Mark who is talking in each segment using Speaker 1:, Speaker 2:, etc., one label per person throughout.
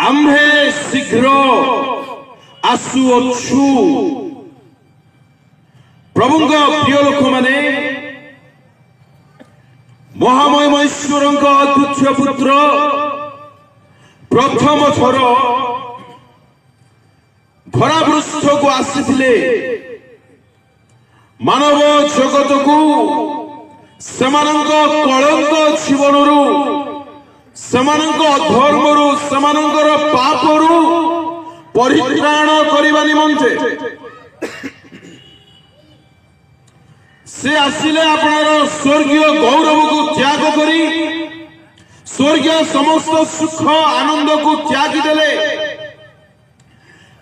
Speaker 1: आम्भे शीघ्र आसुअछु प्रभुंक प्रिय लोक माने महामहिम ईश्वरंक तुच्छ पुत्र प्रथम थर धरापृष्ठ को आसीथिले मानव जगत को सेमानंक कलंक जीवनरु सेमानंक अधर्मरु सेमानंकर पापरु परित्राण करिबा निमंते से आसिले आपनार स्वर्गीय गौरव को त्याग करी स्वर्गीय समस्त सुख आनंद को त्यागी देले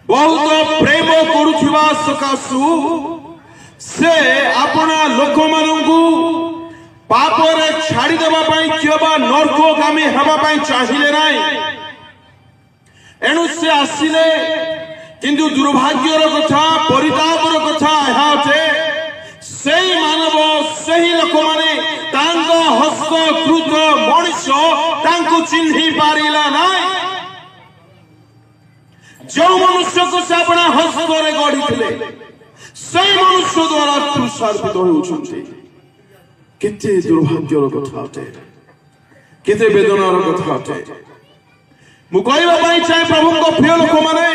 Speaker 1: बहुत प्रेम करुथिबा सकाशु से अपना लोक मानंकु पापरे छाड़ी देबा पई किबा नरकगामी हेबा पई चाहिले नाही एनु से आसिले किंतु दुर्भाग्यर कथा परितापर कथा एहा छे सेही मानव सेही लोक माने तांको हस्तकृत मनुष्य तांको चिन्हि पारिला नाही जो मनुष्य को से अपना हस्तरे गढ़ी सेही मनुष्य द्वारा क्रूसार्पित होउछन्ति केते दुर्भाग्यर कथा अटे केते वेदनार कथा अटे मु कहबा पई चाहे प्रभुको प्रिय लोक माने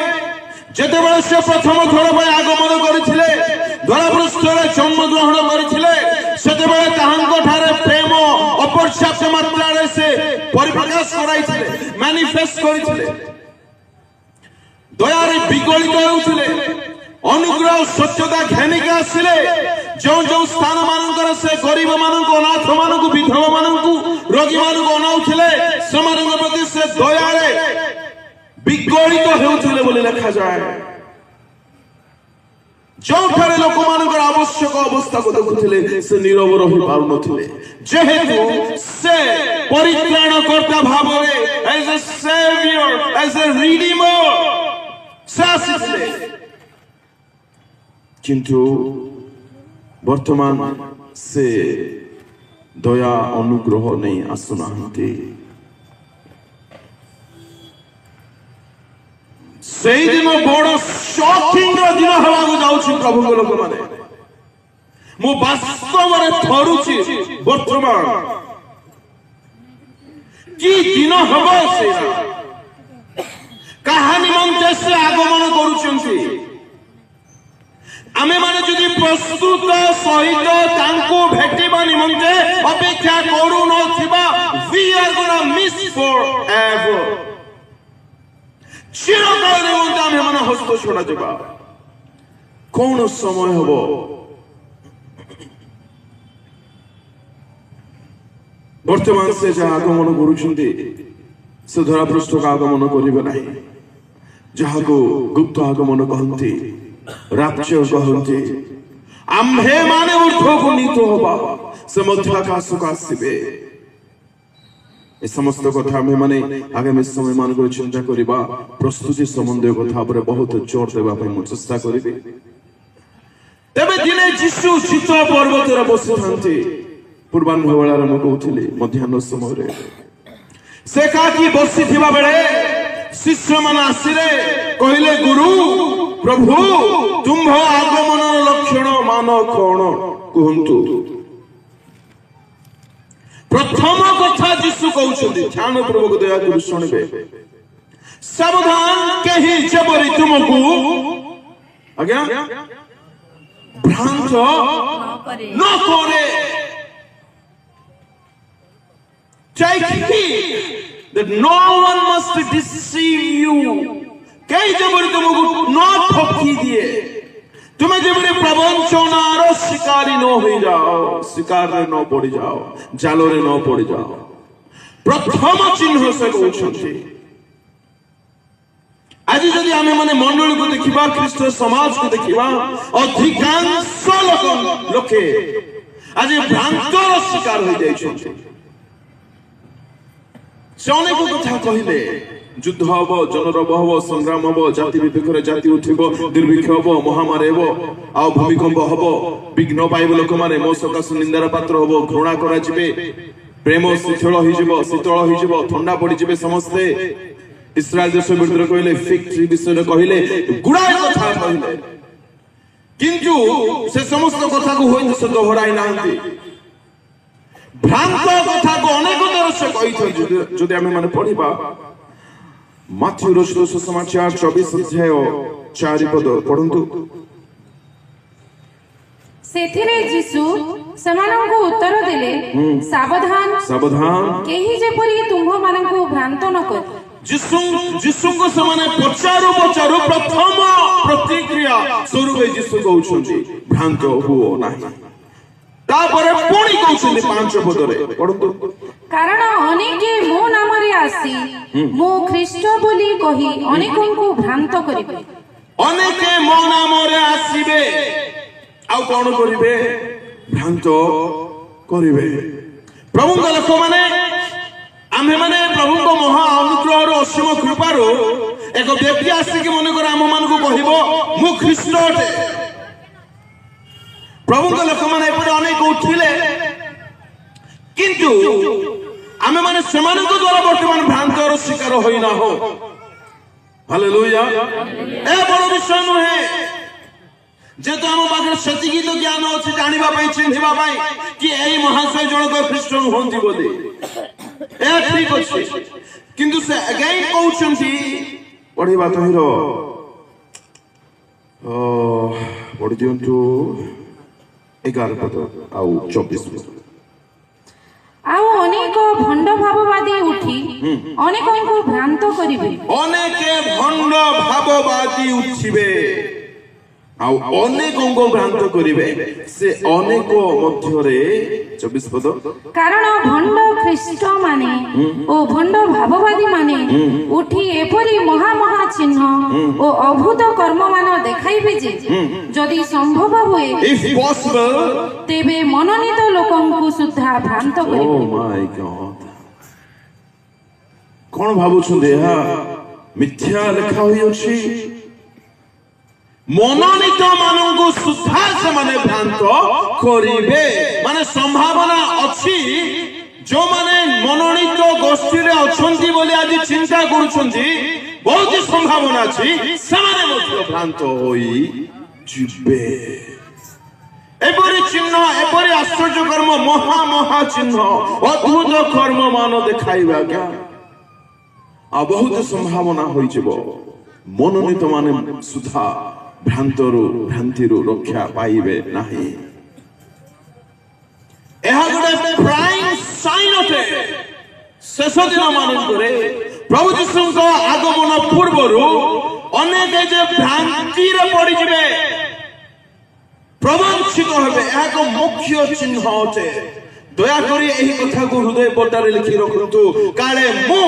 Speaker 1: जेते बेले से प्रथम थर पई आगमन करिथिले धरापृष्ठरे जन्म ग्रहण करिथिले सेते बेले ताहांको ठारे प्रेम अपर्याप्त मात्रारे से परिप्रकाश कराइथिले मैनिफेस्ट करिथिले दयारे विगलित होउथिले अनुग्रह सत्यता घेनिक आसिले जो जो स्थान मानकर से गरीब मानक अनाथ मानक विधवा मानक रोगी मानक अनाउथिले समानक प्रति से दयारे विगलित होउथिले बोली लिखा जाए जो ठारे लोक मानकर आवश्यक अवस्था को देखुथिले से नीरव रहि पारु नथिले जेहेतु से परित्राणकर्ता भावरे as a saviour as a redeemer सासिथिले किंतु वर्तमान से दया अनुग्रह नहीं आसुनाहांती सेही दिन बड़ शॉकिंग दिन हवाको जाउछि प्रभु लोक माने मु वास्तव रे थरुछि वर्तमान की दिन हबो से कहानी मंते से आगमन करूछन्ति आमे माने जदि प्रस्तुत सहित तांको भेटिबा निमंते अपेक्षा करू नथिबा we are gonna miss forever चिरकाल निमंते आमे माने हस्त छोड़ा जबा कोन समय हबो वर्तमान से जा आगमन करूछन्ति से धरापृष्ठ का आगमन करिबे नाही जहाको गुप्त आगमन कहंती राज्य कहते आम्भे माने ऊर्ध्व को नीत होबा से मध्याकाश को आसीबे ए समस्त कथा आम्भे माने आगामी समय मान को चिंता करिबा प्रस्तुति संबंधी कथा पर बहुत जोर देबा पई मु चेष्टा करिबे तबे दिने यीशु चित पर्वत रे बसिथांती पूर्वाह्न बेला रे मु कहउथिले मध्याह्न समय रे से काकी बसिथिबा बेले शिष्य मान आसिरे कहिले गुरु प्रभु तुम्भ आगमन लक्षण मान कौन कहतु प्रथम कथा यीशु कहउछन्ति ध्यान पूर्वक दया करि सुनिबे सावधान कहि जबरि तुमको आज्ञा भ्रांत न करे take heed that no one must deceive you कई जबरी तुमको न ठकी दिए तुम्हें जबरी प्रवंचनार शिकारी न हो जाओ शिकार रे न पड़ जाओ जाल रे न पड़ जाओ प्रथम चिन्ह से कहउछन्ति आज जदि आमे माने मंडल को देखिबा ख्रीष्ट समाज को देखिबा अधिकांश लोके आज भ्रांतर शिकार हो जाइछन्ति से अनेक कथा कहिले युद्ध हब जनरब हब संग्राम हब जाति विवेक जाति उठिब दुर्भिक्ष हब महामारी हब आ भूमिकंप हब विघ्न पाइब लोक माने मो सकाश निंदार पात्र हब घृणा करा जिवे प्रेम शीतल शीतल थंडा पड़ जाए समस्ते इस्राएल देश विरुद्ध कहले फिग ट्री विषय कहले गुड़ाए कथा कहले किंतु से समस्त कथा को होई से दोहराई नांती भ्रांत कथा को अनेक तरह से कहि जदि आमे माने पढिबा माथ्यू रचित सुसमाचार 24 अध्याय 4 पद पढंतु
Speaker 2: सेथिरे यीशु सेमानंकु उत्तर देले सावधान
Speaker 1: सावधान
Speaker 2: केही जेपरि तुम्ह मानंकु भ्रांत न कर
Speaker 1: जिसु को समाने पचारो पचारो प्रथम प्रतिक्रिया स्वरूप जिसु कहउछन्ती भ्रांत हुओ नाही तापरे पुणी कहउछन्ती 5 पदरे पढंतु
Speaker 2: कारण अनेके मो नामरे आसी मो ख्रीष्ट बोली कहि अनेकंकु भ्रांत करिबे
Speaker 1: अनेके मो नामरे आसीबे आउ कोन करिबे भ्रांत करिबे प्रभु लोक माने आमे माने प्रभु को महा अनुग्रह असीम कृपार एक व्यक्ति आसिक मन कर आम मान को कहबो मु ख्रीष्ट अटे प्रभु को लोक माने एपटे अनेक उठिले किंतु आमे माने समान को द्वारा वर्तमान भ्रांतर शिकार होई ना हो हालेलुया ए बड़ विषय नुहे जेतो हम पाखरे सतिकी तो ज्ञान अछि जानिबा पई चिन्हिबा पई कि एई महाशय जनक ख्रीष्टन होंती बोली ए ठीक अछि किंतु से अगेन कहउछन्ती पढिबा तहिरो पढि दियंतु 11 पद आउ 24 पद
Speaker 2: आउ अनेक भंड भाववादी उठी अनेकंकु भ्रांत करिबे
Speaker 1: अनेके भंड भाववादी उठिबे आउ अनेक अंग भ्रांत करिवे से अनेक मध्यरे 24 पद
Speaker 2: कारण भंड ख्रीष्ट माने ओ भंड भाववादी माने उठी एपरि महा महा चिन्ह ओ अभूत कर्म मान देखाइबे जे जदि संभव हुए
Speaker 1: इफ पॉसिबल
Speaker 2: तेबे मनोनीत लोकंकु सुद्धा भ्रांत करिबे
Speaker 1: ओ माय गॉड कोन भाबुछन देहा मिथ्या लेखा होई अछि मनोनीत मानंकु सुद्धा से माने भ्रांत करिवे माने संभावना अछि जो माने मनोनीत गोष्ठी रे अछंती बोली आज चिंता करूछंती बहुत संभावना अछि समाने मध्य भ्रांत होई जिबे एपरि चिन्ह एपरि आश्चर्य कर्म महा महा चिन्ह अद्भुत कर्म मान देखाइबा क्या आ बहुत संभावना होई जिवो मनोनीत माने सुद्धा भ्रांतिरु रक्षा पाइबे नाही एहा गोटे प्राइम साइन अटे शेष दिन मानकरे प्रभु जीशुଙ୍କ आगमन पूर्वरु अनेक जे भ्रांति रे पड़ी जिवे प्रवंचित हेबे एहा को मुख्य चिन्ह अटे दया करी एही कथा को हृदय पटारे लिखि रखंतु काले मु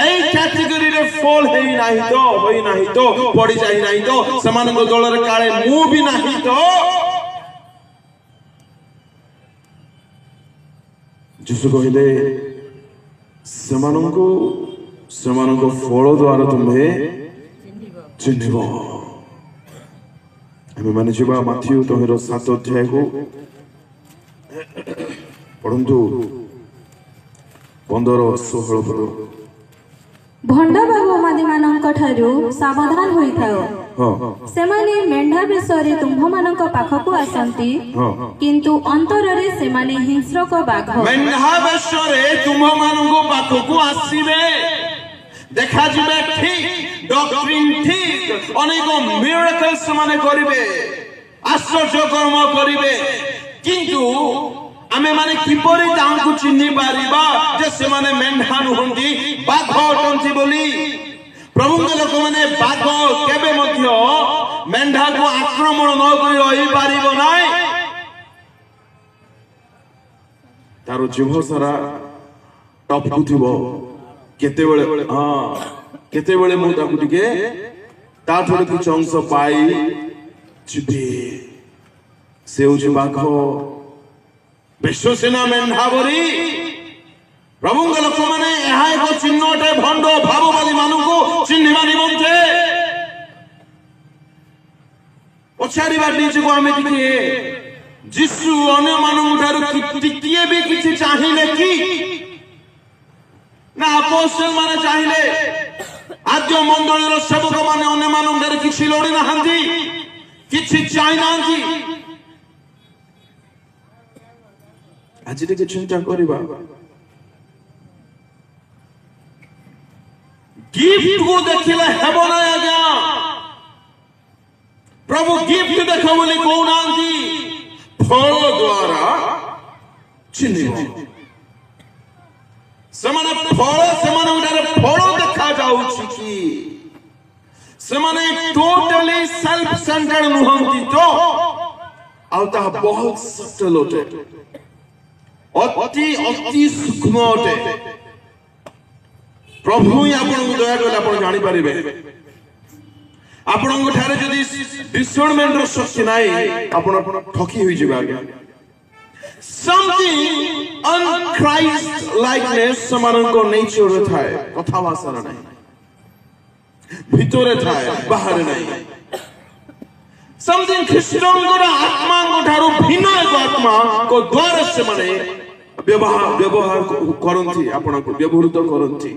Speaker 1: एई कैटेगरी रे फॉल हेई नाही तो पड़ी जाई नाही तो समान दल रे काले मु भी नाही तो जिसु कहले समानको फल द्वारा तुम्हे चिन्हिबो हम माने जिबा माथ्यू तोहरो 7 अध्याय को परंतु 15-16 पद
Speaker 3: भंड बाबुवादी मानक ठारू सावधान होई थाओ सेमाने मेंढा बेसरे तुम्ह मानक पाखकु आसंती किंतु अंतर रे सेमाने हिंस्रक बाघ
Speaker 1: मेंढा बेसरे तुम्ह मानक पाखकु आसीबे देखा जिबे ठीक डॉक्ट्रिन ठीक अनेक मिरेकल्स माने करिवे आश्चर्य कर्म करिवे किंतु आमे माने किपरि तांकु चिन्हि पारिबा जे से माने मेंढा नुहंती बाघ अटंती बोली प्रभु के लोक माने बाघ केबे मध्य मेंढा को आक्रमण न करि रहि पारिबो नाही तारो जीव सारा टपकु थिबो केते बेले मु ताकु टिके ता थोड़े कुछ अंश पाई छिबे से होची बाघ विश्वसेना मेंढावरी प्रभु लोक मैंने एक चिन्हटे भंड भाववादी मानू चिन्हवा निमंते पचारिबा निजे को आमे टिके जिसु अन्य मानू टिकिए भी किछि चाहिले कि ना अपोस्टल माने चाहिले ଆଦ୍ୟ ମଣ୍ଡଳୀର ସେବକ ମାନେ ଅନ୍ୟମାନଙ୍କରେ କିଛି ଲୋଡ଼ି ନାହାନ୍ତି, କିଛି ଚାହିଁ ନାହାନ୍ତି। ଆଜି ଟିକେ ଚିନ୍ତା କରିବା, ଗିଫ୍ଟ କୁ ଦେଖିଲେ ହେବ ନା ଆଜ୍ଞା। ପ୍ରଭୁ ଗିଫ୍ଟ ଦେଖ ବୋଲି କହୁନାହାନ୍ତି, ଫଳ ଦ୍ୱାରା ଚିହ୍ନିବ। ସେମାନେ ଫଳ, ସେମାନଙ୍କର ଫଳ ଦେଖାଯାଉଛି କି ସେମାନେ ଟୋଟାଲି ସେଲ୍ଫ ସେଣ୍ଟର୍ଡ ନୁହନ୍ତି ତ, ଆଉ ତାହା ବହୁତ ସଟଲ ଅଟେ, ଅତି ଅତି ସୂକ୍ଷ୍ମ ଅଟେ। ପ୍ରଭୁ ହିଁ ଆପଣଙ୍କୁ ଦୟା କଲେ ଆପଣ ଜାଣିପାରିବେ। ଆପଣଙ୍କ ଠାରେ ଯଦି ଡିସର୍ଣ୍ଣମେଣ୍ଟର ଶକ୍ତି ନାହିଁ, ଆପଣ ଠକି ହୋଇଯିବେ ଆଜ୍ଞା। Something unchrist likeness ସେମାନଙ୍କ ନେଚରରେ ଥାଏ, କଥାଭାଷାରେ ନାହିଁ, ଭିତରେ ଥାଏ, ବାହାରେ ନାହିଁ। Something ଖ୍ରୀଷ୍ଟଙ୍କର ଆତ୍ମାଙ୍କ ଠାରୁ ଭିନ୍ନ ଏକ ଆତ୍ମାଙ୍କ ଦ୍ୱାରା ସେମାନେ ବ୍ୟବହାର କରନ୍ତି, ଆପଣଙ୍କୁ ବ୍ୟବହୃତ କରନ୍ତି।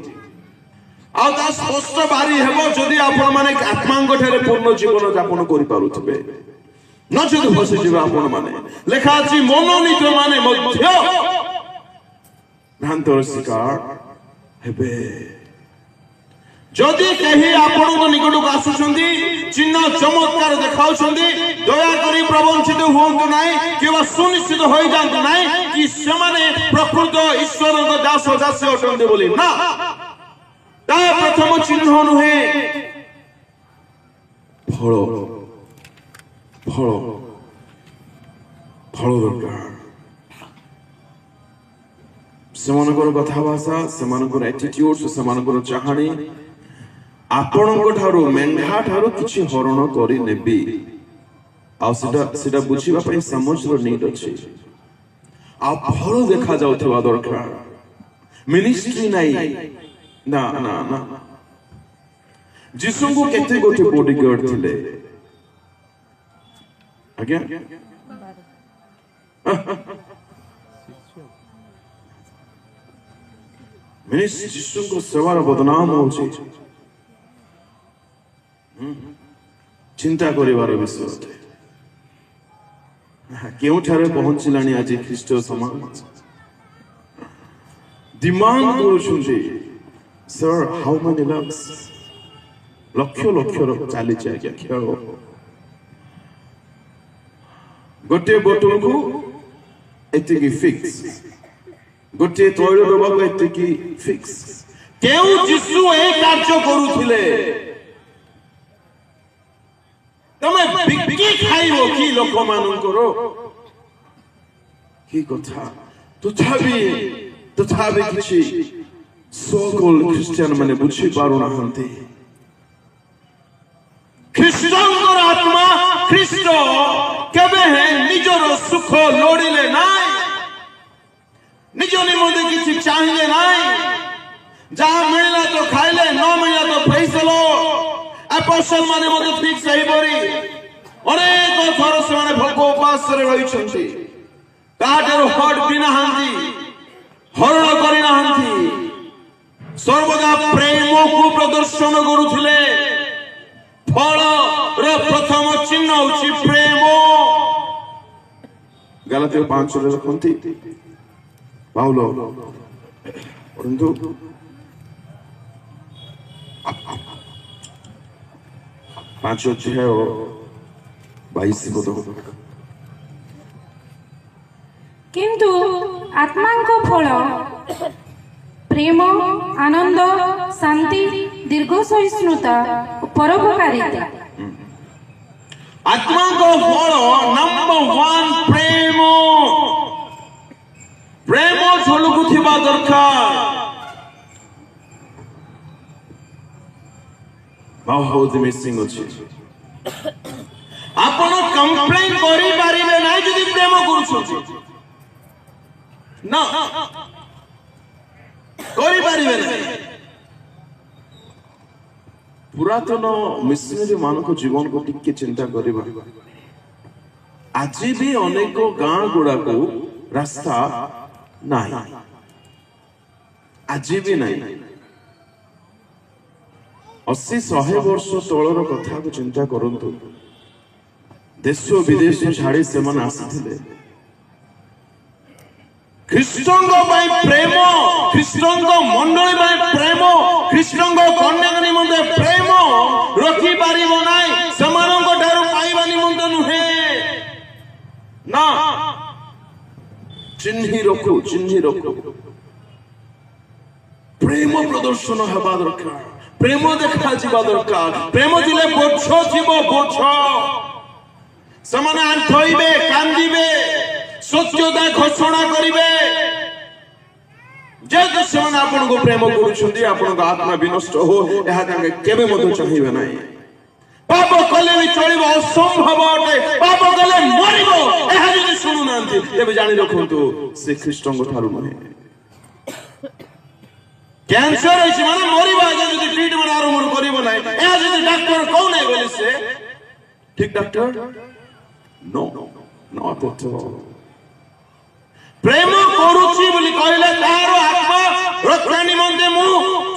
Speaker 1: ଆଉ ତା ସ୍ପଷ୍ଟ ବାରି ହେବ ଯଦି ଆପଣ ମାନେ ଆତ୍ମାଙ୍କ ଠାରେ ପୂର୍ଣ୍ଣ ଜୀବନ ଯାପନ କରିପାରୁଥିବେ, ନଚେତ ଫସିଯିବେ ଆପଣ ମାନେ। ଲେଖା ଅଛି ମନୋନୀତ ମାନେ ମଧ୍ୟ ଭ୍ରାନ୍ତର ଶିକାର ହେବେ। ଯଦି କେହି ଆପଣଙ୍କ ନିକଟକୁ ଆସୁଛନ୍ତି, ଚିହ୍ନ ଚମତ୍କାର ଦେଖାଉଛନ୍ତି, ଦୟାକରି ପ୍ରବଞ୍ଚିତ ହୁଅନ୍ତୁ ନାହିଁ କିମ୍ବା ସୁନିଶ୍ଚିତ ହୋଇଯାଆନ୍ତୁ ନାହିଁ କି ସେମାନେ ପ୍ରକୃତ ଈଶ୍ୱରଙ୍କ ଦାସ ଦାସୀ ଅଟନ୍ତି ବୋଲି। ନା, ତା ପ୍ରଥମ ଚିହ୍ନ ନୁହେଁ, ଫଳ ଫଳ ଫଳ ଦରକାର। ସେମାନଙ୍କର କଥାଭାଷା, ସେମାନଙ୍କର ଆଟିଟ୍ୟୁଡ, ସେମାନଙ୍କର ଚାହାଣୀ ଆପଣଙ୍କ ଠାରୁ, ମେଣ୍ଢା ଠାରୁ କିଛି ହରଣ କରି ନେବି, ଆଉ ସେଟା ବୁଝିବା ପାଇଁ ସମଝର ନିଡ୍ ଅଛି। ଆଉ ଫଳ ଦେଖାଯାଉଥିବା ଦରକାର, ମିନିଷ୍ଟ୍ରି ନାହିଁ। ନା ନା ନା, ଯୀଶୁଙ୍କୁ କେତେ ଗୋଟି ବଡିଗାର୍ଡ ଥିଲେ ଆଜ୍ଞା? ଯୀଶୁଙ୍କ ସେବାର ବଦନାମ ହଉଛି ଚିନ୍ତା କରିବାର ବିଷୟ ଅଟେ। କେଉଁଠାରେ ପହଞ୍ଚିଲାଣି ଆଜି ଖ୍ରୀଷ୍ଟ ସମାଜ? ଡିମାଣ୍ଡ କରୁଛନ୍ତି, ସର୍ ହାଉ ମେନି ଲାକ୍ସ, ଲକ୍ଷ ଲକ୍ଷର ଚାଲିଛି ଆଜ୍ଞା ଖେଳ। ଗୋଟିଏ ବୋତଲକୁ ଏତିକି ଫିକ୍ସ, ଗୋଟିଏ ତୈଳ ଡବାକୁ ଏତିକି ଫିକ୍ସ। କେଉଁ ଯୀଶୁ ଏ କାର୍ଯ୍ୟ କରୁଥିଲେ? ତମେ ବିକି ଖାଇବ କି ଲୋକମାନଙ୍କର? କି କଥା? ତଥାପି କିଛି ସୋ-କଲ୍ଡ ଖ୍ରୀଷ୍ଟିଆନ ମାନେ ବୁଝି ପାରୁନାହାନ୍ତି। ଖ୍ରୀଷ୍ଟଙ୍କର ଆତ୍ମା, ଖ୍ରୀଷ୍ଟ କେବେ ନିଜର ସୁଖ ଲୋଡ଼ିଲେ ନାହିଁ, ନିଜ ନିମନ୍ତେ କିଛି ଚାହିଁଲେ ନାହିଁ। ଯାହା ମିଳିଲା ତ ଖାଇଲେ, ନ ମିଳିଲା ତ ପ୍ରେଜ୍ ଦ ଲର୍ଡ। ଆପୋଷ୍ଟଲ ମାନେ ମଧ୍ୟ ଠିକ ସେହିପରି ଅନେକ ଥର ସେମାନେ ଭୋକ ଉପାସରେ ରହିଛନ୍ତି, କାହାଠାରୁ ହଟ୍ ବି ନାହାନ୍ତି, ହରଣ କରିନାହାନ୍ତି, ସର୍ବଦା ପ୍ରେମକୁ ପ୍ରଦର୍ଶନ କରୁଥିଲେ। ଫଳର ପ୍ରଥମ ଚିହ୍ନ ହେଉଛି ପ୍ରେମ। ଗାଲାତିୟ 5ରେ ଲେଖନ୍ତି ପାଉଲ, ପଢନ୍ତୁ 5:22
Speaker 2: କିନ୍ତୁ ଆତ୍ମାଙ୍କ ଫଳ ପ୍ରେମ, ଆନନ୍ଦ, ଶାନ୍ତି, ଦୀର୍ଘ ସହିଷ୍ଣୁତା ଓ ପରୋପକାରିତା।
Speaker 1: ଆତ୍ମାଙ୍କ ଫଳ ନମ୍ବର 1 ପ୍ରେମ। ପ୍ରେମ ଝଲକୁଥିବା ଦରକାର। ବହୁତ ମିସିଂ ଅଛି। ଆପଣ କମ୍ପ୍ଲେନ୍ କରିପାରିବେ ନାହିଁ ଯଦି ପ୍ରେମ କରୁଛନ୍ତି, ନା କରିପାରିବେ ନାହିଁ। ପୁରାତନ ମିଶନାରୀ ମାନଙ୍କ ଜୀବନକୁ ଟିକେ ଚିନ୍ତା କରିବା। ଆଜି ବି ଅନେକ ଗାଁ ଗୁଡାକୁ ରାସ୍ତା ନାହିଁ, ଆଜି ବି ନାହିଁ। 80-100 ବର୍ଷ ତଳର କଥାକୁ ଚିନ୍ତା କରନ୍ତୁ। ଦେଶ ବିଦେଶ ଛାଡ଼ି ସେମାନେ ଆସିଥିଲେ ଖ୍ରୀଷ୍ଟଙ୍କ ପାଇଁ ପ୍ରେମ, ଖ୍ରୀଷ୍ଟଙ୍କ ମଣ୍ଡଳୀ ପାଇଁ ପ୍ରେମ, ଖ୍ରୀଷ୍ଟଙ୍କ କନ୍ୟାଙ୍କ ନିମନ୍ତେ ପ୍ରେମ ରଖିପାରିବ ନାହିଁ ସେମାନଙ୍କ ଠାରୁ ପାଇବା ନିମନ୍ତେ ନୁହେଁ ନା। ଚିହ୍ନି ରଖୁ ପ୍ରେମ ପ୍ରଦର୍ଶନ ହେବା ଦରକାର, ପ୍ରେମ ଦେଖାଯିବା ଦରକାର। ପ୍ରେମ ଥିଲେ ବୋଝ ଥିବ, ବୋଝ ସେମାନେ ଆଣ୍ଠଇବେ, କାନ୍ଦିବେ, ସତ୍ୟତା ଘୋଷଣା କରିବେ। ଯେହେତୁ ସେମାନେ ଆପଣଙ୍କୁ ପ୍ରେମ କରୁଛନ୍ତି, ଆପଣଙ୍କ ଆତ୍ମା ବିନଷ୍ଟ ହଉ ଏହା ତାଙ୍କେ କେବେ ମଧ୍ୟ ଚାହିଁବେ ନାହିଁ। ପାପ କଲେ ବି ଚଳିବ, ଅସମ୍ଭବ ଅଟେ। ପାପ କଲେ ମରିବ, ଏହା ଯଦି ଶୁଣୁନାହାନ୍ତି ତେବେ ଜାଣି ରଖନ୍ତୁ ସେ ଖ୍ରୀଷ୍ଟଙ୍କ ଠାରୁ ନୁହେଁ। କ୍ୟାନ୍ସର ହେଇଛି ମାନେ ମରିବ, ଆଜ୍ଞା ଯଦି ଟ୍ରିଟମେଣ୍ଟ ଆରମ୍ଭ କରିବ ନାହିଁ, ଏହା ଯଦି ଡାକ୍ତର କହୁନାହିଁ ବୋଲି ସେ ଠିକ ଡାକ୍ତର ପ୍ରେମ କରୁଛି ବୋଲି କହିଲେ ତାହାର ଆତ୍ମା ରକ୍ଷା ନିମନ୍ତେ ମୁଁ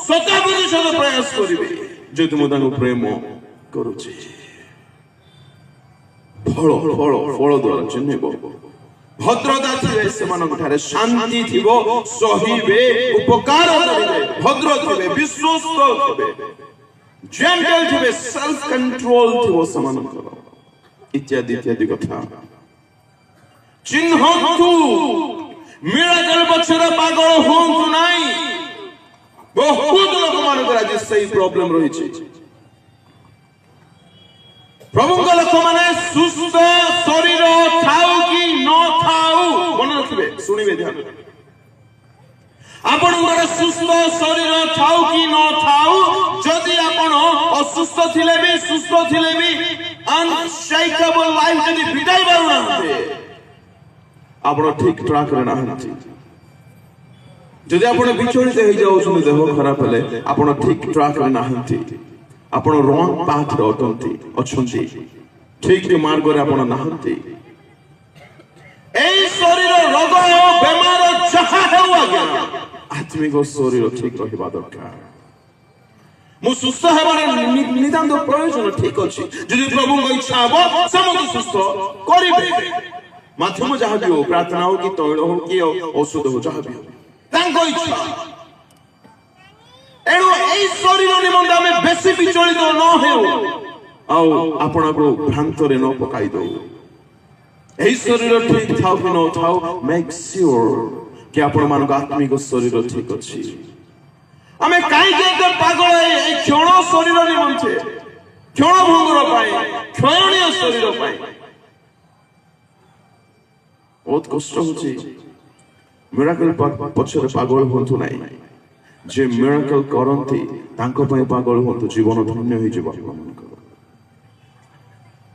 Speaker 1: 100% ପ୍ରୟାସ କରିବି। ଯେହେତୁ ମୁଁ ତାଙ୍କୁ ପ୍ରେମ କରୁଛି, ଫଳ ଦ୍ୱାରା ଚିହ୍ନିବ। ଭଦ୍ରତା ଥିବେ ସେମାନଙ୍କ ଠାରେ, ଶାନ୍ତି ଥିବ, ସହିବେ, ଉପକାର କରିବେ, ଭଦ୍ର ଥିବେ, ବିଶ୍ୱସ୍ତ ଥିବେ, ଜେଣ୍ଟଲ ଥିବେ, ସେଲ୍ଫ କଣ୍ଟ୍ରୋଲ ଥିବ ସେମାନଙ୍କର, ଇତ୍ୟାଦି ଇତ୍ୟାଦି କଥା ଚିହ୍ନନ୍ତୁ। ମିରାକଲ ପଛରେ ପାଗଳ ହୁଅନ୍ତୁ ନାହିଁ। ବହୁତ ଲୋକମାନଙ୍କର ଆଜି ସେଇ ପ୍ରୋବ୍ଲେମ ରହିଛି। ପ୍ରଭୁଙ୍କ ଲୋକମାନେ ସୁସ୍ଥ ଶରୀର ଥାଉ କି ନଥାଉ, ମନେ ରଖିବେ, ଶୁଣିବେ ଧ୍ୟାନ। ଆପଣଙ୍କର ସୁସ୍ଥ ଶରୀର ଥାଉ କି ନଥାଉ, ଯଦି ଆପଣ ଅସୁସ୍ଥ ଥିଲେ ବି ସୁସ୍ଥ ଥିଲେ ବି ଅନଶେକେବଲ ଲାଇଫ ଯଦି ବିତାଇ ପାରୁନାହାନ୍ତି, ଆପଣ ଠିକ ଟ୍ରାକରେ ନାହାନ୍ତି। ଯଦି ଆପଣ ବିଚଳିତ ହେଇଯାଉଛନ୍ତି ଦେହ ଖରାପ ହେଲେ, ଆପଣ ଠିକ ଟ୍ରାକରେ ନାହାନ୍ତି, ଆପଣ ରଙ୍ଗ ପାଥରେ ଅଛନ୍ତି, ଠିକ ମାର୍ଗରେ ଆପଣ ନାହାନ୍ତି। এই শরীর রোগ বেমার যাহা হেউ আজ্ঞা, আত্মিক শরীর ঠিক রহিবা দরকার। ମୁଁ ସୁସ୍ଥ ହେବାର ନିତାନ୍ତ ପ୍ରୟୋଜନ ଠିକ ଅଛି। ଯଦି ପ୍ରଭୁଙ୍କ ଇଚ୍ଛା ହବ ସେ ମୋତେ ସୁସ୍ଥ କରିବେ। ମାଧ୍ୟମ ଯାହା ବି ହଉ, ପ୍ରାର୍ଥନା ହଉ କି ତୈଳ ହଉ କି ଔଷଧ ହଉ, ଯାହା ବି ହଉ ତାଙ୍କ ଇଚ୍ଛା। ଏଣୁ ଏଇ ଶରୀର ନିମନ୍ତେ ଆମେ ବେଶୀ ବିଚଳିତ ନ ହେଉ, ଆଉ ଆପଣଙ୍କୁ ଭ୍ରାନ୍ତରେ ନ ପକାଇ ଦଉ। ଏହି ଶରୀର ଠିକ ଥାଉ କି ନଥାଉ, ମେକ୍ ସିଓର କି ଆପଣମାନଙ୍କ ଆତ୍ମିକ ଶରୀର ଠିକ ଅଛି। ଆମେ କାହିଁକି ଏତେ ପାଗଳ ଏଇ କ୍ଷଣ ଶରୀର ନିମନ୍ତେ, କ୍ଷଣ ଭଙ୍ଗୁର ପାଇଁ, କ୍ଷୟଣୀୟ ଶରୀର ପାଇଁ? ବହୁତ କଷ୍ଟ ହଉଛି। ମିରାକଲ ପଛରେ ପାଗଳ ହୁଅନ୍ତୁ ନାହିଁ। ଯେ ମିରାକଲ କରନ୍ତି ତାଙ୍କ ପାଇଁ ପାଗଳ ହୁଅନ୍ତୁ, ଜୀବନ ଧନ୍ୟ ହେଇଯିବ ଆପଣମାନଙ୍କର।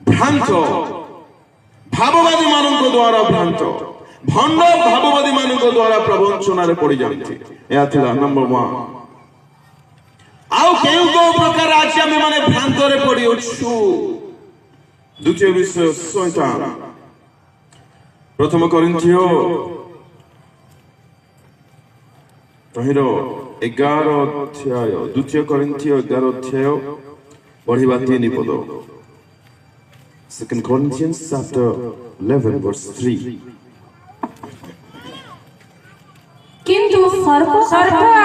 Speaker 1: ଭ୍ରାନ୍ତ ଭାବବାଦୀ ମାନଙ୍କ ଦ୍ୱାରା, ଭ୍ରାନ୍ତ ଭଣ୍ଡ ଭାବବାଦୀ ମାନଙ୍କ ଦ୍ୱାରା ପ୍ରବଞ୍ଚନାରେ ପଡିଯାନ୍ତି। ଏହା ଥିଲା ନମ୍ବର 1। ଆଉ କେଉଁ କେଉଁ ପ୍ରକାର ଆଜି ଆମେ ମାନେ ଭ୍ରାନ୍ତରେ ପଡିଅଛୁ? ଦ୍ୱିତୀୟ ବିଷୟ ଶୈତାନ। ପ୍ରଥମ କରିନ୍ଥିୟ ତହିଁର 11 ଅଧ୍ୟାୟ, ଦ୍ୱିତୀୟ କରିନ୍ଥିୟ 11 ଅଧ୍ୟାୟ ପଢିବା 3 ପଦ। 2 Corinthians chapter 11 verse 3।
Speaker 2: କିନ୍ତୁ ସର୍ପ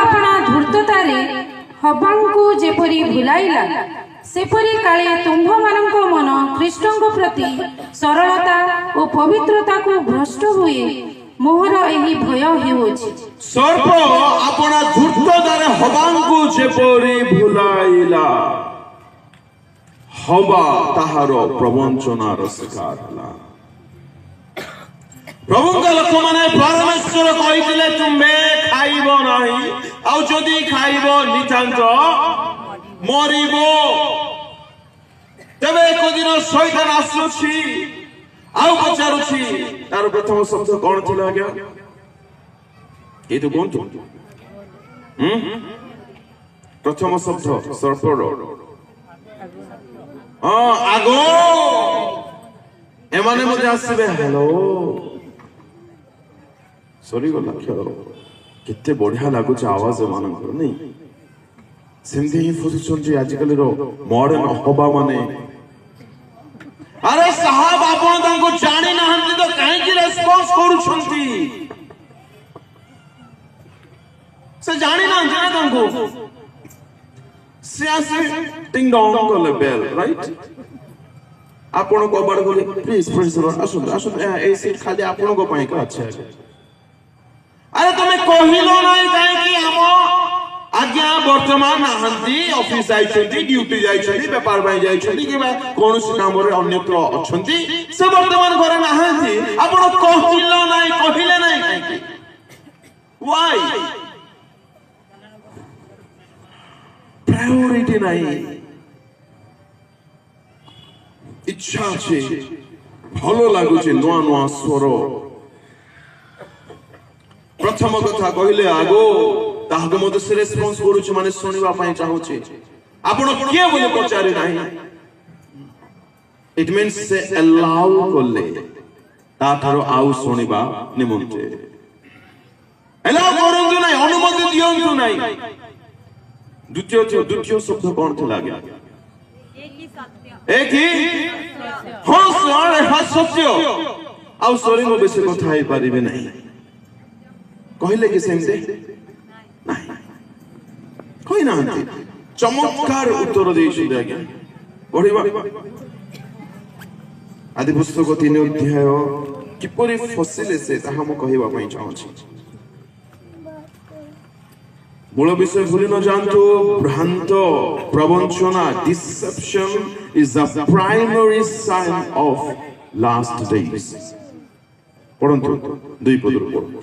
Speaker 2: ଆପଣା ଧୂର୍ତ୍ତତାରେ ହବାଙ୍କୁ ଯେପରି ଭୁଲାଇଲା, ସେପରି କାଳେ ତୁମ୍ଭମାନଙ୍କ ମନ ଖ୍ରୀଷ୍ଟଙ୍କ ପ୍ରତି ସରଳତା ଓ ପବିତ୍ରତାକୁ ଭ୍ରଷ୍ଟ ହୁଏ, ମୋହର ଏହି ଭୟ ହେଉଅଛି।
Speaker 1: ସର୍ପ ଆପଣା ଧୂର୍ତ୍ତତାରେ ହବାଙ୍କୁ ଯେପରି ଭୁଲାଇଲା, ହବା ତାହାର ପ୍ରବଞ୍ଚନାର ଶିକାର ହେଲା। ପ୍ରଭୁଙ୍କ ଲୋକମାନେ ପରମେଶ୍ୱର କହିଥିଲେ ତୁମେ ଖାଇବ ନାହିଁ, ଆଉ ଯଦି ଖାଇବ ନିତାନ୍ତ ମରିବ। ତେବେ ଏକ ଦିନ ଶୈତାନ ଆସୁଛି ଆଉ ପଚାରୁଛି, ତାର ପ୍ରଥମ ଶବ୍ଦ କଣ ଥିଲା ଆଜ୍ଞା? ଏଇ ତ କୁହନ୍ତୁ। ପ୍ରଥମ ଶବ୍ଦ ସର୍ପର ଆଗ। ଏମାନେ ମଧ୍ୟ ଆସିବେ, ହ୍ୟାଲୋ, ସରିଗଲା ଖେଳ। କେତେ ବଢିଆ ଲାଗୁଛି ଆୱାଜ ଏମାନଙ୍କର, ନାଇଁ? ସେମିତି ହିଁ ଫସୁଛନ୍ତି ଆଜିକାଲିର ମଡର୍ଣ୍ଣ ହବା ମାନେ। ଆରେ ସାହାବ ଆପଣ ତାଙ୍କୁ ଜାଣି ନାହାନ୍ତି ତ କାହିଁକି ରେସ୍ପନ୍ସ କରୁଛନ୍ତି? ସେ ଜାଣି ନାହାନ୍ତି ନା ତାଙ୍କୁ। ସେ ଆସି ଟିଙ୍ଗ ଡଙ୍ଗ କଲେ ବେଲ୍, ରାଇଟ୍? ଆପଣ କବାଟ ଗଲେ ପ୍ଲିଜ ପ୍ଲିଜ ଆସନ୍ତୁ ଆସନ୍ତୁ, ଏଇ ସିଟ୍ ଖାଲି ଆପଣଙ୍କ ପାଇଁ କା ଅଛି। ଆରେ ତମେ କହିଲ ନାହିଁ କାହିଁକି? ଆମ ଆଜ୍ଞା ବର୍ତ୍ତମାନ ନାହାନ୍ତି, ଅଫିସ ଯାଇଛନ୍ତି, ଡ୍ୟୁଟି ଯାଇଛନ୍ତି, ବେପାର ପାଇଁ ଯାଇଛନ୍ତି କିମ୍ବା କୌଣସି କାମରେ ଅନ୍ୟତ୍ର ଅଛନ୍ତି, ସେ ବର୍ତ୍ତମାନ ଘରେ ନାହାନ୍ତି। ଆପଣ କହିଲେ ନାହିଁ କାହିଁକି? Why? ପ୍ରାୟୋରିଟି ନାହିଁ। ଇଚ୍ଛା ଅଛି, ଭଲ ଲାଗୁଛି ନୂଆ ନୂଆ ସ୍ୱର। ପ୍ରଥମ କଥା କହିଲେ ଆଗ ତାହାକୁ ମଧ୍ୟ ସେ ରେସ୍ପନ୍ସ କରୁଛି, ମାନେ ଶୁଣିବା ପାଇଁ ଚାହୁଁଛି। ଆପଣ କିଏ ବୋଲି ପଚାରି ନାହିଁ। ଇଟ ମିନ୍ସ ସେ ଆଲାଉ କଲେ ତାଠାରୁ ଆଉ ଶୁଣିବା ନିମନ୍ତେ। ଆଲାଉ କରନ୍ତୁ ନାହିଁ, ଅନୁମତି ଦିଅନ୍ତୁ ନାହିଁ। ଦ୍ୱିତୀୟ ଶବ୍ଦ କଣ ଥିଲା ଆଜ୍ଞା? ସତ୍ୟ। ଆଉ ସରି ମୁଁ ବେଶୀ କଥା ହେଇପାରିବି ନାହିଁ କହିଲେ କି ସେମିତି ନାହିଁ, କହିନାହାନ୍ତି। ଚମତ୍କାର ଉତ୍ତର ଦେଇଛନ୍ତି ଆଜ୍ଞା। ପଢିବା ଆଦି ପୁସ୍ତକ 3 ଅଧ୍ୟାୟ କିପରି ଫସିଲେ ସେ ତାହା ମୁଁ କହିବା ପାଇଁ ଚାହୁଁଛି। ମୂଳ ବିଷୟ ଭୁଲି ନ ଯାଆନ୍ତୁ। ଭ୍ରାନ୍ତ ପ୍ରବଞ୍ଚନା, deception is the primary sign of last days। ପଢନ୍ତୁ 2 ପଦରୁ ପଢନ୍ତୁ।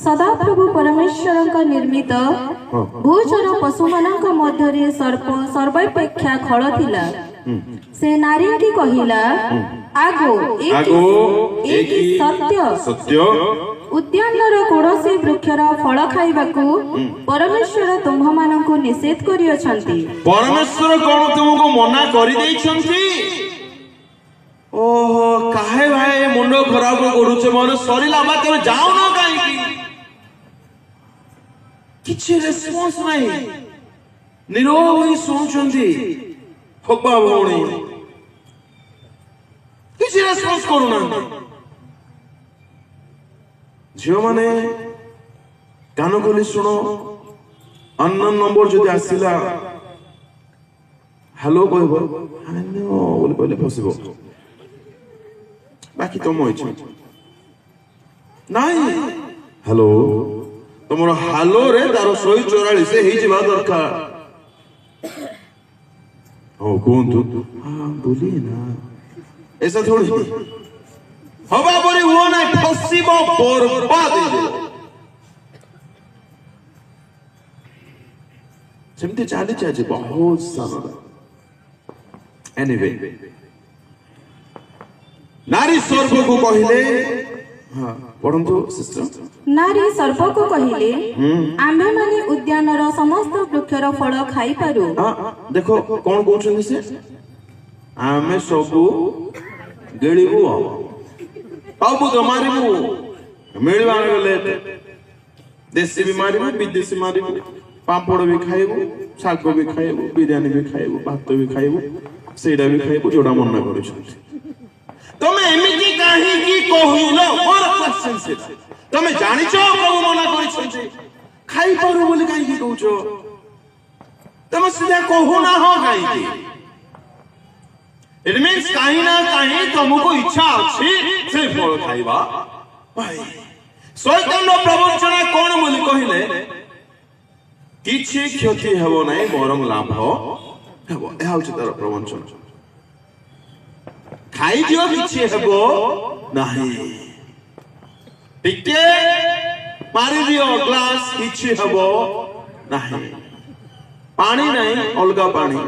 Speaker 3: ସଦାପ୍ରଭୁ ପରମେଶ୍ୱରଙ୍କ ନିର୍ମିତ ଭୂଚର ପଶୁମାନଙ୍କ ମଧ୍ୟରେ ସର୍ପ ସର୍ବାପେକ୍ଷା ଖଳ ଥିଲା। ସେ ନାରୀଟି କହିଲା, ଆଗୋ ଏ କି ସତ୍ୟ। ଉଦ୍ୟାନର କୌଣସି ବୃକ୍ଷର ଫଳ ଖାଇବାକୁ ପରମେଶ୍ୱର ତୁମ୍ଭମାନଙ୍କୁ ନିଷେଧ କରିଅଛନ୍ତି।
Speaker 1: ପରମେଶ୍ୱର କଣ ତୁମକୁ ମନା କରିଦେଇଛନ୍ତି? ଓହୋ, କାहे ଭାଇ ମୁଣ୍ଡ ଖରାପ କରୁଛ? ମନ ସରିଲା ବା ତମେ ଯାଉନ କାହିଁକି? କିଛି ରେସ୍ପନ୍ସ ନାହିଁ, ନିରବ ହୋଇ ଶୁଣୁଛନ୍ତି। ହବା ଭଉଣୀ କିଛି ରେସ୍ପନ୍ସ କରୁନାହାନ୍ତି। ଝିଅମାନେ କାନ ଖୋଲି ଶୁଣ। ଅନନୋନ ନମ୍ବର ଯଦି ଆସିଲା ହ୍ୟାଲୋ କହିବ, ହ୍ୟାଲୋ ବୋଲି କହିଲେ ଫସିବ। ବାକି ତମ ଇଚ୍ଛା। ନାଇଁ, ହ୍ୟାଲୋ ତମର ହ୍ୟାଲୋରେ ତାର 144 ହେଇଯିବା ଦରକାର। ହଉ କୁହନ୍ତୁ, ବୋଲି ନା ଏସା ଥୋଡ଼ି ହବା ପରି ହୁଅ ନାହିଁ, ଫସିବ, ବର୍ବାଦ ହେଇଯିବ। ସେମିତି ଚାଲିଛି ଆଜି ବହୁତ ସାରା। ଏନିୱେ, ନାରୀ ସର୍ବକୁ କହିଲେ, ପଢନ୍ତୁ ସିଷ୍ଟର।
Speaker 3: ନାରୀ ସର୍ବକୁ କହିଲେ, ଆମ୍ଭେମାନେ ଉଦ୍ୟାନର ସମସ୍ତ ବୃକ୍ଷର ଫଳ ଖାଇପାରୁ।
Speaker 1: ଦେଖ କଣ କହୁଛନ୍ତି ସେ? ଆମେ ସବୁ ଗିଳିବୁ, ସବୁ ତ ମାରିବୁ। ମିଳିବାର ଗଲେ ଦେଶୀ ବି ମାରିବୁ, ବିଦେଶୀ ମାରିବୁ, ପାମ୍ପଡ଼ ବି ଖାଇବୁ, ଶାଗ ବି ଖାଇବୁ, ବିରିୟାନୀ ବି ଖାଇବୁ, ଭାତ ବି ଖାଇବୁ, ସେଇଟା ବି ଖାଇବୁ ଯୋଉଟା ମନା କରୁଛନ୍ତି। ତମେ ଏମିତି କାହିଁକି କହିଲ? ମୋର କ୍ୱେଶ୍ଚନ ସେଟା। ତମେ ଜାଣିଛ ପ୍ରଭୁ ମନା କରିଛନ୍ତି, ଖାଇପାରୁ ବୋଲି କାହିଁକି କହୁଛ? ତମେ ସିଧା କହୁନାହ କାହିଁକି? ଇଟ ମିନ୍ସ କାହିଁ ନା କାହିଁ ତମକୁ ଇଚ୍ଛା ଅଛି ସେ ଫଳ ଖାଇବା। ଶୈତାନର ପ୍ରବଞ୍ଚନା କଣ ବୋଲି କହିଲେ? କିଛି କ୍ଷତି ହେବ ନାହିଁ, ବରଂ ଲାଭ ହେବ। ଏହା ହଉଛି ତାର ପ୍ରବଞ୍ଚନା। ଖାଇଦିଅ, କିଛି ହେବ ନାହିଁ। ଟିକେ ମାରିଦିଅ ଗ୍ଲାସ, କିଛି ହେବ ନାହିଁ। ପାଣି ନାହିଁ, ଅଲଗା ପାଣି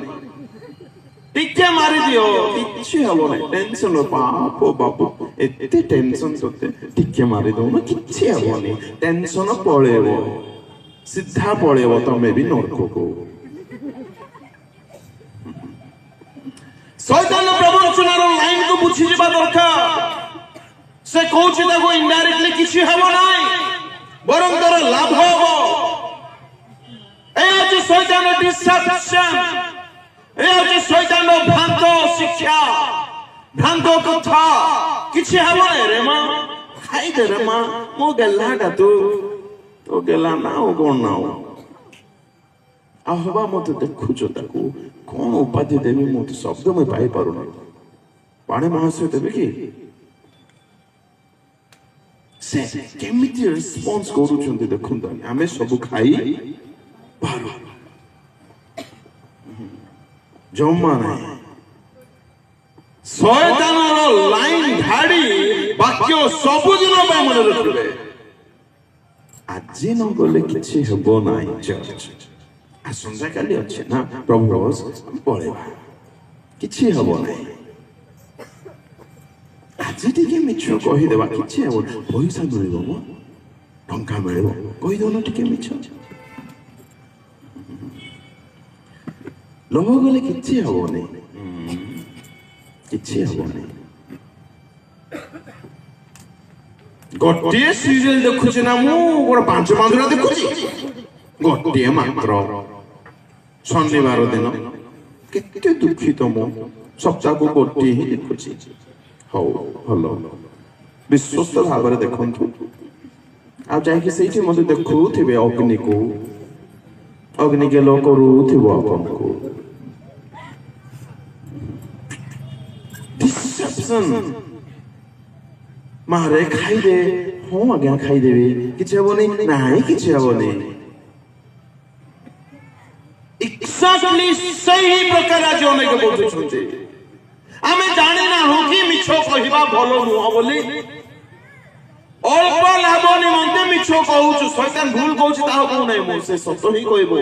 Speaker 1: ଟିକେ ମାରିଦିଅ, କିଛି ହେବ ନାହିଁ। ଟେନସନ, ବାପ ବାପ ଏତେ ଟେନସନ ତତେ, ଟିକେ ମାରିଦଉନ କିଛି ହେବନି। ଟେନସନ ପଳେଇବ, ସିଧା ପଳେଇବ ତମେ ବି ନର୍କକୁ। ଶୈତାନ ପ୍ରବଞ୍ଚନାର ଲାଇନକୁ ବୁଝିଯିବା ଦରକାର। ସେ କହୁଛି ତାକୁ ଇନଡାଇରେକ୍ଟଲି କିଛି ହେବ ନାହିଁ, ବରଂ ତାର ଲାଭ ହେବ। ଏଇ শয়তান ডিসেপশন, এই হচ্ছে শয়তান ভ্রান্ত শিক্ষা, ভ্রান্ত কথা। କିଛି ହବନି ରେ ମା, ଖାଇଦେ ରେ ମା, ମୋ ଗେହ୍ଲାଟା ତୋ ଗେହ୍ଲା ନା ଆଉ କଣ ନା ଆଉ ହବା। ମତେ ଦେଖୁଛ ତାକୁ କଣ ଉପାଧି ଦେବି, ମୁଁ ତ ଶବ୍ଦ ମୁଁ ପାଇପାରୁନି। ପାଣି ମହାଶୟ ଦେବେ କି? ସେ କେମିତି ରେସ୍ପନ୍ସ କରୁଛନ୍ତି ଦେଖନ୍ତୁ। ଆମେ ସବୁ ଖାଇ ପାରୁ, ଜମା ନାହିଁ। ଶୟତାନର ଲାଇନ ଧାଡି ବାକ୍ୟ ସବୁଦିନ ପାଇଁ ମନେ ରଖିବେ। ଆଜି ନ ଗଲେ କିଛି ହେବ ନାହିଁ। ଚର୍ଚ୍ଚ ଆସନ୍ତାକାଲି ଅଛି ନା ପ୍ରଭୁ, ପଳେଇବା, କିଛି ହେବ ନାହିଁ। ଆଜି ଟିକେ ମିଛ କହିଦେବା, କିଛି ହେବ। ପଇସା ମିଳିବ, ମ ଟଙ୍କା ମିଳିବ, କହିଦଉନ ଟିକେ ମିଛ। ଲୋଭ ଗଲେ କିଛି ହବନି, କିଛି ହବନି। ଗୋଟିଏ ସିରିଏଲ ଦେଖୁଛି ନା ମୁଁ, ଗୋଟେ 5 ମାସରେ ଦେଖୁଛି, ଗୋଟିଏ ମାତ୍ର ଶନିବାର ଦିନ। କେତେ ଦୁଃଖିତ ମୁଁ, ସପ୍ତାହକୁ ଗୋଟିଏ ହିଁ ଦେଖୁଛି। ହଉ ଭଲ, ବିଶ୍ୱସ୍ତ ଭାବରେ ଦେଖନ୍ତୁ। ଆଉ ଯାଇକି ସେଇଠି ମତେ ଦେଖୁଥିବେ ଅଗ୍ନିକୁ, ଅଗ୍ନି ଗେଲ କରୁଥିବ ଆପଣଙ୍କୁ। ମାରେ ଖାଇଦେ, ହଁ ଆଜ୍ଞା ଖାଇଦେବି, କିଛି ହବନି, ନାହିଁ କିଛି ହବନି। ଏକ୍ସାକ୍ଟଲି ସେହି ପ୍ରକାର ଆଜି ଅନେକ ବୁଝୁଛନ୍ତି। ଆମେ ଜାଣିନାହୁଁ କି ମିଛ କହିବା ଭଲ ନୁହଁ ବୋଲି। ଅଳ୍ପ ଲାଭ ନିମନ୍ତେ ମିଛ କହୁଛୁ। ଶୟତାନ ଭୁଲ କହୁଛି ତାହା କହୁନାହିଁ ମୁଁ, ସେ ସତ ହିଁ କହିବ।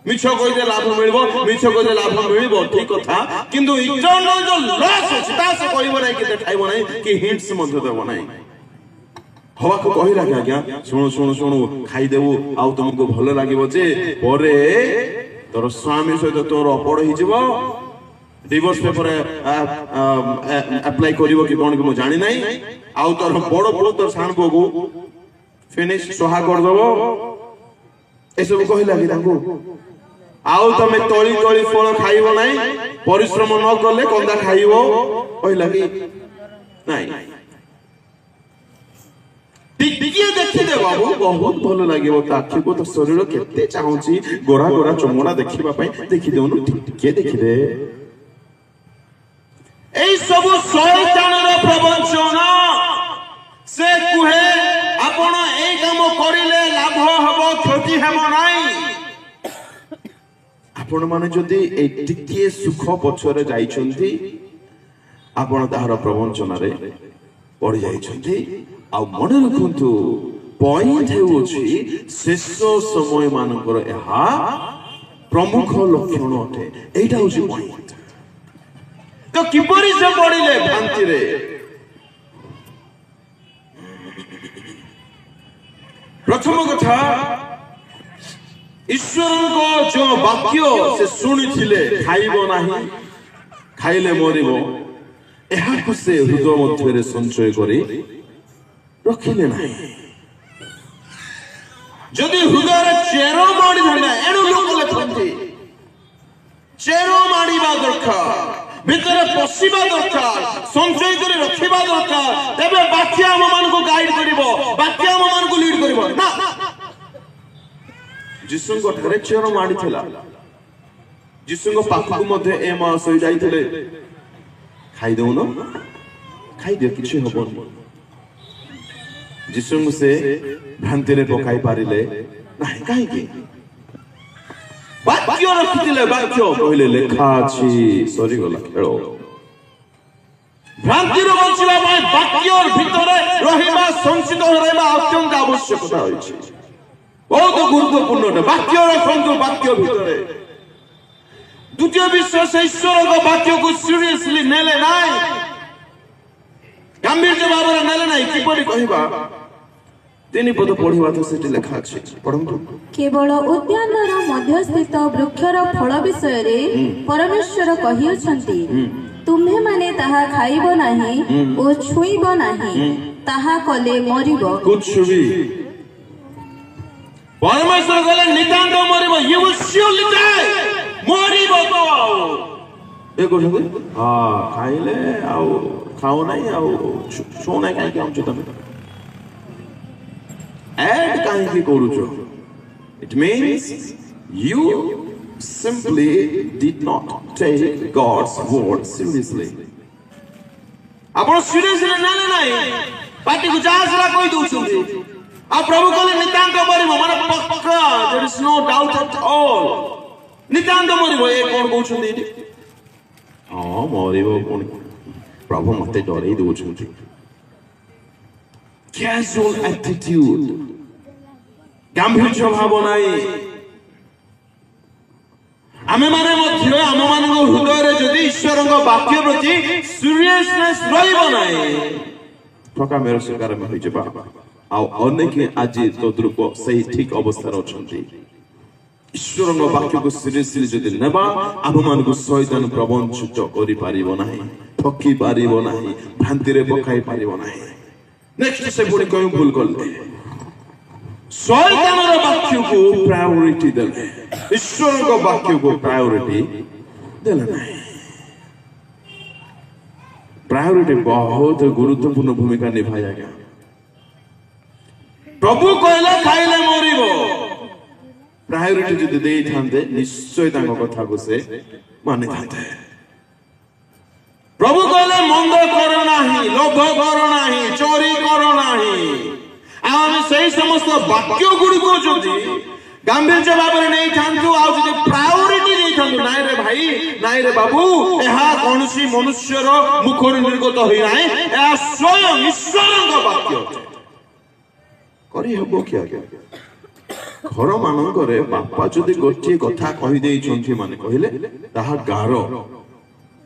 Speaker 1: ମିଛ କହିଲେ ଲାଭ ମିଳିବ, ମିଛ କହିଲେ ଲାଭ ମିଳିବ, ଠିକ କଥା। କିନ୍ତୁ ଇଟର୍ନାଲ ଯୋଉ ଲସ୍ ଅଛି ତା ସେ କହିବ ନାହିଁ, କି ଦେଖାଇବ ନାହିଁ, କି ହିଣ୍ଟସ ମଧ୍ୟ ଦେବ ନାହିଁ। ହବାକୁ କହିଲା କି ଆଜ୍ଞା ଶୁଣୁ ଶୁଣୁ ଶୁଣୁ ଖାଇଦେବୁ, ଆଉ ତମକୁ ଭଲ ଲାଗିବ ଯେ ପରେ ତୋର ସ୍ୱାମୀ ସହିତ ତୋର ଅପଡ଼ ହେଇଯିବ, ডিভোর্স পেপরে আপ্লাই করিব কি কোন কি মু জানি নাই। আউ তোর বড় বড় তোর সান পুকু ফিনিশ সহা করদেব, এসব কহিলা কি তাঙ্কু। আউ তুমি তଳି তଳି ফল খাইব নাই, পরিশ্রম ন কলে কন্দা খাইব কহিলা কি নাই। ଟିକିଏ ଦେଖିଦେ ବାବୁ, ବହୁତ ଭଲ ଲାଗିବ। ତା ଆଖିକୁ ତ ଶରୀର କେତେ ଚାହୁଁଛି ଗୋରା ଗୋରା ଚମଡ଼ା ଦେଖିବା ପାଇଁ। ଦେଖିଦେଉନୁ, ଟିକେ ଦେଖିଦେ। এই সবু শয়তানর প্রবঞ্চনা। সে কুহে আপন এই কাম করিলে লাভ হব, ক্ষতি ହେବ নাই। আপন মানে যদি এই টিকিয়ে সুখ পছরে যাইছন্তি, আপন তাহার প্রবঞ্চনারে পড়ি যাইছন্তি। ଆଉ ମନେ ରଖନ୍ତୁ, ପଏଣ୍ଟ ହେଉଛି ଶେଷ ସମୟ ମାନଙ୍କର ଏହା ପ୍ରମୁଖ ଲକ୍ଷଣ ଅଟେ। ଏଇଟା ହେଉଛି ପଏଣ୍ଟ। ତ କିପରି ସେ ପଡ଼ିଲେ ଭ୍ରାନ୍ତିରେ? ପ୍ରଥମ କଥା, ଈଶ୍ୱରଙ୍କ ଯେଉଁ ବାକ୍ୟ ସେ ଶୁଣିଥିଲେ, ଖାଇବ ନାହିଁ, ଖାଇଲେ ମରିବ, ଏହାକୁ ସେ ହୃଦୟ ମଧ୍ୟରେ ସଞ୍ଚୟ କରି ରଖିଲେ ନାହିଁ। ଯଦି ହୃଦୟରେ ଚେର ମାଡ଼ିଥାନ୍ତା, ଏଣୁ ଲୋକ ଲେଖନ୍ତି ଚେର ମାଡ଼ିବା ଦରକାର, ଭିତରେ ପଶିବା ଦରକାର, ସଞ୍ଚୟ କରି ରଖିବା ଦରକାର। ତେବେ ବାକ୍ୟ ଆମମାନଙ୍କୁ ଗାଇଡ କରିବ, ବାକ୍ୟ ଆମମାନଙ୍କୁ ଲିଡ କରିବ। ନା, ଯୀଶୁଙ୍କ ଠାରେ ଚେର ମାଡ଼ିଥିଲା। ଯୀଶୁଙ୍କ ପାଖକୁ ମଧ୍ୟ ଏ ମହାଶୟ ଯାଇଥିଲେ, ଖାଇଦଉନ, ଖାଇଦିଅ, କିଛି ହବନି। ଯୀଶୁଙ୍କୁ ସେ ଭ୍ରାନ୍ତିରେ ପକାଇ ପାରିଲେ ନାହିଁ। କାହିଁକି? ବାକ୍ୟ ରଖିଥିଲେ, ବାକ୍ୟ କହିଲେ ଲେଖା ଅଛି, ସରିଗଲା ଖେଳ। ଭ୍ରାନ୍ତିରୁ ବଞ୍ଚିବା ପାଇଁ ବାକ୍ୟ ଭିତରେ ରହିବା, ସଞ୍ଚିତ ରହିବା ଅତ୍ୟନ୍ତ ଆବଶ୍ୟକତା ରହିଛି। ବହୁତ ଗୁରୁତ୍ୱପୂର୍ଣ୍ଣ। ବାକ୍ୟ ରଖନ୍ତୁ ବାକ୍ୟ ଭିତରେ। ଦ୍ୱିତୀୟ ବିଷୟ, ସେ ଈଶ୍ୱରଙ୍କ ବାକ୍ୟକୁ ସିରିୟସଲି ନେଲେ ନାହିଁ, ଗାମ୍ଭୀର୍ଯ୍ୟ ଭାବରେ ନେଲେ ନାହିଁ। କିପରି କହିବା? 3 ପଦ ପଢିବା ତ ସେଠି ଲେଖା ଅଛି, ପଢନ୍ତୁ।
Speaker 3: କେବଳ ଉଦ୍ୟାନର ମଧ୍ୟସ୍ଥିତ ବୃକ୍ଷର ଫଳ ବିଷୟରେ ପରମେଶ୍ୱର କହିଅଛନ୍ତି, ତୁମ୍ଭେମାନେ ତାହା ଖାଇବ ନାହିଁ ଓ ଛୁଇଁବ ନାହିଁ, ତାହା କଲେ ମରିବ।
Speaker 1: कुछ भी परमेश्वर कहले नितांत मरिबो यू विल श्योरली डाई मरिबो तो ए कहते हां खाइले आउ खाओ नहीं आउ शो नहीं काहे हम चुता ऐड काहे की करूचो it means you simply did not take God's word seriously आपण सीरियसली नाले नाही पाटी को जासला कोई दोछुंदी आ प्रभु कहले नितांत मरिबो माने पक्का there is no doubt at all नितांत मरिबो ए कोन कहउछुंदी एटी हां मरिबो कोन प्रभु मते डरै दोछुंदी कैजुअल एटीट्यूड गंभीर भाव नाही आमे माने मध्य आम मान हृदय जदि ईश्वर वाक्य प्रति सीरियसनेस रहिबो नाही ठका मेरे शिकार में होई जेबा आ अनेक आज तद्रुप सही ठीक अवस्था अछंती ईश्वर वाक्य को सीरियसली जदि नेबा आम मान को शैतान प्रवंचित करि पारिबो नाही ठकी पारिबो नाही भ्रांति रे पकाई पारिबो नाही नेक्स्ट से पुणी कोई भूल करले शैतान वाक्य को प्रायोरिटी देले ईश्वर को वाक्य को प्रायोरिटी देले नहीं प्रायोरिटी बहुत गुरुत्वपूर्ण भूमिका निभाएगा प्रभु कहले खाइले मरिबो प्रायोरिटी जदि देई थांते निश्चय तांको कथा को से मानि थांते प्रभु कहले मंद करो नाही लोभ करो नाही चोरी करो नाही आमे सही समस्त वाक्य गुडी को जदि गांभीर्य भाव में नहीं थांतु आ जदि प्रायोरिटी नहीं थांतु नाइ रे भाई नाइ रे बाबू एहा कोनसी मनुष्यर मुखर निर्गत होई नाही एहा स्वयं ईश्वरक वाक्य करी हबो क्या घर मानकरे बापा जदि गोटे कथा कहि देई छंती माने कहिले ताहा गारो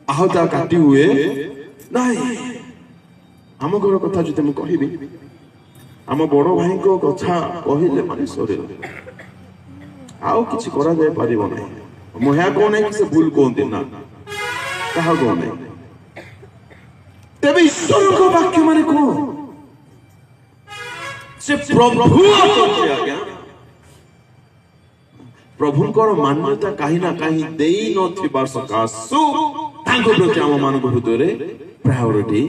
Speaker 1: आहता काटी हुए नाही हम घर कथा जदि हम कहिबी हम बड़ भाई को कथा कहिले माने सरे आउ किछि करा जाय परिबो नै मोहा को नै से भूल कोन ना कहा को नै तबे ईश्वर को वाक्य माने को से प्रभु आज्ञा प्रभुଙ୍କର मान्यता कहीं ना कहीं देई नथिबा सकासु तांको प्रति हम मान हृदय प्रायोरिटी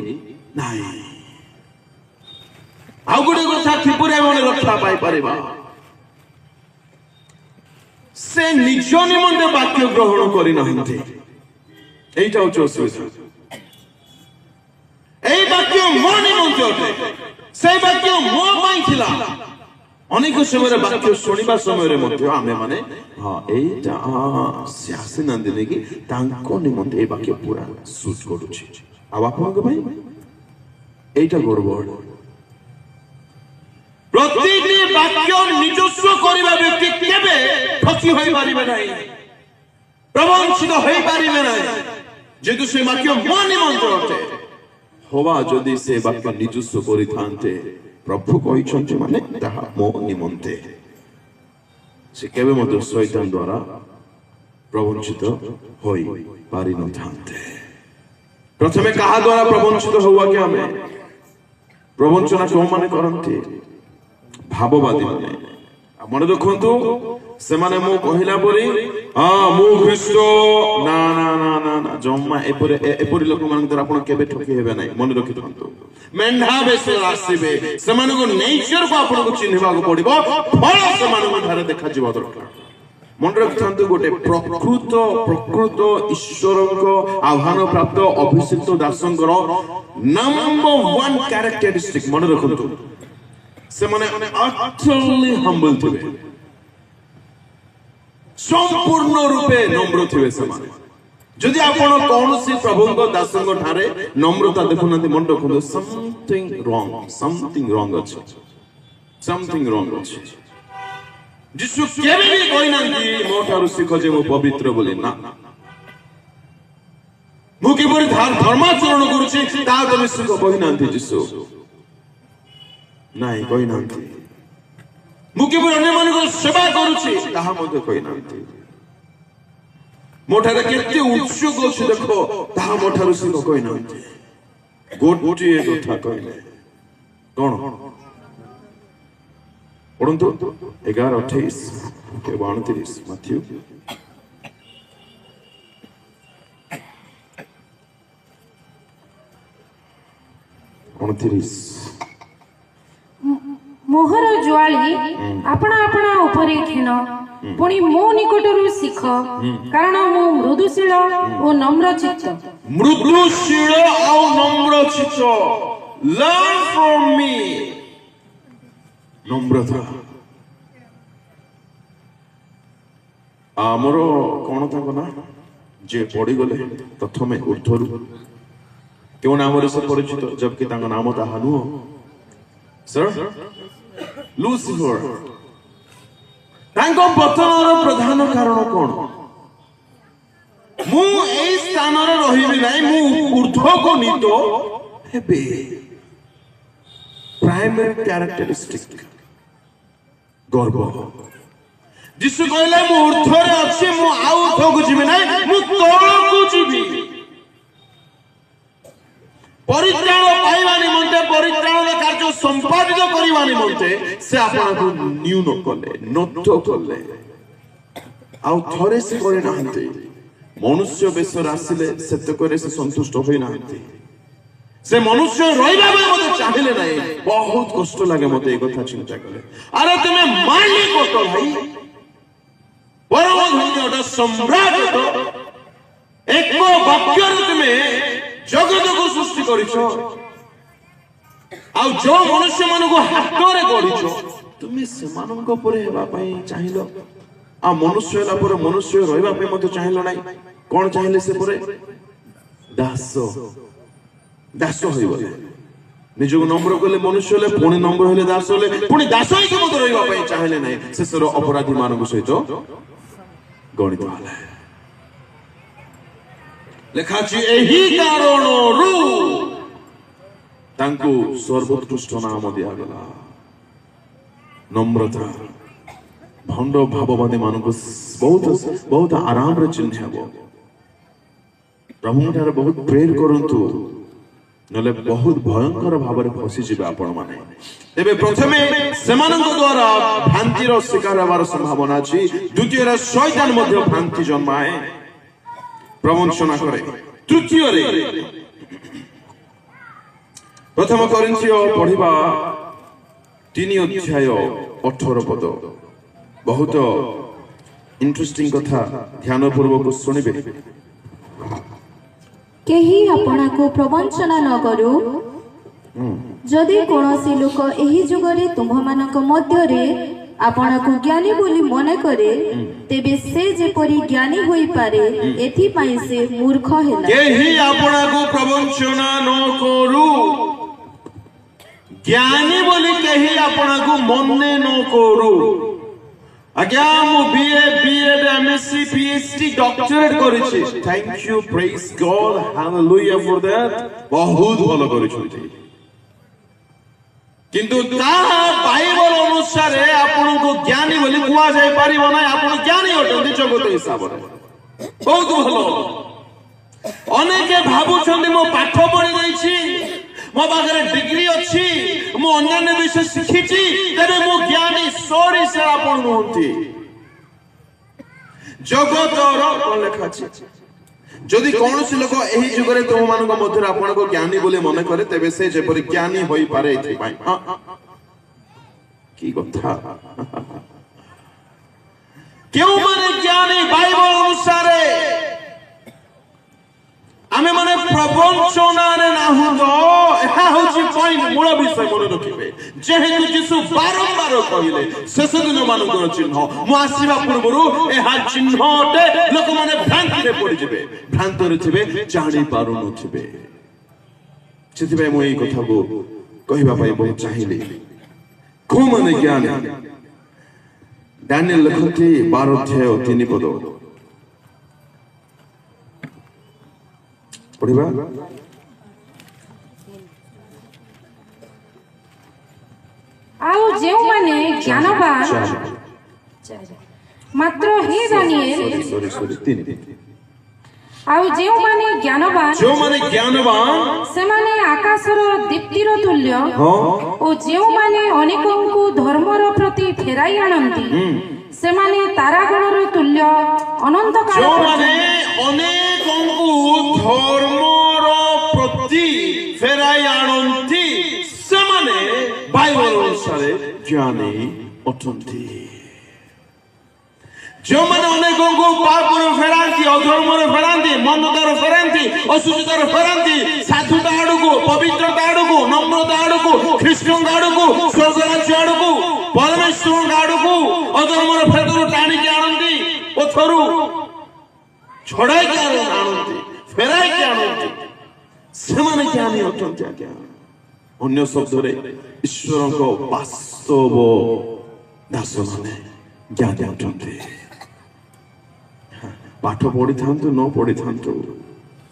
Speaker 1: नाही आउ गोटे कथा किपुरे मने रक्षा पाई परिबा से निज निमंते वाक्य ग्रहण करि नहंते एटा होचो सुविधा एई वाक्य मो निमंते अटे से वाक्य मो पाई थिला अनेक समय वाक्य सुनिबा समय मध्य आमे माने हां एटा से आसे नंदिने कि तांको निमंते ए वाक्य पूरा सूट करूची आ आपन को भाई एटा गड़बड़ प्रतिटी वाक्य निजस्व करिबा व्यक्ति केबे ठकी होई पारिबे नाही प्रवंचित होई पारिबे नाही जेतु से वाक्य मन निमंत्र अटे होवा जदि से वाक्य निजस्व करि थांते प्रभु कहि छंती माने ताहा मो निमंते से केबे मते शैतान द्वारा प्रवंचित होई पारि न थांते प्रथमे कहा द्वारा प्रवंचित होवा के हमें प्रवंचना को माने करंती भाववादी माने मन देखंतु से माने मो कहिला परी हां मो ख्रीष्ट ना ना ना ना ना जम्मा एपरी लोक मान द्वारा आपण केबे ठकी हेबे नाही मन रखि थंतु मेंढा बेसे आसीबे से माने को नेचर को आपण को चिन्हबा को पड़िबो फल से माने को धारे देखा जीवा दरकार मन रखि थंतु गोटे प्रकृत ईश्वरक आह्वान प्राप्त अभिषिक्त दासंकर नंबर 1 कैरेक्टरिस्टिक मन रखंतु से माने utterly humble थिबे संपूर्ण रूपे नम्र थिबे से माने जदि आपण कोनोसी प्रभुଙ୍କ दासଙ୍କ ठारे नम्रता देखुनांती मन रखंतु समथिंग रॉन्ग अछि जिसु केबे भी कहिनांती मो ठारु सिख जे मो पवित्र बोली ना मु किपरि धर्माचरण करूछि ता तमे सिख कहिनांती जिसु नाही कहिनांती मु किपरि अन्य मानको सेवा करूछि ताहा मध्ये कहिनांती मोठारे केते उत्सुक अछि देखो ताहा मोठारु सिख कहिनांती गोटे कथा कहले कोन ପଢନ୍ତୁ 11:28 29 ମାଥ୍ୟୁ 29
Speaker 2: ମୋହର ଜ୍ୱାଳି ଆପଣା ଆପଣା ଉପରେ ଘେନ ପୁଣି ମୋ ନିକଟରୁ ଶିଖ କାରଣ ମୁଁ ମୃଦୁଶୀଳ ଓ ନମ୍ର ଚିତ୍ତ।
Speaker 1: ମୃଦୁଶୀଳ ଆଉ ନମ୍ର ଚିତ୍ତ। Learn from me. ନମ୍ରତା। ଆମର କଣ ତାଙ୍କ ନା ଯେ ପଡିଗଲେ ପ୍ରଥମେ ଉର୍ଦ୍ଧ୍ୱରୁ କେଉଁ ନାମରେ ସେ ପରିଚିତ ଜବକି ତାଙ୍କ ନାମ ତାହା ନୁହଁ ସର୍ ଲୁସିଫର। ତାଙ୍କ ପତନର ପ୍ରଧାନ କାରଣ କଣ? ମୁଁ ଏଇ ସ୍ଥାନରେ ରହିବି ନାହିଁ, ମୁଁ ଉର୍ଦ୍ଧ୍ୱକୁ ନୀତ ହେବି। ପ୍ରାଇମେରୀ କ୍ୟାରେକ୍ଟରିଷ୍ଟିକ ଗର୍ବ। ଯୀଶୁ କହିଲେ ମୁଁ ଉର୍ଦ୍ଧ୍ୱରେ ଅଛି, ମୁଁ ଆଉ ଉର୍ଦ୍ଧ୍ୱକୁ ଯିବି ନାହିଁ, ମୁଁ ତଳକୁ ଯିବି। ପରିତ୍ରାଣ ପାଇବା ନିମନ୍ତେ, ପରିତ୍ରାଣର କାର୍ଯ୍ୟ ସମ୍ପାଦିତ କରିବା ନିମନ୍ତେ ସେ ଆପଣଙ୍କୁ ନ୍ୟୁନ କଲେ, ନତ କଲେ। ଆଉ ଥରେ ସେ କରିନାହାନ୍ତି। ମନୁଷ୍ୟ ବେଶରେ ଆସିଲେ ସେତକରେ ସେ ସନ୍ତୁଷ୍ଟ ହୋଇନାହାନ୍ତି। ସେ ମନୁଷ୍ୟ ରହିବା ପାଇଁ ମତେ ଚାହିଁଲେ ନାହିଁ। ବହୁତ କଷ୍ଟ ଲାଗେ ମତେ এই କଥା ଚିନ୍ତା କଲେ। ଆରେ ତୁମେ ମାଲିକ ତ ଭାଇ, ପରମ ଧନ୍ୟଟା ସମ୍ରାଟ ତ, ଏକ ବାକ୍ୟରେ ତୁମେ ଜଗତକୁ ସୃଷ୍ଟି କରିଛ, ଆଉ ଯୋଉ ମନୁଷ୍ୟ ମାନଙ୍କୁ ହାତରେ କରିଛ ତୁମେ ସେମାନଙ୍କ ପରେ ହେବା ପାଇଁ ଚାହିଁଲ। ଆଉ ମନୁଷ୍ୟ ହେଲା ପରେ ମନୁଷ୍ୟ ରହିବା ପାଇଁ ମଧ୍ୟ ଚାହିଁଲ ନାହିଁ। କଣ ଚାହିଁଲେ ସେ ପରେ? ଦାସ। ଦାସ ହୋଇଗଲେ। ନିଜକୁ ନମ୍ର କଲେ, ମନୁଷ୍ୟ ହେଲେ, ପୁଣି ନମ୍ର ହେଲେ, ଦାସ ହେଲେ, ପୁଣି ଦାସ ହେଇକି ମଧ୍ୟ ରହିବା ପାଇଁ ଚାହିଁଲେ ନାହିଁ। ଶେଷର ଅପରାଧୀ ମାନଙ୍କ ସହିତ ଗଣିତ ହେଲା। ଲେଖାଛି ଏହି କାରଣରୁ ତାଙ୍କୁ ସର୍ବୋତ୍କୃଷ୍ଟ ନାମ ଦିଆଗଲା ନମ୍ରତା। ଭଣ୍ଡ ଭାବବାଦୀ ମାନଙ୍କୁ ବହୁତ ଆରାମରେ ଚିହ୍ନି ହେବ। ପ୍ରଭୁଙ୍କ ଠାରେ ବହୁତ ପ୍ରେର କରନ୍ତୁ, ନହେଲେ ବହୁତ ଭୟଙ୍କର ଭାବରେ ଫସିଯିବେ ଆପଣ ମାନେ। ତେବେ ପ୍ରଥମେ ସେମାନଙ୍କ ଦ୍ୱାରା ଭ୍ରାନ୍ତିର ଶିକାର ହେବାର ସମ୍ଭାବନା ଅଛି। ଦ୍ୱିତୀୟରେ ଶୈତାନ ମଧ୍ୟ ଭ୍ରାନ୍ତି ଜନ୍ମାଏ, ପ୍ରବଞ୍ଚନା କରେ। ତୃତୀୟରେ ପ୍ରଥମ କରିନ୍ଥୀୟ ପଢିବା 3:18 ବହୁତ ଇଣ୍ଟରେଷ୍ଟିଂ କଥା, ଧ୍ୟାନପୂର୍ବକ ଶୁଣିବେ।
Speaker 3: କେହି ଆପଣଙ୍କୁ ପ୍ରବଞ୍ଚନା ନ କରୁ। ଯଦି କୌଣସି ଲୋକ ଏହି ଯୁଗରେ ତୁମ୍ଭମାନଙ୍କ ମଧ୍ୟରେ ଆପଣଙ୍କୁ ଜ୍ଞାନୀ ବୋଲି ମନେ କରେ, ତେବେ ସେ ଯେପରି ଜ୍ଞାନୀ ହୋଇପାରେ ଏଥିପାଇଁ ସେ ମୂର୍ଖ ହେଲା।
Speaker 1: କେହି ଆପଣଙ୍କୁ ପ୍ରବଞ୍ଚନା ନ କରୁ। ଜ୍ଞାନୀ ବୋଲି କେହି ଆପଣଙ୍କୁ ମନେ ନ କରୁ। ଆଜ୍ଞା ମୁଁ BA, BEd, MSc, PhD, doctorate କରିଛି। Thank you, praise Garh, hallelujah for that. ବହୁତ ଭଲ କରିଛନ୍ତି। କିନ୍ତୁ ତାହା ବାଇବଲ ଅନୁସାରେ ଆପଣଙ୍କୁ ଜ୍ଞାନୀ ବୋଲି କୁହାଯାଇ ପାରିବ ନାହିଁ। ଆପଣ ଜ୍ଞାନୀ ଅଟନ୍ତି ଜଗତ ହିସାବରେ। ବହୁତ ଭଲ। ଅନେକ ଭାବୁଛନ୍ତି ମୁଁ ପାଠ ପଢି ଦେଇଛି, ମୋ ପାଖରେ ଡିଗ୍ରୀ ଅଛି, ମୁଁ ଅନ୍ୟାନ୍ୟ ବିଷୟ ଶିଖିଛି, ତେବେ ମୁଁ ଜ୍ଞାନୀ। ସରି ସେ ଆପଣ ନୁହନ୍ତି। ଜଗତର କଣ ଲେଖା ଅଛି? ଯଦି କୌଣସି ଲୋକ ଏହି ଯୁଗରେ ତୁମମାନଙ୍କ ମଧ୍ୟରେ ଆପଣଙ୍କୁ ଜ୍ଞାନୀ ବୋଲି ମନେ କରେ, ତେବେ ସେ ଯେପରି ଜ୍ଞାନୀ ହୋଇପାରେ ଏଥିପାଇଁ। କି କଥା! କେଉଁମାନେ ଜ୍ଞାନୀ ବାଇବଲ ଅନୁସାରେ? ଆମେ ମାନେ ପ୍ରବଞ୍ଚନାରେ ନାହୁଁ ତ। ଏହା ହେଉଛି ପଏଣ୍ଟ, ମୂଳ ବିଷୟ ମନେ ରଖିବେ। ଯେହେତୁ ଯୀଶୁ ବାରମ୍ବାର କହିଲେ ଶେଷ ଦିନ ମାନଙ୍କର ଚିହ୍ନ, ମୁଁ ଆସିବା ପୂର୍ବରୁ ଏହା ଚିହ୍ନ ଅଟେ। ଲୋକମାନେ ଭ୍ରାନ୍ତିରେ ପଡିଯିବେ, ଭ୍ରାନ୍ତରେ ଥିବେ, ଜାଣି ପାରୁନଥିବେ। ସେଥିପାଇଁ ମୁଁ ଏଇ କଥାକୁ କହିବା ପାଇଁ ବହୁତ ଚାହିଁଲି। କୋଉମାନେ ଜ୍ଞାନୀ? ଡାନିଏଲ ଲେଖନ୍ତି 12:3 ପଢିବା।
Speaker 2: ଆଉ ଯେଉଁମାନେ ଜ୍ଞାନବାନ, ମାତ୍ର ହେ ଦାନିଏଲ, ଆଉ ଯେଉଁମାନେ ଜ୍ଞାନବାନ ସେମାନେ ଆକାଶର ଦୀପ୍ତିର ତୁଲ୍ୟ ଓ ଯେଉଁମାନେ ଅନେକଙ୍କୁ ଧର୍ମର ପ୍ରତି ଫେରାଇ ଆଣନ୍ତି ସେମାନେ ତାରାଗଣର ତୁଲ୍ୟ ଅନନ୍ତ କାଳ
Speaker 1: ଯେଉଁମାନେ ଅନେକଙ୍କୁ ଧର୍ମର ପ୍ରତି ଫେରାଇ ଆଣନ୍ତି ସେମାନେ ବାଇବଲ ଅନୁସାରେ ଜ୍ଞାନୀ ଅଟନ୍ତି। ଯେଉଁମାନେ ଅନେକଙ୍କୁ ପାପରୁ ଫେରାନ୍ତି, ଅଧର୍ମରୁ ଫେରାନ୍ତି, ମନ୍ଦତାରୁ ଫେରାନ୍ତି, ଅଶୁଚିତାରୁ ଫେରାନ୍ତି, ସାଧୁତା ଆଡକୁ, ପବିତ୍ରତା ଆଡକୁ, ନମ୍ରତା ଆଡକୁ, ଖ୍ରୀଷ୍ଟଙ୍କ ଆଡକୁ, ସ୍ୱର୍ଗରାଜ୍ୟ ଆଡକୁ, ପରମେଶ୍ୱରଙ୍କ ଆଡକୁ ଅଧର୍ମର ଫେଦରୁ ଟାଣିକି ଆଣନ୍ତି, ପଥରୁ ଛଡାଇକି ଆଣନ୍ତି, ଫେରାଇକି ଆଣନ୍ତି, ସେମାନେ ଜ୍ଞାନୀ ଅଟନ୍ତି। ଆଜ୍ଞା, ଅନ୍ୟ ଶବ୍ଦରେ ଈଶ୍ୱରଙ୍କ ବାସ୍ତବ ଦାସମାନେ ଜ୍ଞାନୀ ଅଟନ୍ତି। ପାଠ ପଢିଥାନ୍ତୁ ନ ପଢିଥାନ୍ତୁ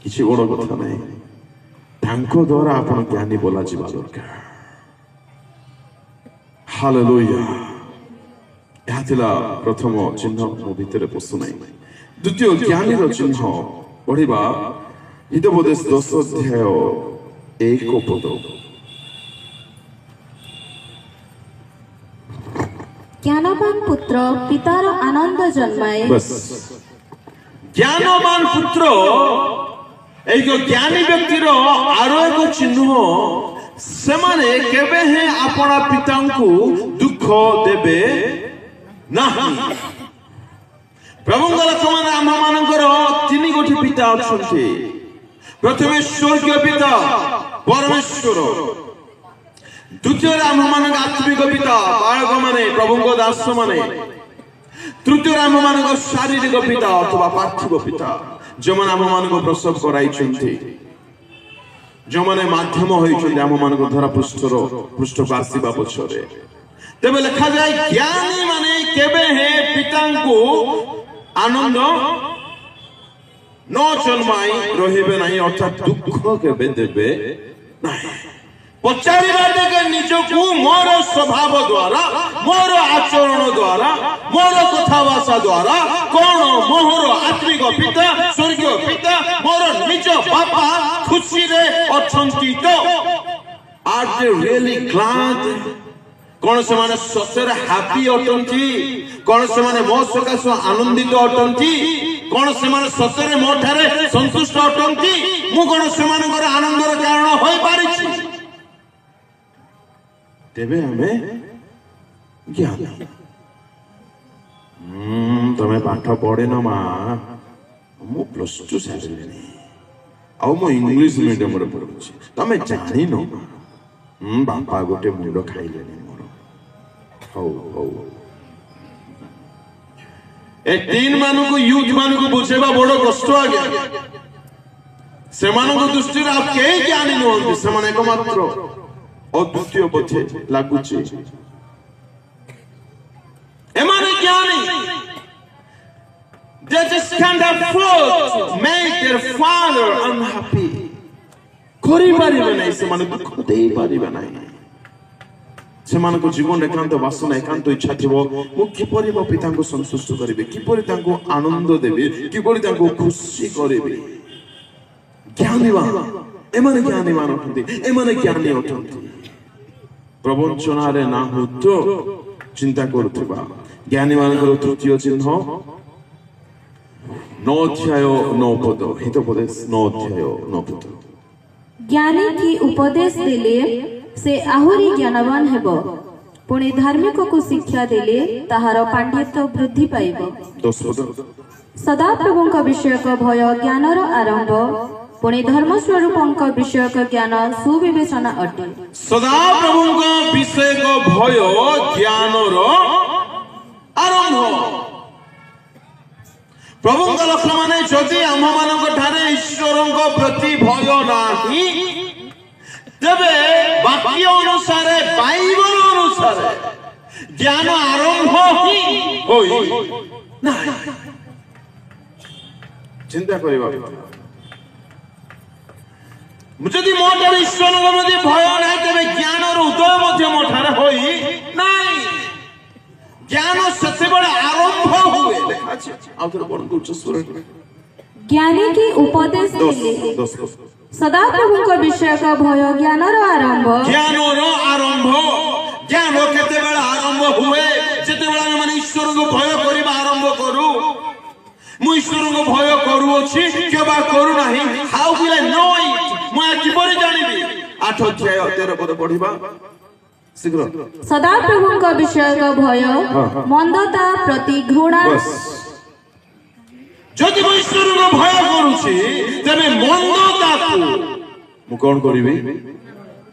Speaker 1: କିଛି ବଡ କଥା ନାହିଁ, ତାଙ୍କ ଦ୍ୱାରା ଆପଣ ଜ୍ଞାନୀ ବୋଲାଯିବା ଦରକାର। ହାଲେଲୁୟା। ଏହା ଥିଲା ପ୍ରଥମ ଚିହ୍ନ, ମୋ ଭିତରେ ପଶୁନାହିଁ। ଦ୍ୱିତୀୟ ଜ୍ଞାନୀର ଚିହ୍ନ ପଢିବା ହିତୋପଦେଶ 10 ଅଧ୍ୟାୟ 1 ପଦ।
Speaker 3: ଜ୍ଞାନବାନ ପୁତ୍ର ପିତାର ଆନନ୍ଦ ଜନ୍ମାଏ।
Speaker 1: ଜ୍ଞାନବାନ ପୁତ୍ର এই জ্ঞানী ব্যক্তির আরো এক চিহ্ন, ସେମାନେ କେବେ ହିଁ ଆପଣା ପିତାଙ୍କୁ ଦୁଃଖ ଦେବେ ନାହିଁ। ପ୍ରଭୁଙ୍କ ଲୋକମାନେ ଆମମାନଙ୍କର ତିନି ଗୋଟି ପିତା ଅଛନ୍ତି। ପ୍ରଥମେ ସ୍ୱର୍ଗୀୟ ପିତା ପରମେଶ୍ୱର, ଦ୍ୱିତୀୟରେ ଆମମାନଙ୍କ ଆତ୍ମିକ ପିତା ବାଳକମାନେ, ପ୍ରଭୁଙ୍କ ଦାସମାନେ, ତୃତୀୟରେ ଆମମାନଙ୍କ ଶାରୀରିକ ପିତା ଅଥବା ପାର୍ଥିବ ପିତା, ଯେଉଁମାନେ ଆମମାନଙ୍କୁ ପ୍ରସବ କରାଇଛନ୍ତି, ଯେଉଁମାନେ ମାଧ୍ୟମ ହୋଇଛନ୍ତି ଆମମାନଙ୍କ ଧରା ପୃଷ୍ଠକୁ ଆସିବା ପଛରେ। ତେବେ ଲେଖାଯାଏ ଜ୍ଞାନୀ ମାନେ କେବେ ହେ ପିତାଙ୍କୁ ଆନନ୍ଦ ନ ଜନ୍ମାଇ ରହିବେ ନାହିଁ, ଅର୍ଥାତ୍ ଦୁଃଖ କେବେ ଦେବେ ନାହିଁ। ପଚାରିବା ଟିକେ ନିଜକୁ, ମୋର ସ୍ୱଭାବ ଦ୍ୱାରା, ମୋର ଆଚରଣ ଦ୍ୱାରା, ମୋର କଥାଭାଷା ଦ୍ୱାରା କଣ ମୋର ଆତ୍ମିକ ପିତା, ସ୍ୱର୍ଗୀୟ ପିତା, ମୋର ନିଜ ବାପା ଖୁସିରେ ଅଛନ୍ତି ତ? Are they really glad? କଣ ସେମାନେ ସତରେ ହାପି ଅଟନ୍ତି? କଣ ସେମାନେ ମୋ ସକାଶେ ଆନନ୍ଦିତ ଅଟନ୍ତି? କଣ ସେମାନେ ସତରେ ମୋ ଠାରେ ସନ୍ତୁଷ୍ଟ ଅଟନ୍ତି? ମୁଁ କଣ ସେମାନଙ୍କର ଆନନ୍ଦର କାରଣ ହୋଇପାରିଛି? ତେବେ ଆମେ ଜ୍ଞାନୀ। ତମେ ପାଠ ପଢିନ ମା, ମୁଁ +2 ସାରିଲିଣି, ଆଉ ମୁଁ ଇଂଲିଶ ମିଡିୟମରେ ପଢୁଛି, ତମେ ଜାଣିନ ବାପା ଗୋଟେ ମୁଣ୍ଡ ଖାଇଲେଣି ମୋର। ହଉ ହଉ, ଏ ଟିନ୍ ମାନଙ୍କୁ, ୟୁଥ୍ ମାନଙ୍କୁ ବୁଝେଇବା ବଡ କଷ୍ଟ ଆଜ୍ଞା। ସେମାନଙ୍କ ଦୃଷ୍ଟିରେ ଆଉ କେହି ଜ୍ଞାନୀ ନୁହନ୍ତି, ସେମାନେ ଏକମାତ୍ର ଅଦ୍ୱିତୀୟ ବୋଧେ ଲାଗୁଛି। ଏମାନେ ଜ୍ଞାନୀ, they just can't afford to make their father unhappy। କରିପାରିବେ ନାହିଁ, ସେମାନେ ଦୁଃଖ ଦେଇପାରିବେ ନାହିଁ। ସେମାନଙ୍କ ଜୀବନରେ ଏକାନ୍ତ ବାସନା, ଏକାନ୍ତ ଇଚ୍ଛା ଥିବ, ମୁଁ କିପରି ମୋ ପିତାଙ୍କୁ ସନ୍ତୁଷ୍ଟ କରିବି, କିପରି ତାଙ୍କୁ ଆନନ୍ଦ ଦେବି, କିପରି ତାଙ୍କୁ ଖୁସି କରିବି। ଜ୍ଞାନୀମାନ, ଏମାନେ ଜ୍ଞାନୀମାନ ଅଟନ୍ତି, ଏମାନେ ଜ୍ଞାନୀ ଅଟନ୍ତି। ପ୍ରବଞ୍ଚନାରେ ନା ହୁତ ଚିନ୍ତା କରୁଥିବା ଜ୍ଞାନୀମାନଙ୍କର ତୃତୀୟ ଚିହ୍ନ 9 ଅଧ୍ୟାୟ 9 ପଦ, ହିତୋପଦେଶ 9 ଅଧ୍ୟାୟ 9 ପଦ।
Speaker 3: ଜ୍ଞାନୀ କି ଉପଦେଶ ଦେଲେ ସେ ଆହୁରି ଜ୍ଞାନବାନ ହେବ, ପୁଣି ଧାର୍ମିକକୁ ଶିକ୍ଷା ଦେଲେ ତାହାର ପାଣ୍ଡିତ୍ୟ ବୃଦ୍ଧି ପାଇବ।
Speaker 1: 10 ପଦ।
Speaker 3: ସଦାପ୍ରଭୁଙ୍କ ବିଷୟକ ଭୟ ଜ୍ଞାନର ଆରମ୍ଭ, ପୁଣି ଧର୍ମସ୍ୱରୂପଙ୍କ ବିଷୟକ ଜ୍ଞାନ ସୁବିବେଚନା ଅଟେ।
Speaker 1: ସଦାପ୍ରଭୁଙ୍କ ବିଷୟକ ଭୟ ଜ୍ଞାନର ଆରମ୍ଭ। ପ୍ରଭୁଙ୍କ ଲୋକମାନେ ଯଦି ଆମମାନଙ୍କ ଠାରେ ଈଶ୍ୱରଙ୍କ ପ୍ରତି ଭୟ ନାହିଁ, ତେବେ ବାକ୍ୟ ଅନୁସାରେ, ବାଇବଲ ଅନୁସାରେ ଜ୍ଞାନ ଆରମ୍ଭ ହିଁ ହୋଇ ନାହିଁ। ଚିନ୍ତା କରିବା, ଯଦି ମୋ ଠାରେ ଈଶ୍ୱରଙ୍କ ପ୍ରତି ଭୟ ନାହିଁ, ତେବେ ଜ୍ଞାନର ଉଦୟ ମଧ୍ୟ ମୋ ଠାରେ ହୋଇ ନାହିଁ। ଜ୍ଞାନ ସେତେବେଳେ ଆରମ୍ଭ ହୁଏ। ଲେଖା ଅଛି, ଆଉ ଥରେ ପଢ଼ନ୍ତୁ ଉଚ୍ଚ ସ୍ୱରରେ।
Speaker 3: ଜ୍ଞାନୀ କି ଉପଦେଶ ଦେଲେ ସଦାପ୍ରଭୁଙ୍କ ବିଷୟକ ଭୟ ଜ୍ଞାନର ଆରମ୍ଭ।
Speaker 1: ଜ୍ଞାନର ଆରମ୍ଭ। ଜ୍ଞାନ କେତେବେଳେ ଆରମ୍ଭ ହୁଏ? ଯେତେବେଳେ ଆମେ ମାନେ ଈଶ୍ୱରଙ୍କୁ ଭୟ କରିବା ଆରମ୍ଭ କରୁ। ମୁଁ ଈଶ୍ୱରଙ୍କୁ ଭୟ କରୁଅଛି କେବା କରୁନାହିଁ। ହାଉ ୱିଲ୍ ଆଇ ନୋ ଇଟ୍? ମୁଁ କିପରି ଜାଣିବି? 8 ଅଧ୍ୟାୟ 13 ପଦ ପଢିବା ଶୀଘ୍ର।
Speaker 3: ସଦାପ୍ରଭୁଙ୍କ ବିଷୟକ ଭୟ ମନ୍ଦତା ପ୍ରତି ଘୃଣା।
Speaker 1: ଯଦି ମୁଁ ଈଶ୍ୱରଙ୍କୁ ଭୟ କରୁଛି ତେବେ ମନ୍ଦତାକୁ ମୁଁ କଣ କରିବି?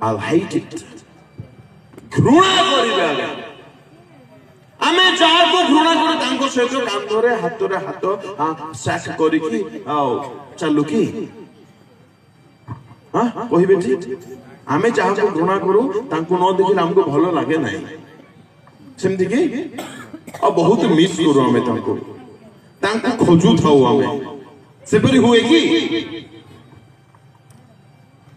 Speaker 1: I'll hate it. ଘୃଣା କରିବା। ଆମେ ଯାହାକୁ ଘୃଣା କରୁ ତାଙ୍କ ସହିତ କାନ୍ଧରେ ହାତରେ ହାତ ସାକ୍ କରିକି ଆଉ ଚାଲୁ କି କହିବେ ଠିକ। ଆମେ ଯାହାକୁ ଘୃଣା କରୁ ତାଙ୍କୁ ନ ଦେଖିଲେ ଆମକୁ ଭଲ ଲାଗେ ନାହିଁ। ସେମିତି କି ଆଉ ବହୁତ ମିସ୍ କରୁ ଆମେ ତାଙ୍କୁ ଖୋଜୁଥାଉ। ଆମେ ସେପରି ହୁଏ କି?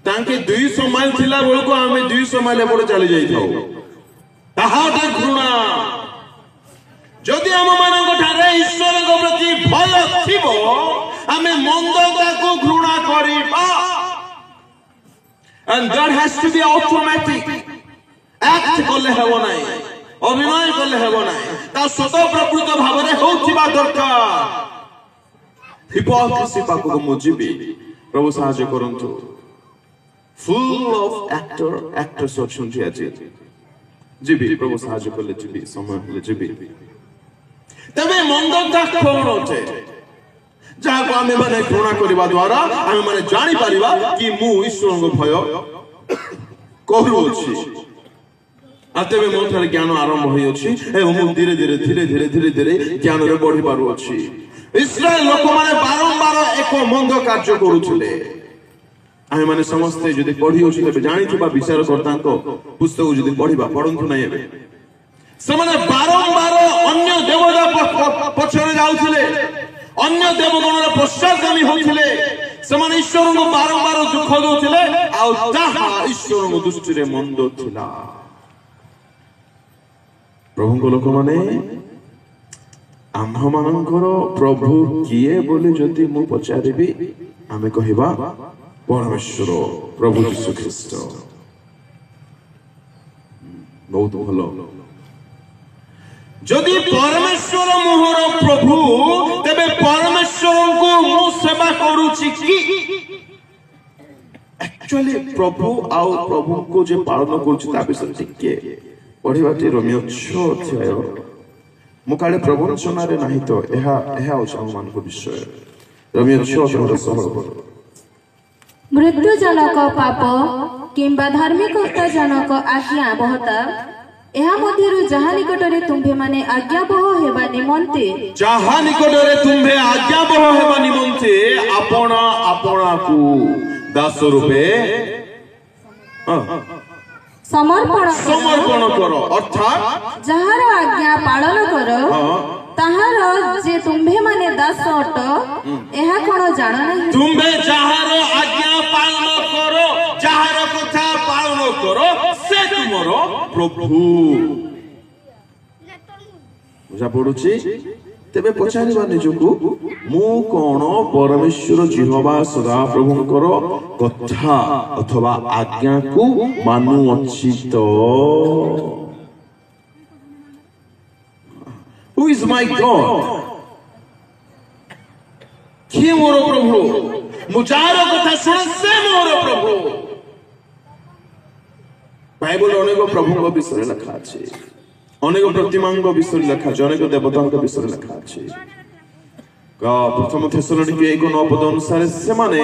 Speaker 1: ତାଙ୍କେ 200 ମାଇଲ ଥିଲା ବେଳକୁ ଆମେ 200 ମାଇଲ ଏପଟେ ଚାଲି ଯାଇଥାଉ। ତାହା ଗୋଟେ ଘୃଣା। ଯଦି ଆମ ମାନଙ୍କ ଠାରେ ଈଶ୍ୱରଙ୍କ ପ୍ରତି ଭୟ ଥିବ ଆମେ ମନ୍ଦତାକୁ ଘୃଣା କରିବା। And that has to be automatic. Act କଲେ ହେବ ନାହିଁ, ଅଭିନୟ କଲେ ହେବ ନାହିଁ, ତା ସ୍ୱତଃ ପ୍ରକୃତ ଭାବରେ ହେଉଥିବା ଦରକାର। ହିପୋକ୍ରେସି ପାଖକୁ ମୁଁ ଯିବି, ପ୍ରଭୁ ସାହାଯ୍ୟ କରନ୍ତୁ। ଫୁଲ୍ ଅଫ୍ ଆକ୍ଟର୍ସ ଅଛନ୍ତି ଆଜି। ଯିବି, ପ୍ରଭୁ ସାହାଯ୍ୟ କଲେ ଯିବି, ସମୟ ହେଲେ ଯିବି। ତେବେ ମନ୍ଦତା କଣ ଅଟେ? ଯାହାକୁ ଆମେ ମାନେ ଘୃଣା କରିବା ଦ୍ୱାରା ଆମେ ମାନେ ଜାଣିପାରିବା କି ମୁଁ ଈଶ୍ୱରଙ୍କ ଭୟ କରୁଅଛି। ଆଉ ତେବେ ମୋ ଠାରେ ଜ୍ଞାନ ଆରମ୍ଭ ହୋଇଅଛି ଏବଂ ମୁଁ ଧୀରେ ଧୀରେ ଜ୍ଞାନରେ ବଢି ପାରୁଅଛି। ଇସ୍ରାଏଲ ଲୋକମାନେ ବାରମ୍ବାର ଏକ ମନ୍ଦ କାର୍ଯ୍ୟ କରୁଥିଲେ। ଆମେ ମାନେ ସମସ୍ତେ ଯଦି ପଢିଅଛୁ ତେବେ ଜାଣିଥିବା ବିଚାରକର୍ତ୍ତାଙ୍କ ପୁସ୍ତକ ଯଦି ପଢନ୍ତୁ ନାହିଁ ଏବେ। ସେମାନେ ବାରମ୍ବାର ଅନ୍ୟ ଦେବତା ପଛରେ ଯାଉଥିଲେ, ଅନ୍ୟ ଦେବଗଣର ପଶ୍ଚାତଗାମୀ ହେଉଥିଲେ। ସେମାନେ ଈଶ୍ୱରଙ୍କୁ ବାରମ୍ବାର ଦୁଃଖ ଦେଉଥିଲେ ଆଉ ତାହା ଈଶ୍ୱରଙ୍କ ଦୃଷ୍ଟିରେ ମନ୍ଦ ଥିଲା। ପ୍ରଭୁଙ୍କ ଲୋକମାନେ ଆମ୍ଭମାନଙ୍କର ପ୍ରଭୁ କିଏ ବୋଲି ଯଦି ମୁଁ ପଚାରିବି ଆମେ କହିବା ପରମେଶ୍ୱର ପ୍ରଭୁ ଯୀଶୁ ଖ୍ରୀଷ୍ଟ। ବହୁତ ଭଲ। ଯଦି ପରମେଶ୍ୱର ମୋହର ପ୍ରଭୁ ତେବେ ପରମେଶ୍ୱରଙ୍କୁ ମୁଁ ସେବା କରୁଛି କି? ଆକ୍ଚୁଆଲି ପ୍ରଭୁ ଆଉ ପ୍ରଭୁଙ୍କୁ ଯେ ପାଳନ କରୁଛି ତା ବିଷୟରେ ଟିକେ ପଢିବାଟି ରୋମିଓ 6 ଅଧ୍ୟାୟ। ମୁଁ କାଳେ ପ୍ରବଞ୍ଚନାରେ ନାହିଁ ତ ଏହା ହେଉଛି ଆମମାନଙ୍କ ବିଷୟ। ରୋମିଓ 6:16।
Speaker 3: ମୃତ୍ୟୁଜନକ ପାପ କିମ୍ବା ଧାର୍ମିକତା ଜନକ ଆଜ୍ଞା ବହତା ଏହା ମଧ୍ୟରୁ ଯାହା ନିକଟରେ ତୁମ୍ଭେମାନେ ଆଜ୍ଞାବହ ହେବା ନିମନ୍ତେ
Speaker 1: ଆପଣ ଆପଣାକୁ ଦାସ ରୂପେ ସମର୍ପଣ କର। ଅର୍ଥାତ୍
Speaker 3: ଯାହାର ଆଜ୍ଞା ପାଳନ କର ତାହାର ଯେ ତୁମ୍ଭେମାନେ ଦାସ ଅଟ ଏହା କଣ ଜାଣ ନାହିଁ?
Speaker 1: ତୁମ୍ଭେ ଯାହାର ଆଜ୍ଞା ପାଳନ କର, ଯାହାର କଥା ପାଳନ କର, ସେ ତୁମର ପ୍ରଭୁ। ବୁଝା ପଡୁଛି? ତେବେ ପଚାରିବା ନିଜକୁ, ମୁଁ କଣ ପରମେଶ୍ୱର ଜିହୋବା ସଦାପ୍ରଭୁଙ୍କର କଥା ଅଥବା ଆଜ୍ଞାକୁ ମାନୁଅଛି ତ? Who is my God? କିଏ ମୋର ପ୍ରଭୁ? ମୁଁ ଯାହାର କଥା ଶୁଣେ ସେ ମୋର ପ୍ରଭୁ। ବାଇବଲ ଅନେକ ପ୍ରଭୁଙ୍କ ବିଷୟରେ ଲେଖା ଅଛି, ଅନେକ ପ୍ରତିମାଙ୍କ ବିଷୟରେ ଲେଖା ଅଛି, ଅନେକ ଦେବତାଙ୍କ ବିଷୟରେ ଲେଖା ଅଛି। ପ୍ରଥମ ଥେସଲୋନିକେ 1:9 ଅନୁସାରେ ସେମାନେ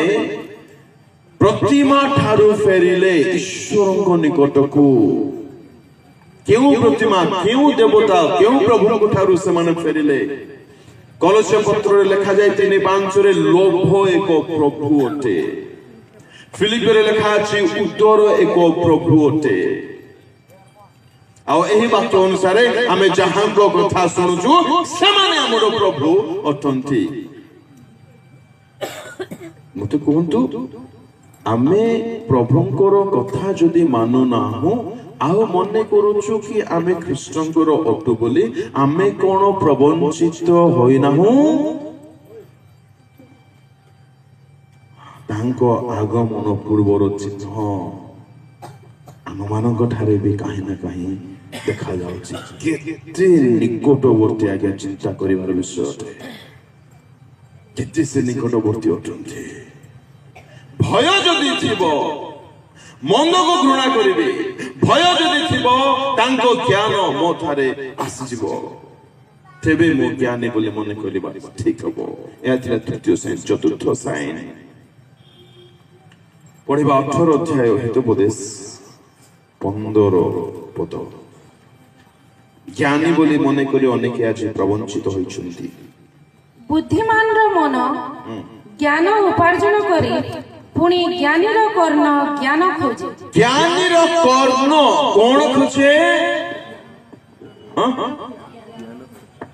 Speaker 1: ପ୍ରତିମା ଠାରୁ ଫେରିଲେ ଈଶ୍ୱରଙ୍କ ନିକଟକୁ। କେଉଁ ପ୍ରତିମା, କେଉଁ ଦେବତା, କେଉଁ ପ୍ରଭୁଙ୍କ ଠାରୁ ସେମାନେ ଫେରିଲେ? କଲୋସ୍ୟ ପତ୍ରରେ ଲେଖାଯାଏ 3:5 ଲୋଭ ଏକ ପ୍ରଭୁ ଅଟେ। ଫିଲିପିରେ ଲେଖା ଅଛି ଉଦର ଏକ ପ୍ରଭୁ ଅଟେ। ଆଉ ଏହି ବାକ୍ୟ ଅନୁସାରେ ଆମେ ଯାହାଙ୍କ କଥା ଶୁଣୁଛୁ ସେମାନେ ଆମର ପ୍ରଭୁ ଅଟନ୍ତି। ମତେ କୁହନ୍ତୁ, ଆମେ ପ୍ରଭୁଙ୍କର କଥା ଯଦି ମାନୁନାହୁଁ ଆଉ ମନେ କରୁଛୁ କି ଆମେ ଖ୍ରୀଷ୍ଟଙ୍କର ଅଟୁ ବୋଲି, ଆମେ କଣ ପ୍ରବଞ୍ଚିତ ହୋଇନାହୁଁ? ତାଙ୍କ ଆଗମନ ପୂର୍ବର ଚିହ୍ନ ଆମମାନଙ୍କ ଠାରେ ବି କାହିଁ ନା କାହିଁ ଦେଖାଯାଉଛି। କେତେ ନିକଟବର୍ତ୍ତୀ ଆଜ୍ଞା ଚିନ୍ତା କରିବାର ବିଷୟ ଅଟେ। କେତେ ସେ ନିକଟବର୍ତ୍ତୀ ଅଟନ୍ତି। ଭୟ ଯଦି ଥିବ ମନ୍ଦକୁ ଘୃଣା କରିବେ, ଭୟ ଯଦି ଥିବ ତାଙ୍କ ଜ୍ଞାନ ମୋ ଠାରେ ଆସିଯିବ, ତେବେ ମୁଁ ଜ୍ଞାନୀ ବୋଲି ମନେ କରିବା ଠିକ ହବ। ଏହା ଥିଲା ତୃତୀୟ ସାଇନ୍। ଚତୁର୍ଥ ସାଇନ୍ ପଢିବା 18 ଅଧ୍ୟାୟ ହିତୋପଦେଶ 15 ପଦ। ଜ୍ଞାନୀ ବୋଲି ମନେ କରି ଅନେକ ଆଜି ପ୍ରବଞ୍ଚିତ ହୋଇଛନ୍ତି।
Speaker 2: ବୁଦ୍ଧିମାନର ମନ ଜ୍ଞାନ ଉପାର୍ଜନ କରି ପୁଣି ଜ୍ଞାନୀର କର୍ଣ୍ଣ ଜ୍ଞାନ ଖୋଜେ।
Speaker 1: ଜ୍ଞାନୀର କର୍ଣ୍ଣ କଣ ଖୋଜେ?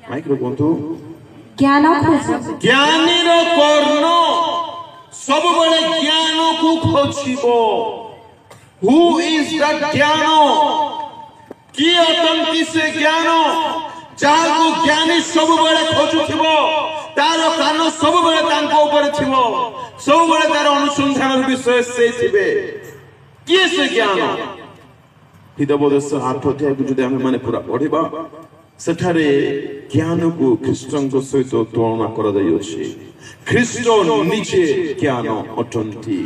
Speaker 1: ମାଇକ୍ରୋ କୁହନ୍ତୁ।
Speaker 3: ଜ୍ଞାନ ଖୋଜେ।
Speaker 1: ଜ୍ଞାନୀର କର୍ଣ୍ଣ ସବୁବେଳେ ଜ୍ଞାନକୁ ଖୋଜିବ। ହୁ ଇଜ ଦ ଜ୍ଞାନ? କିଏ ଅଟନ୍ତି ସେ ଜ୍ଞାନ? ଯାହାକୁ ଜ୍ଞାନୀ ସବୁବେଳେ ଖୋଜୁଥିବ, ତାର କାନ ସବୁବେଳେ ତାଙ୍କ ଉପରେ ଥିବ, ସବୁବେଳେ ତାର ଅନୁସନ୍ଧାନର ବିଷୟ ସେ ଥିବେ। କିଏ ସେ ଜ୍ଞାନ? ହିତୋପଦେଶ 8 ଅଧ୍ୟାୟକୁ ଯଦି ଆମେ ମାନେ ପୁରା ପଢିବା, ସେଠାରେ ଜ୍ଞାନକୁ ଖ୍ରୀଷ୍ଟଙ୍କ ସହିତ ତୁଳନା କରାଯାଇଅଛି। ଖ୍ରୀଷ୍ଟ ନିଜେ ଜ୍ଞାନ ଅଟନ୍ତି।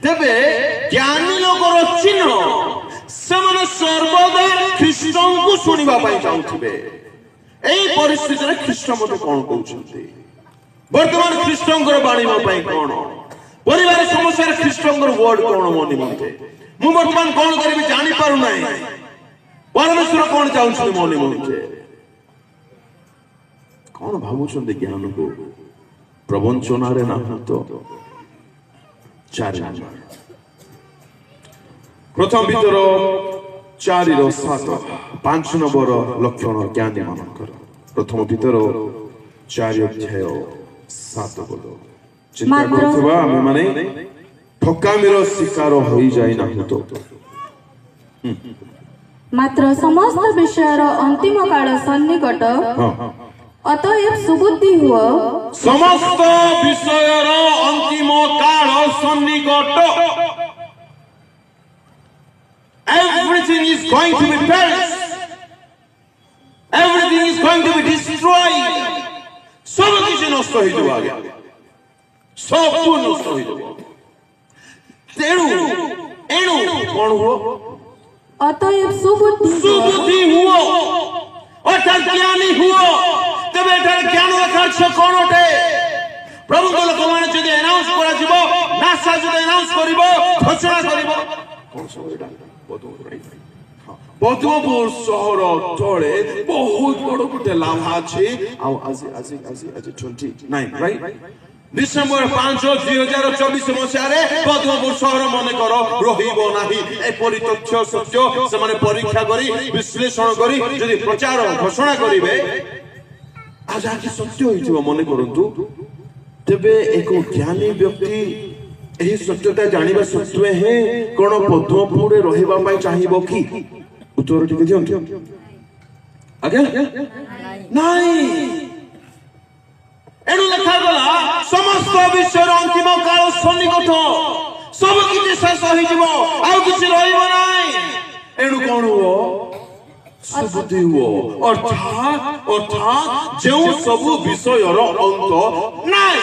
Speaker 1: ତେବେ ଜ୍ଞାନୀ ଲୋକର ଚିହ୍ନ, ସେମାନେ ସର୍ବଦା ଖ୍ରୀଷ୍ଟଙ୍କୁ ଶୁଣିବା ପାଇଁ ଚାହୁଁଥିବେ। এই ପରିସ୍ଥିତିରେ ଖ୍ରୀଷ୍ଟ ମୋତେ କଣ କହୁଛନ୍ତି? ବର୍ତ୍ତମାନ ଖ୍ରୀଷ୍ଟଙ୍କର ବାଣୀ ମୋ ପାଇଁ କଣ? ପରିବାର ସମସ୍ୟାରେ ଖ୍ରୀଷ୍ଟଙ୍କର ୱାର୍ଡ କଣ ମୋ ନିମନ୍ତେ? ମୁଁ ବର୍ତ୍ତମାନ କଣ କରିବି ଜାଣିପାରୁନାହିଁ। ପରମେଶ୍ୱର କଣ ଚାହୁଁଛନ୍ତି ମୋ ନିମନ୍ତେ? କଣ ଭାବୁଛନ୍ତି ଜ୍ଞାନକୁ? ପ୍ରବଞ୍ଚନାରେ ନାହିଁ ତ। 4 ନମ୍ବର ପ୍ରଥମ ଭିତର 4:7 5 ନମ୍ବର ଲକ୍ଷଣ ଜ୍ଞାନୀ ମାନଙ୍କର। ପ୍ରଥମ ଭିତର 4 ଅଧ୍ୟାୟ 7 ପଦ। ଚିନ୍ତା କରୁଥିବା ଆମେ ମାନେ ଠକାମିର ଶିକାର ହୋଇଯାଇ ନାହିଁ ତ।
Speaker 3: ମାତ୍ର ସମସ୍ତ ବିଷୟର ଅନ୍ତିମ କାଳ ସନ୍ନିକଟ, ଅତଏବ ସୁବୁଦ୍ଧି ହୁଅ।
Speaker 1: ସମସ୍ତ ବିଷୟର ଅନ୍ତିମ କାଳ ସନ୍ନିକଟ। Everything is going to be perished. Everything is going to be destroyed. ସବୁ କିଛି ନଷ୍ଟ ହୋଇଯିବ ଆଜ୍ଞା, ସବୁ ନଷ୍ଟ ହୋଇଯିବ। ତେଣୁ ଏଣୁ କଣ ହୁଅ?
Speaker 3: ଅତଏବ ସୁବୁଦ୍ଧି
Speaker 1: ସୁବୁଦ୍ଧି ହୁଅ, ଅର୍ଥାତ୍ ଜ୍ଞାନୀ ହୁଅ। ତେବେ ଏଠାରେ ଜ୍ଞାନର କାର୍ଯ୍ୟ କଣ ଅଟେ? ପ୍ରଭୁଙ୍କ ଲୋକମାନେ ଯଦି ଆନାଉନ୍ସ କରାଯିବ, ନାସା ଯଦି ଆନାଉନ୍ସ କରିବ, ଘୋଷଣା କରିବ, କଣ ସବୁ ଏଇଟା? ପଦ୍ମପୁର ସହର ତଳେ ବହୁତ ବଡ ଗୋଟେ ଲାଭା ଅଛି। ଆଉ ଆଜି 29 ରାଇଟ୍, ଡିସେମ୍ବର 5, 2024 ମସିହାରେ ପଦ୍ମପୁର ସହର ମନେକର ରହିବ ନାହିଁ। ଏପରି ତଥ୍ୟ ସତ୍ୟ ସେମାନେ ପରୀକ୍ଷା କରି ବିଶ୍ଳେଷଣ କରି ଯଦି ପ୍ରଚାର ଘୋଷଣା କରିବେ, ଆଉ ଯାହାକି ସତ୍ୟ ହୋଇଥିବ ମନେ କରନ୍ତୁ, ତେବେ ଏକ ଜ୍ଞାନୀ ବ୍ୟକ୍ତି ଏହି ସତ୍ୟତା ଜାଣିବା ସତ୍ତ୍ୱେ ହିଁ କଣ ପଦ୍ମପୁରରେ ରହିବା ପାଇଁ ଚାହିଁବ କି? ଉତ୍ତର ଟିକେ ଦିଅନ୍ତୁ ଆଜ୍ଞା। ନାଇଁ। ଏଣୁ ଲେଖାଗଲା ସମସ୍ତ ବିଷୟର ଅନ୍ତିମ କାଳ ସନ୍ନିକଟ। ସବୁ କିଛି ଶେଷ ହୋଇଯିବ, ଆଉ କିଛି ରହିବ ନାହିଁ। ଏଣୁ କଣ ହୁଅ? ସୁବୁଦ୍ଧି ହୁଅ, ଅର୍ଥାତ୍ ଯେଉଁ ସବୁ ବିଷୟର ଅନ୍ତ ନାହିଁ।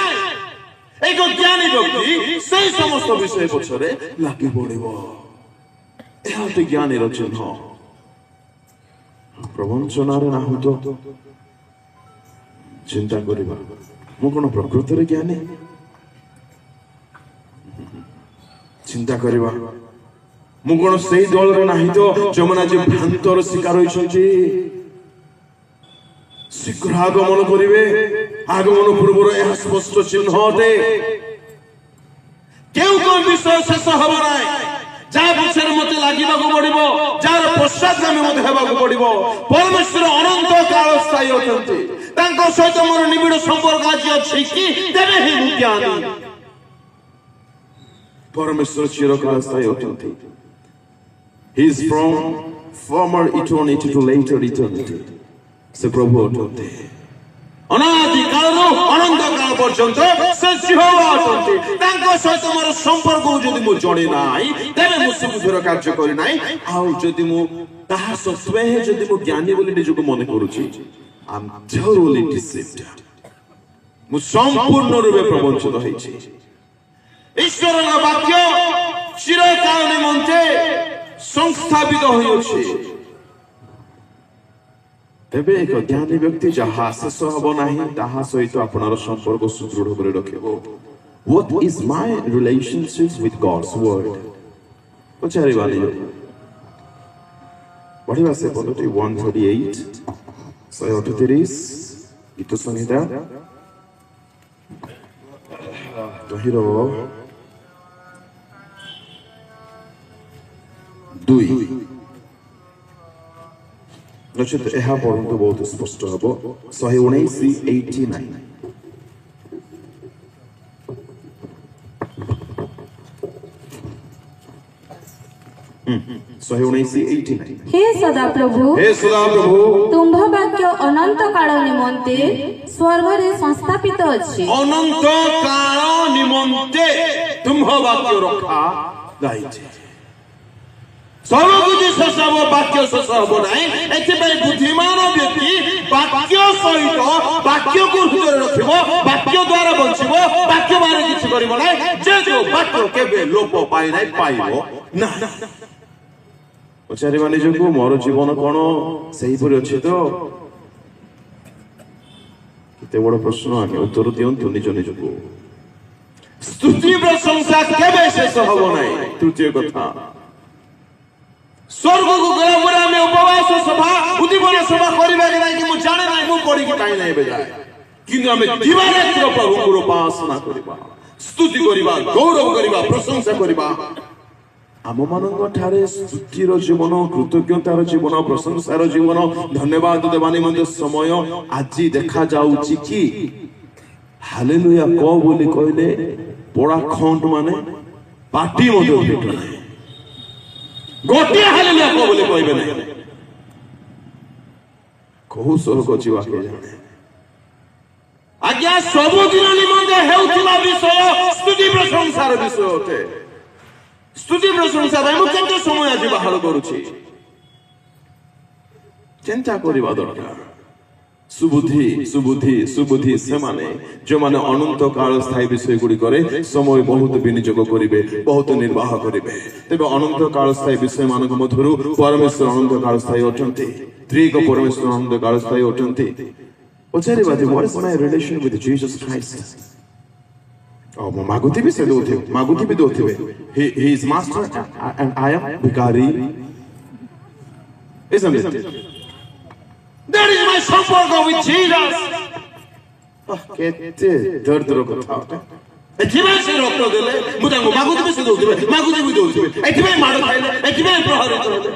Speaker 1: ଏକ ଜ୍ଞାନୀ ବ୍ୟକ୍ତି ସେଇ ସମସ୍ତ ବିଷୟ ପଛରେ ଲାଗି ପଡିବ। ଏହା ଅଟେ ଜ୍ଞାନୀର ଚିହ୍ନ। ପ୍ରବଞ୍ଚନାରେ ନାହିଁ ତ। ଚିନ୍ତା କରିବା, ମୁଁ କଣ ପ୍ରକୃତରେ ଜ୍ଞାନୀ? ଚିନ୍ତା କରିବା, ମୁଁ କଣ ସେଇ ଦଳରେ ନାହିଁ ତ ଯେଉଁମାନେ ଆଜି ଭ୍ରାନ୍ତର ଶିକାର ହୋଇଛନ୍ତି? ଶୀଘ୍ର ଆଗମନ କରିବେ। ଆଗମନ ପୂର୍ବରୁ ଏହା ସ୍ପଷ୍ଟ ଚିହ୍ନ ଅଟେ। କେଉଁ କେଉଁ ବିଷୟ ଶେଷ ହବ ନାହିଁ, ଯାହା ପଛରେ ମତେ ଲାଗିବାକୁ ପଡିବ, ଯାହାର ପଶ୍ଚାତଗାମୀ ମତେ ହେବାକୁ ପଡିବ। ପରମେଶ୍ୱର ଅନନ୍ତ କାଳ ସ୍ଥାୟୀ ଅଛନ୍ତି। ତାଙ୍କ ସହିତ ମୋର ନିବିଡ଼ ସମ୍ପର୍କ ଆଜି ଅଛି କି? ତେବେ ହିଁ ମୁଁ ଜ୍ଞାନୀ। ପରମେଶ୍ୱର ଚିରକାଳ ସ୍ଥାୟୀ ଅଛନ୍ତି। He is from former eternity to later eternity. ସେ ପ୍ରଭୁ ଅଟନ୍ତି। ଅନାଦି କାଳରୁ ଅନନ୍ତ କାଳ ପର୍ଯ୍ୟନ୍ତ ସେ ଯେହୋବା ଅଟନ୍ତି। ତାଙ୍କ ସହିତ ମୋର ସମ୍ପର୍କ ଯଦି ମୁଁ ଜଣେ ନାହିଁ ତେବେ ମୁଁ ସୁବୁଦ୍ଧିର କାର୍ଯ୍ୟ କରି ନାହିଁ ଆଉ ଯଦି ମୁଁ ତାହା ସତ୍ତ୍ୱେ ଯଦି ମୁଁ ଜ୍ଞାନୀ ବୋଲି ନିଜକୁ ମନେ କରୁଛି I am thoroughly deceived. ମୁଁ ସମ୍ପୂର୍ଣ୍ଣ ରୂପେ ପ୍ରବଞ୍ଚିତ ହେଇଛି ଈଶ୍ୱରଙ୍କ ବାକ୍ୟ ଚିରକାଳ ନିମନ୍ତେ ସଂସ୍ଥାପିତ ହୋଇଅଛି ତେବେ ଏକ ଜ୍ଞାନୀ ବ୍ୟକ୍ତି ଯାହା ଶେଷ ହେବ ନାହିଁ ତାହା ସହିତ ଆପଣର ସମ୍ପର୍କ ସୁଦୃଢ଼ କରି ରଖିବ What is my relationship with God's word? ପଚାରିବା ପଢିବା ସେ ପଦଟି 138 138 ଗୀତ ସଂହିତା ତହିଁର 2 ନଚେତ ଏହା ପଢ଼ନ୍ତୁ ବହୁତ ସ୍ପଷ୍ଟ ହେବ 119:89 119:89
Speaker 3: हे सदाप्रभु तुंभ वाक्य अनंत काल निमंते स्वर्गरे संस्थापित अछि
Speaker 1: अनंत काल निमंते तुंभ वाक्य रखा जाइछे सब कुछ शेष हब वाक्य शेष हब नहीं एथिपाई बुद्धिमान व्यक्ति वाक्य सहित वाक्य को हृदय रखिबो वाक्य द्वारा बंचिबो वाक्य बारे किछ करिबो नहीं जे जो वाक्य केबे लोप पाइ नहीं पाइबो ना पचारिबा निजको मोर जीवन कोन सही परि अछि तो केते बड़ प्रश्न आके उत्तर दियंतु निज निजको स्तुति प्रशंसा केबे शेष हब नहीं तृतीय कथा स्वर्ग को गला पर आमे उपवास सभा उद्दीपना सभा करिबा के नाही कि मु जाने नाही मु पढि के काई नाही बेजाय किंतु आमे दिवारात्र प्रभु को उपासना करिबा स्तुति करिबा गौरव करिबा प्रशंसा करिबा आम मानक ठारे स्तुतिर जीवन कृतज्ञतार जीवन प्रशंसार जीवन धन्यवाद देवा निमंते समय आज देखा जाउची कि हालेलुया को बोली कहले बड़ा खंड माने पार्टी मध्य भेट नाही गोटे हालेलुया को बोली कहबे नहीं कहू स्वर्ग जीवा के जाने आज्ञा सब दिन निमंते हेउथिबा विषय स्तुति प्रशंसार विषय होते स्तुति प्रशंसा भाई मु केते समय आज बाहर करूची चिंता करिबा दरकार सुबुद्धि सुबुद्धि सुबुद्धि से माने जो माने अनंत काल स्थायी विषय गुडी करे समय बहुत विनियोग करिवे बहुत निर्वाह करिवे तबे अनंत काल स्थायी विषय मानक मधुरु परमेश्वर अनंत काल स्थायी अटंती त्रिक परमेश्वर अनंत काल स्थायी अटंती पचारिबा दे what is my relation with Jesus Christ Oh, Maguti भी से दोते, Maguti भी दोते वे. He is master and I am Bhikari. Isn't it? That is my सम्पर्क with Jesus. केते दर्द रो कथा होते. एथिबे से रक्त देले, मुदांगो Maguti भी से दोते वे, Maguti भी दोते वे. एथिबे मार खाइले, एथिबे प्रहार करले.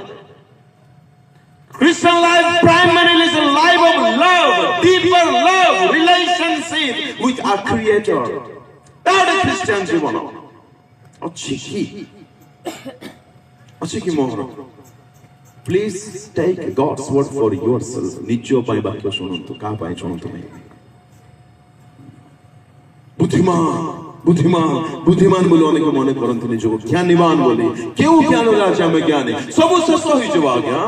Speaker 1: Christian life primarily is a life of love, deeper love, relationship with our Creator. That is Christian जीवन अच्छी की मोहर please take God's word for yourself निजो पाई वाक्य सुनंतु का पाई सुनंतु नहीं बुद्धिमान बुद्धिमान बुद्धिमान बोले अनेक मने करंतु निजो ज्ञानीवान बोली केउ ज्ञान राजा में ज्ञानी सब शेष होई जबा आज्ञा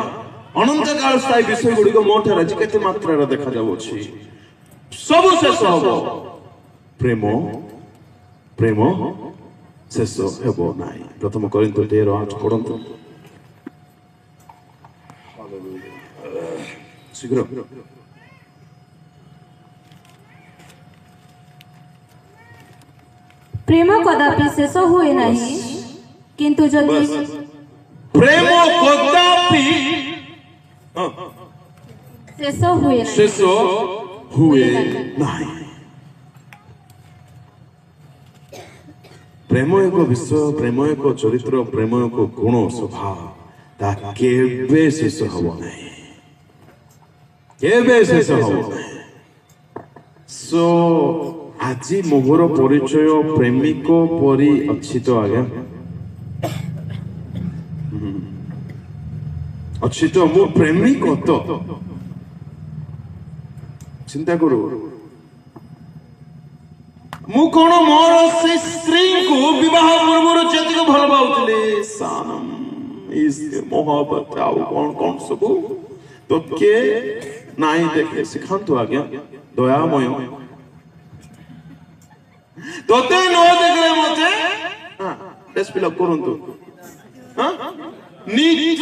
Speaker 1: अनंत काल स्थायी विषय गुडी को मोठ राज केते मात्रा रे देखा जाबो छी सब शेष होबो प्रेम प्रेम शेष हेबो नाही प्रथम कोरिन्थ 13:8 पढन्तु शीघ्र
Speaker 3: प्रेम कदापि शेष हुए नहीं किंतु जदि
Speaker 1: प्रेम कदापि
Speaker 3: शेष हुए
Speaker 1: नहीं प्रेम एक विषय प्रेम एक चरित्र प्रेम एक गुण स्वभाव ता केबे शेष हबो नहीं केबे शेष हबो नहीं सो आज मोहर परिचय प्रेमिक परी अछि तो आज्ञा अच्छी तो मो प्रेमिक तो चिंता करो ମୁଁ କଣ ମୋର ସେ ସ୍ତ୍ରୀଙ୍କୁ ବିବାହ ପୂର୍ବରୁ ଯେତିକି ଭଲ ପାଉଥିଲି ସାନମ ମୋହବତ ଆଉ କଣ କଣ ସବୁ ତ କିଏ ନାଇଁ ଦେଖେ ଶିଖାନ୍ତୁ ଆଜ୍ଞା ଦୟାମୟ ତତେ ନ ଦେଖିଲେ ମତେ ବେଶ ଫିଲ୍ କରନ୍ତୁ ନିଜ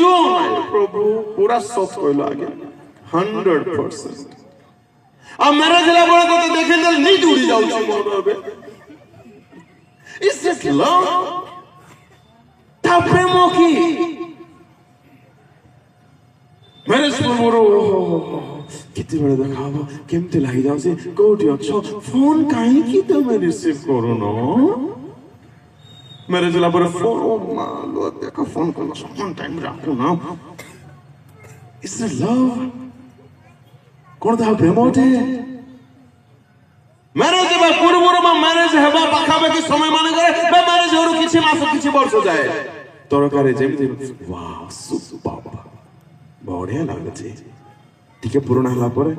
Speaker 1: ପ୍ରଭୁ ପୁରା ସତ କହିଲ ଆଜ୍ଞା 100%। ଆଉ ମ୍ୟାରେଜ ହେଲା ବେଳେ ତତେ ଦେଖିଦେଲେ ନିଜ ଉଡି ଯାଉଛି ମୋର ଏବେ Is this love? ତା ପ୍ରେମ କି ମ୍ୟାରେଜ ପୂର୍ବରୁ କେତେବେଳେ ଦେଖା ହବ କେମିତି ଲାଗିଯାଉଛି କୋଉଠି ଅଛ ଫୋନ କାହିଁକି ତମେ ରିସିଭ କରୁନ ମ୍ୟାରେଜ ହେଲା ପରେ ଫୋନ ଦେଖ ଫୋନ କଲ ସମାନ ଟାଇମ ରାଖୁନ Is this love? କଣ ତାହା ପ୍ରେମ ଅଟେ ମ୍ୟାରେଜ ହେବା ପୂର୍ବରୁ ବା ମ୍ୟାରେଜ ହେବା ପାଖାପାଖି ସମୟ ମାନଙ୍କରେ ବା ମ୍ୟାରେଜ ହେବାରୁ କିଛି ମାସ କିଛି ବର୍ଷ ଯାଏ ତରକାରୀ ଯେମିତି ବଢିଆ ଲାଗୁଛି ଟିକେ ପୁରୁଣା ହେଲା ପରେ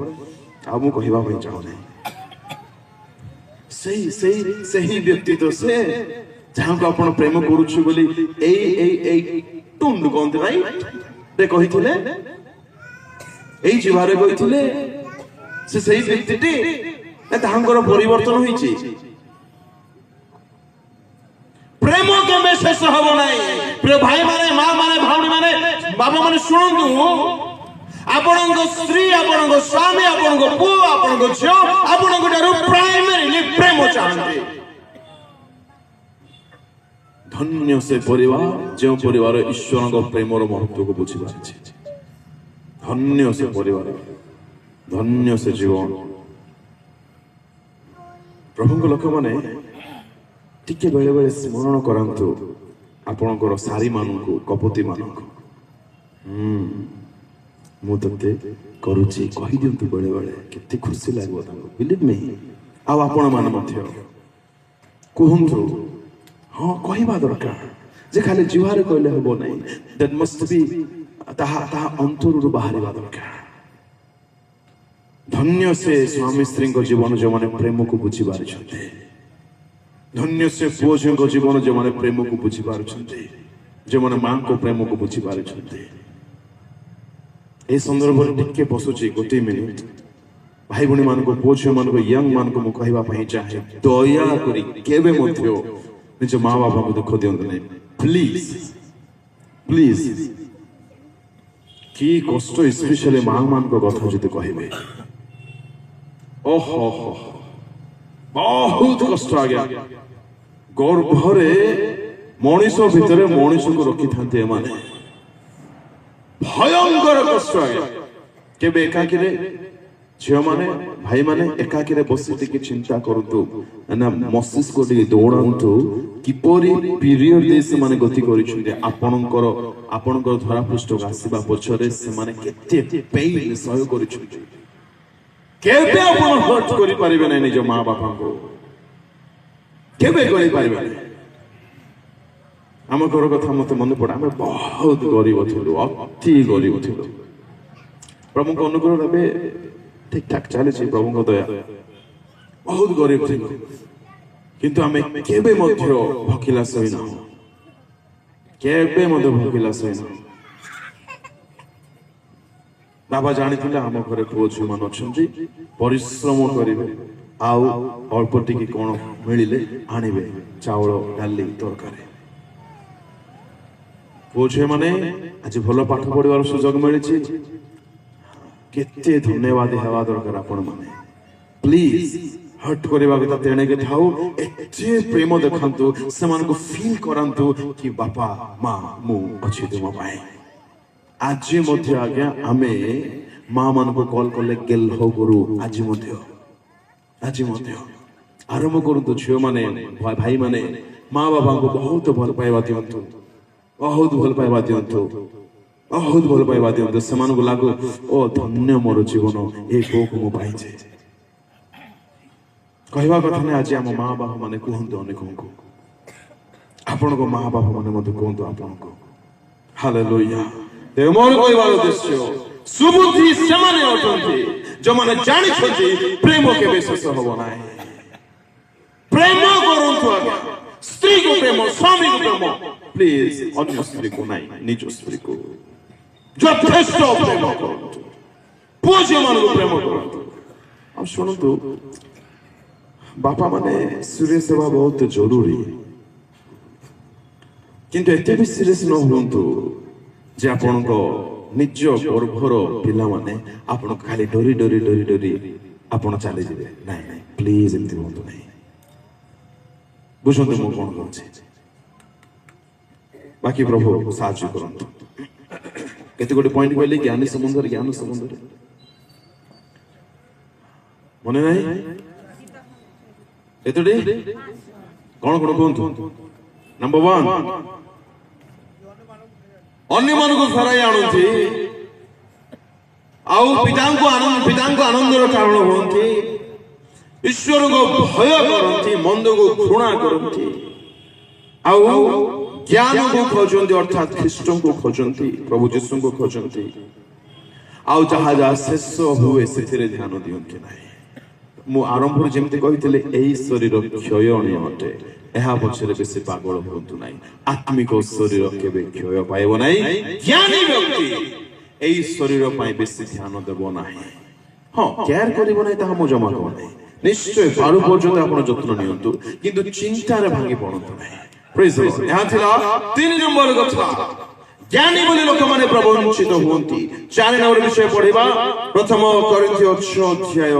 Speaker 1: ଆଉ ମୁଁ କହିବା ପାଇଁ ଚାହୁଁନାହିଁ ସେହି ବ୍ୟକ୍ତି ତ ସେ ଯାହାକୁ ଆପଣ ପ୍ରେମ କରୁଛୁ ବୋଲି ଏଇ ଟୁଣ୍ଡ କହନ୍ତି ନାଇଁ କହିଥିଲେ ଏଇ ଜିଭାରେ କହିଥିଲେ ସେ ସେଇ ବ୍ୟକ୍ତିଟି ତାହାଙ୍କର ପରିବର୍ତ୍ତନ ହୋଇଛି ପ୍ରେମ କେବେ ଶେଷ ହବ ନାହିଁ ପ୍ରିୟ ଭାଇ ମାନେ ମା ମାନେ ଭଉଣୀ ମାନେ ବାବା ମାନେ ଶୁଣନ୍ତୁ ଆପଣଙ୍କ ସ୍ତ୍ରୀ ଆପଣଙ୍କ ସ୍ୱାମୀ ଆପଣଙ୍କ ପୁଅ ଆପଣଙ୍କ ଝିଅ ଆପଣଙ୍କ ଠାରୁ ପ୍ରାଇମେରିଲି ପ୍ରେମ ଚାହାନ୍ତି ଧନ୍ୟ ସେ ପରିବାର ଯେଉଁ ପରିବାର ଈଶ୍ୱରଙ୍କ ପ୍ରେମର ମହତ୍ୱକୁ ବୁଝିପାରିଛି ଧନ୍ୟ ସେ ପରିବାର ଧନ୍ୟ ସେ ଜୀବନ ପ୍ରଭୁଙ୍କ ଲୋକମାନେ ଟିକେ ବେଳେ ବେଳେ ସ୍ମରଣ କରନ୍ତୁ ଆପଣଙ୍କର ସାରୀ ମାନଙ୍କୁ କପତି ମାନଙ୍କୁ ମୁଁ ତତେ କରୁଛି କହିଦିଅନ୍ତୁ ବେଳେ ବେଳେ କେତେ ଖୁସି ଲାଗିବ ତାଙ୍କୁ ବିଲିଭ୍ ମି ଆଉ ଆପଣ ମାନେ ମଧ୍ୟ କୁହନ୍ତୁ ହଁ କହିବା ଦରକାର ଯେ ଖାଲି ଜିହ୍ୱାରେ କହିଲେ ହବ ନାହିଁ ଦ୍ୟାଟ୍ ମଷ୍ଟ ବି ତାହା ଅନ୍ତରରୁ ବାହାରିବା ଦରକାର ଧନ୍ୟ ସେ ସ୍ୱାମୀ ସ୍ତ୍ରୀଙ୍କ ଜୀବନ ଯେଉଁମାନେ ପ୍ରେମକୁ ବୁଝିପାରିଛନ୍ତି ଧନ୍ୟ ସେ ପୁଅ ଝିଅଙ୍କ ଜୀବନ ଯେଉଁମାନେ ପ୍ରେମକୁ ବୁଝିପାରୁଛନ୍ତି ଯେଉଁମାନେ ମାଙ୍କ ପ୍ରେମକୁ ବୁଝିପାରୁଛନ୍ତି এই ସନ୍ଦର୍ଭରେ ଟିକେ ବସୁଛି ଗୋଟିଏ ମିନିଟ୍ ଭାଇ ଭଉଣୀ ମାନଙ୍କୁ ପୁଅ ଝିଅ ମାନଙ୍କୁ ୟଙ୍ଗ ମାନଙ୍କୁ ମୁଁ କହିବା ପାଇଁ ଚାହେଁ ଦୟାକରି କେବେ ମଧ୍ୟ ନିଜ ମା ବାପାଙ୍କୁ ଦୁଃଖ ଦିଅନ୍ତୁ ନାହିଁ ପ୍ଲିଜ ପ୍ଲିଜ କି କଷ୍ଟ ସ୍ପେଶାଲି ମା ମାନଙ୍କ କଥା ଯଦି କହିବେ ଓହୋ ବହୁତ କଷ୍ଟ ଆଜ୍ଞା ଗର୍ଭରେ ମଣିଷ ଭିତରେ ମଣିଷକୁ ରଖିଥାନ୍ତି ଏମାନେ ଭୟଙ୍କର କଷ୍ଟ ଆଜ୍ଞା କେବେ ଏକାକିରେ ଝିଅ ମାନେ ଭାଇ ମାନେ ଏକାକିରେ ବସି ଟିକେ ଚିନ୍ତା କରନ୍ତୁ ନା ମସ୍ତିଷ୍କ ଟିକେ ଦୌଡ଼ାନ୍ତୁ କିପରି ପିରିୟଡ ଦେଇ ସେମାନେ ଗତି କରିଛନ୍ତି ଆପଣଙ୍କର ଧରାପୃଷ୍ଠକୁ ଆସିବା ପଛରେ ସେମାନେ କେତେ ପେନ୍ ସହ୍ୟ କରିଛନ୍ତି କେବେ ଆପଣ ହର୍ଟ କରିପାରିବେ ନାହିଁ ନିଜ ମା ବାପାଙ୍କୁ କେବେ କରିପାରିବେ ନାହିଁ ଆମ ଘର କଥା ମତେ ମନେ ପଡେ ଆମେ ବହୁତ ଗରିବ ଥିଲୁ ଅତି ଗରିବ ଥିଲୁ ପ୍ରଭୁଙ୍କ ଅନୁଗ୍ରହ ଏବେ ଠିକ ଠାକ ଚାଲିଛି ପ୍ରଭୁଙ୍କ ଦୟା ବହୁତ ଗରିବ ଥିଲୁ କିନ୍ତୁ ଆମେ କେବେ ମଧ୍ୟ ଭୋକିଲାସ ହୋଇନାହୁଁ କେବେ ମଧ୍ୟ ଭୋକିଲାସ ହୋଇନାହୁଁ ବାବା ଜାଣିଥିଲେ ଆମ ଘରେ ପୁଅ ଝିଅ ମାନେ ଅଛନ୍ତି ପରିଶ୍ରମ କରିବେ ଆଉ ଅଳ୍ପ ଟିକେ କଣ ମିଳିଲେ ଆଣିବେ ଚାଉଳ ଡାଲି ତରକାରୀ ପୁଅ ଝିଅ ମାନେ ଆଜି ଭଲ ପାଠ ପଢିବାର ସୁଯୋଗ ମିଳିଛି କେତେ ଧନ୍ୟବାଦ ହେବା ଦରକାର ଆପଣ ମାନେ ପ୍ଲିଜ ହର୍ଟ କରିବା କଥା ତେଣେକେ ଥାଉ ଏତେ ପ୍ରେମ ଦେଖାନ୍ତୁ ସେମାନଙ୍କୁ ଫିଲ୍ କରାନ୍ତୁ କି ବାପା ମା ମୁଁ ଅଛି ତୁମ ପାଇଁ ଆଜି ମଧ୍ୟ ଆଜ୍ଞା ଆମେ ମା ମାନଙ୍କୁ କଲ୍ କଲେ ଗେଲ ହଉ କରୁ ଆଜି ମଧ୍ୟ ଆରମ୍ଭ କରନ୍ତୁ ଝିଅ ମାନେ ଭାଇ ମାନେ ମା ବାପାଙ୍କୁ ବହୁତ ଭଲ ପାଇବା ଦିଅନ୍ତୁ ବହୁତ ଭଲ ପାଇବା ଦିଅନ୍ତୁ ସେମାନଙ୍କୁ ଲାଗୁ ଓ ଧନ୍ୟ ମୋର ଜୀବନ ଏ ପୁଅକୁ ମୁଁ ପାଇଛି କହିବା କଥା ନାହିଁ ଆଜି ଆମ ମା ବାପା ମାନେ କୁହନ୍ତୁ ଅନେକଙ୍କୁ ଆପଣଙ୍କ ମା ବାପା ମାନେ ମଧ୍ୟ କୁହନ୍ତୁ ଆପଣଙ୍କୁ ହାଲେଲୁୟା ମୋର କହିବାର ଉଦ୍ଦେଶ୍ୟ ସୁବୁଦ୍ଧି ସେମାନେ ଅଟନ୍ତି ଯେଉଁମାନେ ଜାଣିଛନ୍ତି ପ୍ରେମ କେବେ ଶେଷ ହବ ନାହିଁ ପ୍ରେମ ସ୍ୱାମୀକୁ ପ୍ରେମ ପ୍ଲିଜ ଅନ୍ୟ ସ୍ତ୍ରୀକୁ ନାହିଁ ନିଜ ସ୍ତ୍ରୀକୁ ଯଥେଷ୍ଟ ପ୍ରେମ କରନ୍ତୁ ପୁଅ ଝିଅମାନଙ୍କୁ ପ୍ରେମ କରନ୍ତୁ ଆଉ ଶୁଣନ୍ତୁ ବାପା ମାନେ ସିରିୟସ ହେବା ବହୁତ ଜରୁରୀ କିନ୍ତୁ ଏତେ ବି ସିରିୟସ ନ ହୁଅନ୍ତୁ ଯେ ଆପଣଙ୍କ ନିଜ ଗର୍ଭର ପିଲାମାନେ ଆପଣଙ୍କୁ ଖାଲି ଡରି ଡରି ଡରି ଡରି ଆପଣ ଚାଲିଯିବେ ନାଇଁ ନାଇଁ ପ୍ଲିଜ ଏମିତି ହୁଅନ୍ତୁ ନାହିଁ ବୁଝନ୍ତୁ ମୁଁ କଣ କରୁଛି ବାକି ପ୍ରଭୁ ସାହାଯ୍ୟ କରନ୍ତୁ କେତେ ଗୋଟେ ପଏଣ୍ଟ କହିଲେ ଜ୍ଞାନ ସମ୍ବନ୍ଧରେ ମନେ ନାହିଁ କେତୋଟି କଣ କୁହନ୍ତୁ ନମ୍ବର 1 ଅନ୍ୟମାନଙ୍କୁ ଫେରାଇ ଆଣନ୍ତି ଆଉ ପିତାଙ୍କ ଆନନ୍ଦର କାରଣ ହୁଅନ୍ତି ଈଶ୍ୱରଙ୍କୁ ଭୟ କରନ୍ତି ମନ୍ଦକୁ ଘୃଣା କରନ୍ତି ଆଉ ଜ୍ଞାନକୁ ଖୋଜନ୍ତି ଅର୍ଥାତ୍ ଖ୍ରୀଷ୍ଟଙ୍କୁ ଖୋଜନ୍ତି ପ୍ରଭୁ ଯୀଶୁଙ୍କୁ ଖୋଜନ୍ତି ଆଉ ଯାହା ଯାହା ଶେଷ ହୁଏ ସେଥିରେ ଧ୍ୟାନ ଦିଅନ୍ତି ନାହିଁ ମୁଁ ଆରମ୍ଭରୁ ଯେମିତି କହିଥିଲି ଏହି ଶରୀର କ୍ଷୟଣୀୟ ଅଟେ ଏହା ପଛରେ ବେଶୀ ପାଗଳ ହୁଅନ୍ତୁ ନାହିଁ ଆତ୍ମିକ ଶରୀର କେବେ କ୍ଷୟ ପାଇବ ନାହିଁ ଜ୍ଞାନୀ ବ୍ୟକ୍ତି ଏହି ଶରୀର ପାଇଁ ବେଶୀ ଧ୍ୟାନ ଦେବ ନାହିଁ ହଁ କେୟାର କରିବ ନାହିଁ ତାହା ମୁଁ ଜମା କହ ନାହିଁ ନିଶ୍ଚୟ ପାରୁ ପର୍ଯ୍ୟନ୍ତ ଆପଣ ଯତ୍ନ ନିଅନ୍ତୁ କିନ୍ତୁ ଚିନ୍ତାରେ ଭାଙ୍ଗି ପଡ଼ନ୍ତୁ ନାହିଁ ଏହା ଥିଲା 3 ନମ୍ବର କଥା ଜ୍ଞାନୀ ବୋଲି ଲୋକମାନେ ପ୍ରବଞ୍ଚିତ ହୁଅନ୍ତି 4 ନମ୍ବର ବିଷୟ ପଢିବା ପ୍ରଥମ କରିନ୍ଥୀୟ 6 ଅଧ୍ୟାୟ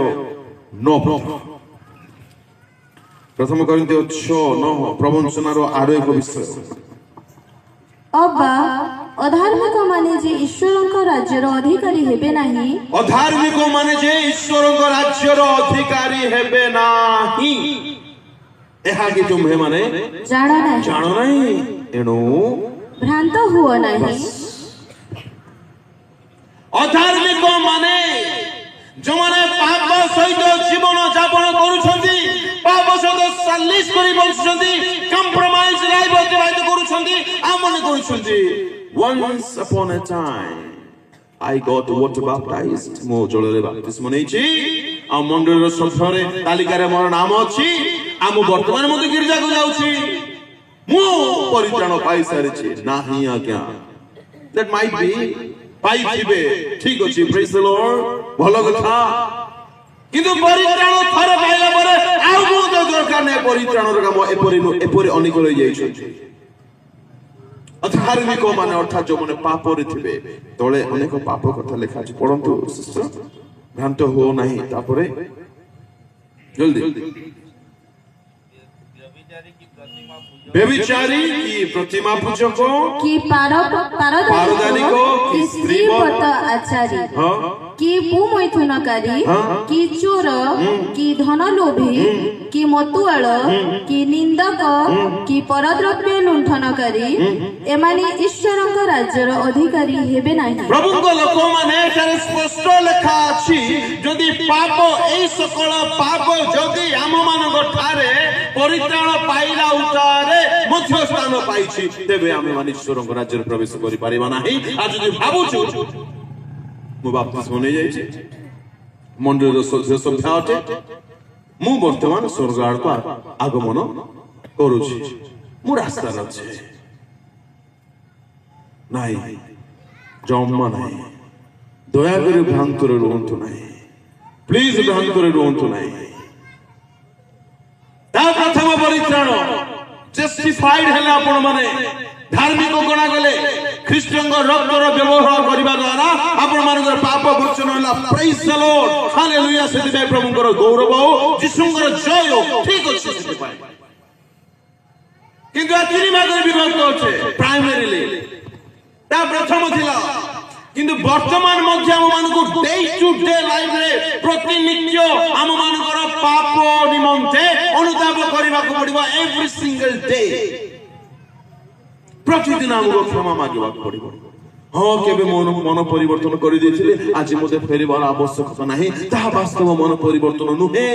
Speaker 1: 9 ପ୍ରଥମ କରିନ୍ଥୀୟ 6:9 ପ୍ରବଞ୍ଚନାର ଆର ଏକ ବିଷୟ
Speaker 3: ଅବା ଅଧାର୍ମିକ ମାନେ ଯେ ଈଶ୍ୱରଙ୍କ ରାଜ୍ୟର ଅଧିକାରୀ ହେବେ ନାହିଁ
Speaker 1: ଅଧାର୍ମିକ ମାନେ ଯେ ଈଶ୍ୱରଙ୍କ ରାଜ୍ୟର ଅଧିକାରୀ ହେବେ ନାହିଁ ଏହା କି ତୁମ୍ଭେ ମାନେ
Speaker 3: ଜାଣ ନାହିଁ
Speaker 1: ଏଣୁ
Speaker 3: ଭ୍ରାନ୍ତ ହୁଅ ନାହିଁ
Speaker 1: ଅଧାର୍ମିକ ମାନେ ଯେଉଁମାନେ ପାପ ସହିତ ଜୀବନ ଯାପନ କରୁଛନ୍ତି ପାପ ସହିତ ସାଲିସ କରି ବଞ୍ଚୁଛନ୍ତି କମ୍ପ୍ରମାଇଜ ଲାଇଫ ଅତିବାହିତ କରୁଛନ୍ତି ଆଉ ମନେ କରୁଛନ୍ତି once upon a time I got water baptized ମୁଁ ଜଳରେ ବାପ୍ତିସ୍ମ ନେଇଛି ଆଉ ମଣ୍ଡଳୀର ସଭ୍ୟରେ ତାଲିକାରେ ମୋର ନାମ ଅଛି ଆଉ ମୁଁ ବର୍ତ୍ତମାନ ମଧ୍ୟ ଗିର୍ଜାକୁ ଯାଉଛି ମୁଁ ପରିତ୍ରାଣ ପାଇସାରିଛି ନାହିଁ ଆଜ୍ଞା that might be ପାଇଥିବେ ଠିକ ଅଛି praise the Lord ଭଲ କଥା କିନ୍ତୁ ପରିତ୍ରାଣ ଥରେ ପାଇଲା ପରେ ଆଉ ମୁଁ ତ ଦରକାର ନାହିଁ ପରିତ୍ରାଣର କାମ ଏପରି ଅନେକ ରହିଯାଇଛନ୍ତି ଅଧାର୍ମିକ ମାନେ ଅର୍ଥାତ୍ ଯେଉଁମାନେ ପାପରେ ଥିବେ ତଳେ ଅନେକ ପାପ କଥା ଲେଖା ଅଛି ପଢନ୍ତୁ ସିଷ୍ଟର ଭ୍ରାନ୍ତ ହୁଅ ନାହିଁ ତାପରେ ଜଲ୍ଦି व्यभिचारी की प्रतिमा पूजक
Speaker 3: की पारदानिक की स्त्रीवत आचारी की भूमैथुनकारी की चोर की धनलोभी की मतुआल की निंदक की परद्रव्य लुंठनकारी एमाने ईश्वरଙ୍କ राज्यर अधिकारी हेबे नाही
Speaker 1: प्रभुଙ୍କ ଲୋକମାନେ ଏଠାରେ ସ୍ପଷ୍ଟ ଲେଖା ଅଛି ଯଦି ପାପ ଏହି ସକଳ ପାପ ଯଦି ଆମମାନଙ୍କ ଠାରେ ପରିତ୍ରାଣ ପାଇଲା ଉତ୍ତାରେ ମଧ୍ୟ ସ୍ଥାନ ପାଇଛି ତେବେ ଆମେମାନେ ଈଶ୍ୱରଙ୍କ ରାଜ୍ୟରେ ପ୍ରବେଶ କରିପାରିବା ନାହିଁ ଆଉ ଯଦି ଭାବୁଛୁ ମୁଁ ବାପ୍ତିସ୍ମ ନେଇଯାଇଛି ମଣ୍ଡଳୀର ସଭ୍ୟ ଅଟେ ମୁଁ ବର୍ତ୍ତମାନ ସ୍ୱର୍ଗ ଆଡ଼କୁ ଆଗମନ କରୁଛି ମୁଁ ରାସ୍ତାରେ ଅଛି ନାହିଁ ଜମା ନାହିଁ ଦୟାକରି ଭ୍ରାନ୍ତରେ ରୁହନ୍ତୁ ନାହିଁ ପ୍ଲିଜ ଭ୍ରାନ୍ତରେ ରୁହନ୍ତୁ ନାହିଁ ତା ପ୍ରଥମ ପରିତ୍ରାଣ ଜଷ୍ଟିଫାଇଡ ହେଲେ ଆପଣ ମାନେ ଧାର୍ମିକ ଗଣାଗଲେ ଖ୍ରୀଷ୍ଟଙ୍କ ରକ୍ତର ବ୍ୟବହାର କରିବା ଦ୍ୱାରା ଆପଣମାନଙ୍କର ପାପ ମୋଚନ ହେଲା ପ୍ରେଜ୍ ଦ ଲର୍ଡ ହାଲେଲୁୟା ସେଥିପାଇଁ ପ୍ରଭୁଙ୍କର ଗୌରବ ଯୀଶୁଙ୍କର ଜୟ ଠିକ ଅଛି ସେଥିପାଇଁ କିନ୍ତୁ આ ତିନି ଭାଗରେ ବିଭକ୍ତ ଅଛି ପ୍ରାଇମେରିଲି ତା ପ୍ରଥମ ଥିଲା କିନ୍ତୁ ବର୍ତ୍ତମାନ ମଧ୍ୟ ଆମମାନଙ୍କୁ ଡେ ଟୁ ଡେ ଲାଇଫରେ ପ୍ରତିନିତ୍ୟ ଆମମାନଙ୍କର ପାପ ନିମନ୍ତେ ଅନୁତାପ କରିବାକୁ ପଡିବ ଏଭ୍ରି ସିଙ୍ଗଲ ଡେ ପ୍ରତିଦିନ ଆମକୁ କ୍ଷମା ମାଗିବାକୁ ପଡିବ ହଁ କେବେ ମନ ପରିବର୍ତ୍ତନ କରିଦେଇଥିଲେ ଆଜି ମୋତେ ଫେରିବାର ଆବଶ୍ୟକତା ନାହିଁ ତାହା ବାସ୍ତବ ମନ ପରିବର୍ତ୍ତନ ନୁହେଁ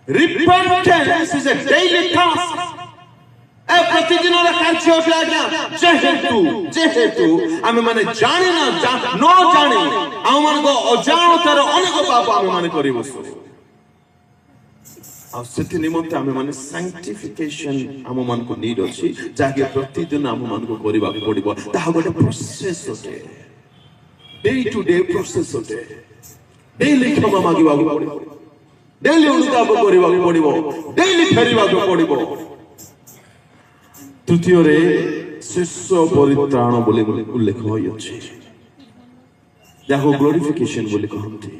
Speaker 1: repentance is a daily task ପ୍ରତିଦିନର କାର୍ଯ୍ୟ ଅଟେ ଆଜ୍ଞା ଯେହେତୁ ଆମେ ମାନେ ଜାଣି ନ ଜାଣି ଆମମାନଙ୍କ ଅଜାଣତାର ଅନେକ ପାପ ଆମେ ମାନେ କରି ବସୁ ଆଉ ସେଥି ନିମନ୍ତେ ଆମେ ମାନେ ସାଇଣ୍ଟିଫିକେସନ ଆମ ମାନଙ୍କୁ ନିଡ୍ ଅଛି ଯାହାକି ପ୍ରତିଦିନ ଆମ ମାନଙ୍କୁ କରିବାକୁ ପଡିବ ତାହା ଗୋଟେ ପ୍ରୋସେସ ଅଟେ ଡେ ଟୁ ଡେ ପ୍ରୋସେସ ଅଟେ ଡେଲି କ୍ଷମା ମାଗିବାକୁ ପଡିବ ଡେଲି ଅନୁତାପ କରିବାକୁ ପଡିବ ଡେଲି ଫେରିବାକୁ ପଡିବ ତୃତୀୟରେ ଶେଷ ପରିତ୍ରାଣ ବୋଲି ଉଲ୍ଲେଖ ହୋଇଅଛି ଯାହାକୁ ଗ୍ଲୋରିଫିକେସନ ବୋଲି କହନ୍ତି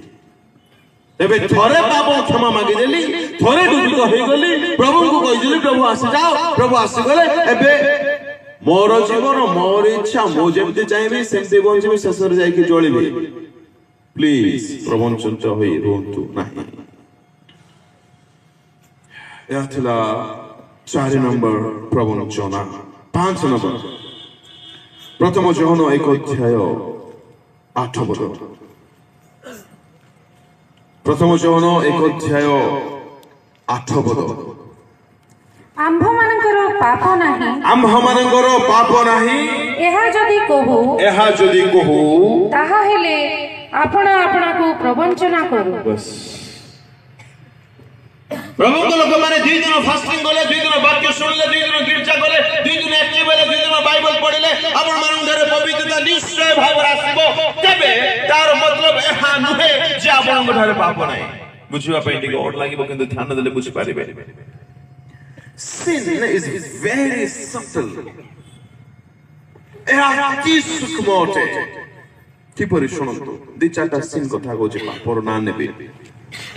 Speaker 1: ଏବେ ଥରେ ପାପ କ୍ଷମା ମାଗିଦେଲି ଥରେ ଡୁବିତ ହେଇଗଲି ପ୍ରଭୁଙ୍କୁ କହିଦେଲି ପ୍ରଭୁ ଆସିଯାଅ ପ୍ରଭୁ ଆସିଗଲେ ଏବେ ମୋର ଜୀବନ ମୋର ଇଚ୍ଛା ମୁଁ ଯେମିତି ଚାହିଁବି ସେମିତି ବଞ୍ଚିବି ଶେଷରେ ଯାଇକି ଜଳିବି ପ୍ଲିଜ ପ୍ରବଞ୍ଚନ ହୋଇ ରୁହନ୍ତୁ ନାହିଁ ଏହା ଥିଲା 4 ନମ୍ବର ପ୍ରବଞ୍ଚନା 5 ନମ୍ବର ପ୍ରଥମ ଯୋହନ 1:8 ପ୍ରଥମ ଯୋହନ 1:8
Speaker 2: ଆମ୍ଭମାନଙ୍କର ପାପ ନାହିଁ
Speaker 1: ଆମ୍ଭମାନଙ୍କର ପାପ ନାହିଁ
Speaker 2: ଏହା ଯଦି କହୁ ତାହା ହେଲେ ଆପଣ ଆପଣଙ୍କୁ ପ୍ରବଞ୍ଚନା କରୁ
Speaker 1: ପ୍ରଭୁଙ୍କ ଲୋକମାନେ 2 ଦିନ ଫାଷ୍ଟିଂ କଲେ 2 ଦିନ ବାକ୍ୟ ଶୁଣିଲେ 2 ଦିନ ଗୀର୍ଜା କଲେ 2 ଦିନ ଆକ୍ଟିଭ ହେଲେ 2 ଦିନ ବାଇବଲ ପଢିଲେ ଆପଣମାନଙ୍କ ଘରେ ପବିତ୍ରତା ନିଶ୍ଚୟ ଭାବରେ ଆସିବ ତେବେ ତାର ମତଲବ ଏହା ନୁହେଁ ଯେ ଆପଣଙ୍କ ଠାରେ ପାପ ନାହିଁ ବୁଝିବା ପାଇଁ ଟିକେ ଅଡ ଲାଗିବ କିନ୍ତୁ ଧ୍ୟାନ ଦେଲେ ବୁଝିପାରିବେ sin is very subtle ଏହା ଅତି ସୂକ୍ଷ୍ମ ଅଟେ କିପରି ଶୁଣନ୍ତୁ 2-4ଟା ସିନ୍ କଥା କହୁଛି ପାପର ନାଁ ନେବେ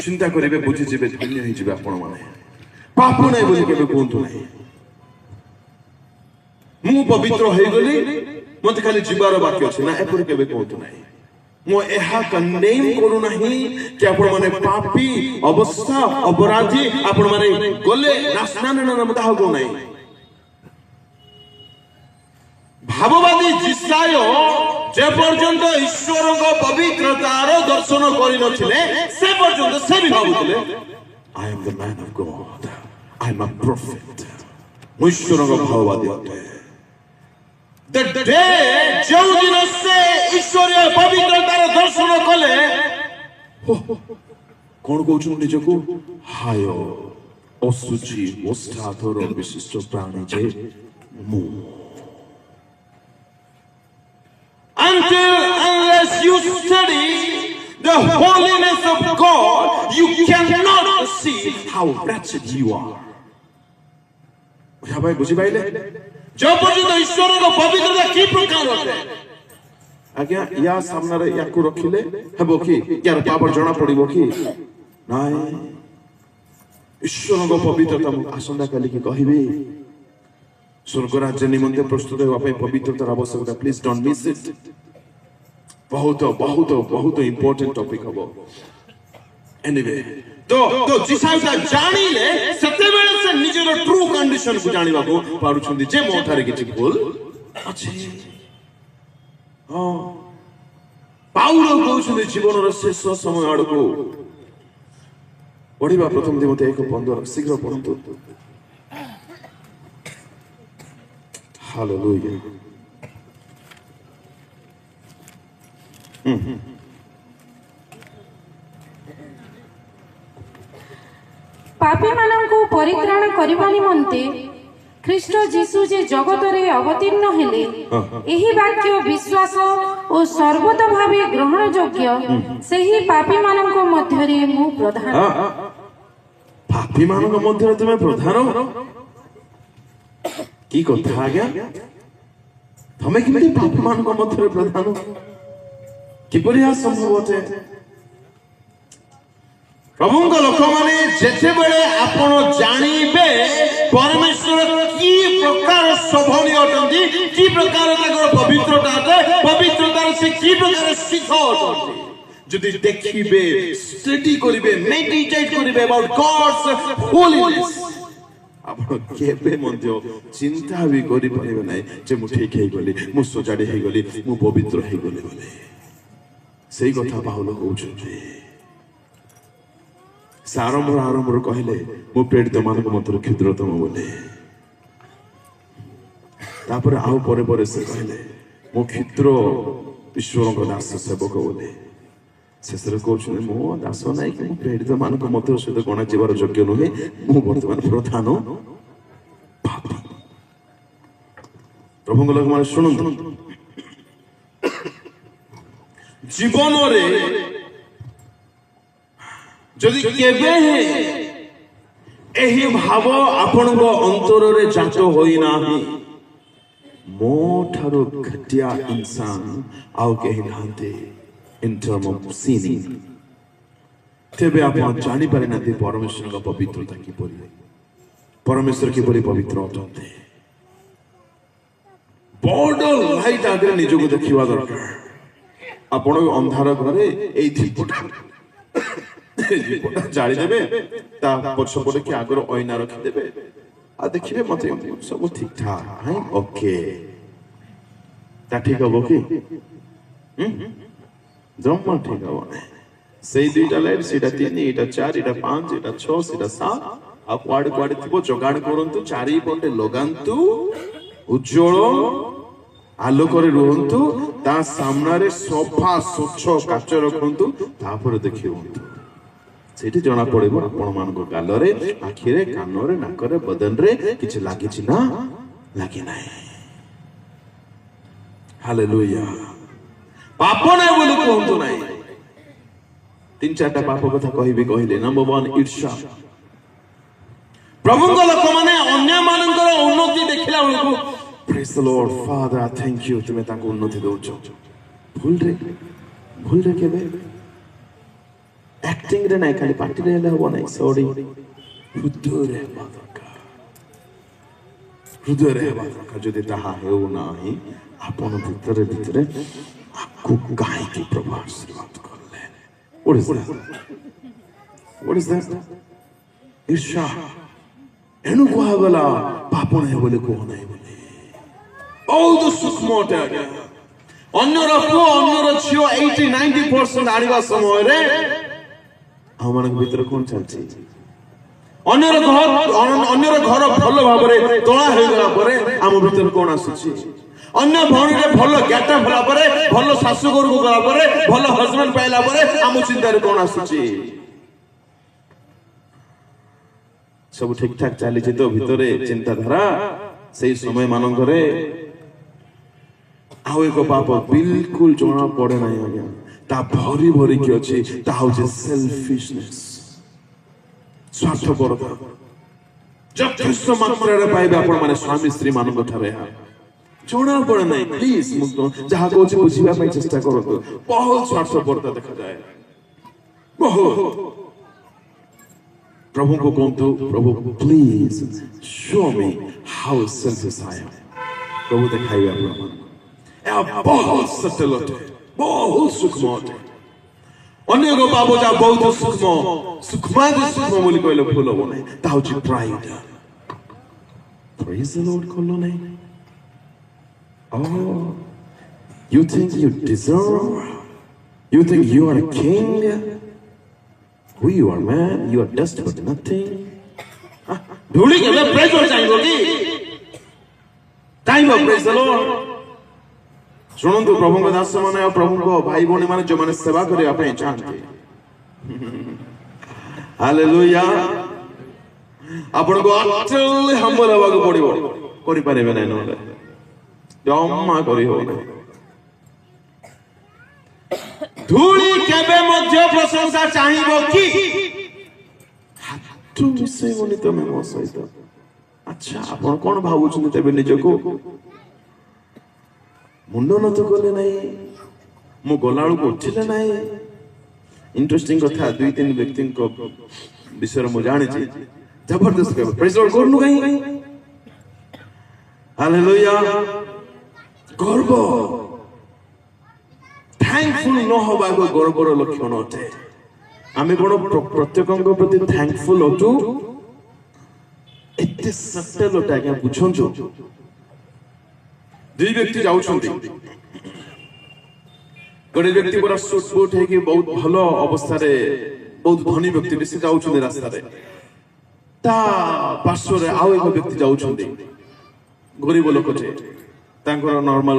Speaker 1: ଚିନ୍ତା କରିବେ ବୁଝିଯିବେ ଧନ୍ୟ ହେଇଯିବେ ଆପଣ ମାନେ ପାପ ନାହିଁ ବୋଲି କେବେ କୁହନ୍ତୁ ନାହିଁ ମୁଁ ପବିତ୍ର ହେଇଗଲି ମତେ ଖାଲି ଯିବାର ବାକ୍ୟ ଅଛି ନା ଏପରି କେବେ କୁହନ୍ତୁ ନାହିଁ ମୁଁ ଏହା କଣ୍ଡେମ୍ କରୁନାହିଁ କି ଆପଣ ମାନେ ପାପୀ ଅବସ୍ଥା ଅପରାଧୀ ଆପଣ ମାନେ ଗଲେ ନା ମୁଁ ତାହା କହୁନାହିଁ ଭାବବାଦୀ ଜିସାୟ যে পর্যন্ত ঈশ্বরଙ୍କ পবিত্রতার দর্শন କରି নଥିଲେ ସେ ପର୍ଯ୍ୟନ୍ତ ସେ ବି ଭାବୁଥିଲେ I am the man of God I am a prophet ମୁଁ ঈশ্বରଙ୍କ ଭାବବାଦୀ ଅଟେ the day ଯେଉଁ ଦିନ ସେ ଈଶ୍ୱରୀୟ ପବିତ୍ରତାର ଦର୍ଶନ କଲେ କଣ କହୁଛନ୍ତି ନିଜକୁ ହାୟ ଅଶୁଚି ଓଷ୍ଠାଧର ବିଶିଷ୍ଟ ପ୍ରାଣୀ ଯେ ମୁଁ unless you study the holiness of God, you cannot see how wretched you are. भाई बुझी पाइले जो पर्यंत ईश्वर को पवित्रता की प्रकार होते आज्ञा या सामने रे याकू रखिले हेबो की यार पाप जणा पड़िबो की नाय ईश्वर को पवित्रता आसंदा काली की कहिबे स्वर्ग राज्य निमंते प्रस्तुत होगा पवित्रतार आवश्यकता प्लीज डोंट मिस इट बहुत बहुत बहुत इंपोर्टेंट टॉपिक हबो एनीवे तो जिसाइटा जानिले सते बेले से निजर ट्रू कंडीशन को जानिबा को पारुछंदी जे मोठारे किछि भूल अछि हां पाउलो कहउछंदी जीवनर शेष समय आडको पढिबा प्रथम दिमते 1:15 शीघ्र पढंतु Hallelujah.
Speaker 2: ପାପୀ ମାନଙ୍କୁ ପରିତ୍ରାଣ କରିବା ନିମନ୍ତେ ଖ୍ରୀଷ୍ଟ ଯୀଶୁ ଯେ ଜଗତରେ ଅବତୀର୍ଣ୍ଣ ହେଲେ ଏହି ବାକ୍ୟ ବିଶ୍ୱାସ ଓ ସର୍ବତ ଭାବେ ଗ୍ରହଣ ଯୋଗ୍ୟ ସେହି ପାପୀ ମାନଙ୍କ ମଧ୍ୟରେ ମୁଁ ପ୍ରଧାନ
Speaker 1: ପାପୀ ମାନଙ୍କ ମଧ୍ୟରେ ତୁମେ ପ୍ରଧାନ কি কথা আজ্ঞা তুমি কেମିତି ପାପୀ ମାନଙ୍କ ମଧ୍ୟରେ ପ୍ରଧାନ କିପରି ଏହା ସମ୍ଭବ ଅଟେ ପ୍ରଭୁଙ୍କ ଲୋକମାନେ ଯେତେବେଳେ ଆପଣ ଜାଣିବେ ପରମେଶ୍ୱର କି ପ୍ରକାର ଶୋଭନୀୟ ଅଟନ୍ତି କି ପ୍ରକାର ତାଙ୍କର ପବିତ୍ରତା ଅଟେ ପବିତ୍ରତାର ସେ କି ପ୍ରକାର ଶିଖ ଅଟନ୍ତି ଯଦି ଦେଖିବେ ଷ୍ଟଡି କରିବେ ମେଡିଟେଟ୍ କରିବେ about God's holiness ଆପଣ କେବେ ମଧ୍ୟ ଚିନ୍ତା ବି କରିପାରିବେ ନାହିଁ ଯେ ମୁଁ ଠିକ ହେଇଗଲି ମୁଁ ସଜାଡ଼ି ହେଇଗଲି ମୁଁ ପବିତ୍ର ହେଇଗଲି ବୋଲି ସେଇ କଥା ପାଉଲ କହୁଛନ୍ତି ସେ ଆରମ୍ଭରୁ କହିଲେ ମୁଁ ପୀଡ଼ିତମାନଙ୍କ ମଧ୍ୟରୁ କ୍ଷୁଦ୍ରତମ ବୋଲି ତାପରେ ଆଉ ପରେ ସେ କହିଲେ ମୁଁ କ୍ଷୁଦ୍ର ଈଶ୍ୱରଙ୍କ ଦାସ ସେବକ ବୋଲି ଶେଷରେ କହୁଛନ୍ତି ମୋ ଦାସ ନାଇଁ କି ମୁଁ ପୀଡ଼ିତ ମାନଙ୍କ ମଧ୍ୟ ସହିତ ଗଣା ଯିବାର ଯୋଗ୍ୟ ନୁହେଁ, ମୁଁ ବର୍ତ୍ତମାନ ପ୍ରଧାନ ପାପୀ। ପ୍ରଭୁଙ୍କ ଲୋକମାନେ ଶୁଣନ୍ତୁ, ଜୀବନରେ ଯଦି କେବେ ଏହି ଭାବ ଆପଣଙ୍କ ଅନ୍ତରରେ ଜାତ ହୋଇନାହିଁ, ମୋ ଠାରୁ ଘଟିଆ ଇନସାନ ଆଉ କେହି ନାହାନ୍ତି in terms of sinning, ତେବେ ଆପଣ ଜାଣିପାରେ ନାହାନ୍ତି ପରମେଶ୍ୱରଙ୍କ ପବିତ୍ରତା କିପରି, ପରମେଶ୍ୱର କିପରି ପବିତ୍ର ଅଟନ୍ତି। ବଡ ଲାଇଟ୍ ଆଗରେ ନିଜକୁ ଦେଖିବା ଦରକାର। ଆପଣ ଅନ୍ଧାର ଘରେ ଏଇ ଦୀପଟା ଜାଳିଦେବେ, ତା ପଛପଟେ କି ଆଗର ଅଇନା ରଖିଦେବେ ଆଉ ଦେଖିବେ ମତେ ସବୁ ଠିକ ଠାକ, ଓକେ, ତା ଠିକ ହବ କି? ଜମା ଠିକ ହବ ନାହିଁ। ସେଇ ଦୁଇଟା ଲାଇଟ୍, ସେଇଟା 3, ଏଇଟା 4, ଏଇଟା 5, ଏଇଟା 6, ସେଇଟା 7, ଆଉ କୁଆଡେ କୁଆଡେ ଥିବ ଯୋଗାଡ଼ କରନ୍ତୁ, ଚାରିପଟେ ଲଗାନ୍ତୁ, ଉଜ୍ଜଳ ଆଲୋକରେ ରୁହନ୍ତୁ, ତା ସାମ୍ନାରେ ସଫା ସ୍ୱଚ୍ଛ କାଚ ରଖନ୍ତୁ, ତାପରେ ଦେଖିନ୍ତୁ। ସେଇଠି ଜଣା ପଡିବ ଆପଣ ମାନଙ୍କ ଗାଲରେ, ଆଖିରେ, କାନରେ, ନାକରେ, ବଦନରେ କିଛି ଲାଗିଛି ନା ଲାଗିନାହିଁ। ହାଲେଲୁୟା। ପାପ ନାହିଁ ବୋଲି କୁହନ୍ତୁ ନାହିଁ। 3-4ଟା ପାପ କଥା କହିଲେ। ନମ୍ବର 1, ଈର୍ଷା। ପ୍ରଭୁଙ୍କ ଲୋକମାନେ ଅନ୍ୟ ମାନଙ୍କର ଉନ୍ନତି ଦେଖିଲା ବେଳକୁ Praise the Lord, Father, I thank you, ତୁମେ ତାଙ୍କୁ ଉନ୍ନତି ଦଉଛ। ଭୁଲରେ କେବେ ଆକ୍ଟିଂ ରେ ନାହିଁ, ଖାଲି ପାଟିରେ ହେଲେ ହବ ନାହିଁ, ସରି ହୃଦୟରେ ହେବା ଦରକାର। ହୃଦୟରେ ହେବା ଦରକାର। ଯଦି ତାହା ହେଉନାହିଁ, ଆପଣ ଭିତରେ ଭିତରେ ଆକୁ କାହିଁକି ପ୍ରଭୁ ଆଶୀର୍ବାଦ କଲେ? What is that? ଈର୍ଷା। ଏଣୁ କୁହାଗଲା ପାପ ନାହିଁ ବୋଲି କୁହ ନାହିଁ ବୋଲି। ବହୁତ ସୂକ୍ଷ୍ମ ଅଟେ ଆଜ୍ଞା। ଅନ୍ୟର ପୁଅ, ଅନ୍ୟର ଝିଅ 80-90% ଆଣିବା ସମୟରେ ଆମମାନଙ୍କ ଭିତରେ କଣ ଚାଲିଛି? ଅନ୍ୟର ଘର ଭଲ ଭାବରେ ତୋଳା ହେଇଗଲା ପରେ ଆମ ଭିତରେ କଣ ଆସୁଛି? ଅନ୍ୟ ଭଉଣୀରେ ଭଲ ଜ୍ଞାତା ହେଲା ପରେ, ଭଲ ଶାଶୁ ଘରକୁ ଗଲା ପରେ, ଭଲ ହଜବେଣ୍ଡ ପାଇଲା ପରେ ଆମ ଚିନ୍ତାରେ କଣ ଆସୁଛି? ସବୁ ଠିକ ଠାକ ଚାଲିଛି ତ ଭିତରେ ଚିନ୍ତାଧାରା? ସେଇ ସମୟ ମାନଙ୍କରେ ଆଉ ଏକ ପାପ ବିଲକୁଲ ଜଣା ପଡେ ନାହିଁ ଆଜ୍ଞା, ତା ଭରି ଭରିକି ଅଛି। ତା ହଉଛି ସେଲଫିଶନେସ୍, ସ୍ୱାର୍ଥପରତା। ଯଥେଷ୍ଟ ମାତ୍ରାରେ ପାଇବେ ଆପଣ ମାନେ ସ୍ୱାମୀ ସ୍ତ୍ରୀ ମାନଙ୍କ ଠାରେ, ଜଣା ପଡେ ନାହିଁ। ପ୍ଲିଜ ଯାହା କହୁଛି ବୁଝିବା ପାଇଁ ଚେଷ୍ଟା କରନ୍ତୁ। ବହୁତ ସ୍ୱାର୍ଥପରତା ଦେଖାଯାଏ, ବହୁତ। ପ୍ରଭୁଙ୍କୁ କୁହନ୍ତୁ, ପ୍ରଭୁ ପ୍ଲିଜ ଶୋ ମି ହାଉ ସେଲଫିଶ ଆଇ am। ପ୍ରଭୁ ଦେଖାଇବେ ଆପଣଙ୍କୁ। ଏହା ବହୁତ ସଟଲ ଅଟେ, ବହୁତ ସୂକ୍ଷ୍ମ ଅଟେ। ଅନ୍ୟ ଏକ ପାପ ଯାହା ବହୁତ ସୂକ୍ଷ୍ମ ବୋଲି କହିଲେ ଭୁଲ ହବ ନାହିଁ, ତା ହଉଛି ପ୍ରାଇଡ। ପ୍ରେଜ୍ ଦ ଲର୍ଡ କଲ ନାହିଁ। Oh, you think you deserve? You think you are a king? Who you are, man? You are dust but nothing. धूली के लिए praise और चाहिए time of praise the Lord। ଶୁଣନ୍ତୁ, ପ୍ରଭୁଙ୍କ ଦାସ ମାନେ ଆଉ ପ୍ରଭୁଙ୍କ ଭାଇ ଭଉଣୀ ମାନେ ଯୋଉମାନେ ସେବା କରିବା ପାଇଁ ଚାହାନ୍ତି, ହାଲେଲୁୟା, ଆପଣଙ୍କୁ ଅଟଲି ହମ୍ବଲ ହେବାକୁ ପଡିବ। କରିପାରିବେ ନାହିଁ, ନହେଲେ ଜମା କରି ହବ ନାହିଁ। ଧୂଳି କେବେ ମଧ୍ୟ ପ୍ରଶଂସା ଚାହିଁବ କି? ହାତ ମିଶେଇବନି ତମେ ମୋ ସହିତ। ଆଚ୍ଛା, ଆପଣ କଣ ଭାବୁଛନ୍ତି ତେବେ ନିଜକୁ? ମୁଣ୍ଡ ନତ କଲେ ନାହିଁ, ମୁଁ ଗଲାବେଳକୁ ଉଠିଲେ ନାହିଁ। ଇଣ୍ଟରେଷ୍ଟିଂ କଥା, 2-3 ବ୍ୟକ୍ତିଙ୍କ ବିଷୟରେ ମୁଁ ଜାଣିଛି, ଜବରଦସ୍ତ ପ୍ରେଜ୍ ଲର୍ଡ କରୁନୁ କାହିଁ? ହାଲେଲୁୟା। ଗର୍ବ, ଥ୍ୟାଙ୍କଫୁଲ ନ ହବା ଏକ ଗର୍ବର ଲକ୍ଷଣ ଅଟେ। ଆମେ କଣ ପ୍ରତ୍ୟେକଙ୍କ ପ୍ରତି ଥ୍ୟାଙ୍କଫୁଲ ଅଟୁ? ଏତେ ସଟଲ ଅଟେ ଆଜ୍ଞା, ବୁଝନ୍ତୁ। 2 ବ୍ୟକ୍ତି ଯାଉଛନ୍ତି, ଗୋଟେ ବ୍ୟକ୍ତି ପୁରା ସୁଟ ବୁଟ ହେଇକି ବହୁତ ଭଲ ଅବସ୍ଥାରେ, ବହୁତ ଧନୀ ବ୍ୟକ୍ତି ସେ ଯାଉଛନ୍ତି ରାସ୍ତାରେ। ତା ପାର୍ଶ୍ୱରେ ଆଉ ଏକ ବ୍ୟକ୍ତି ଯାଉଛନ୍ତି, ଗରିବ ଲୋକଟେ, ତାଙ୍କର ନର୍ମାଲ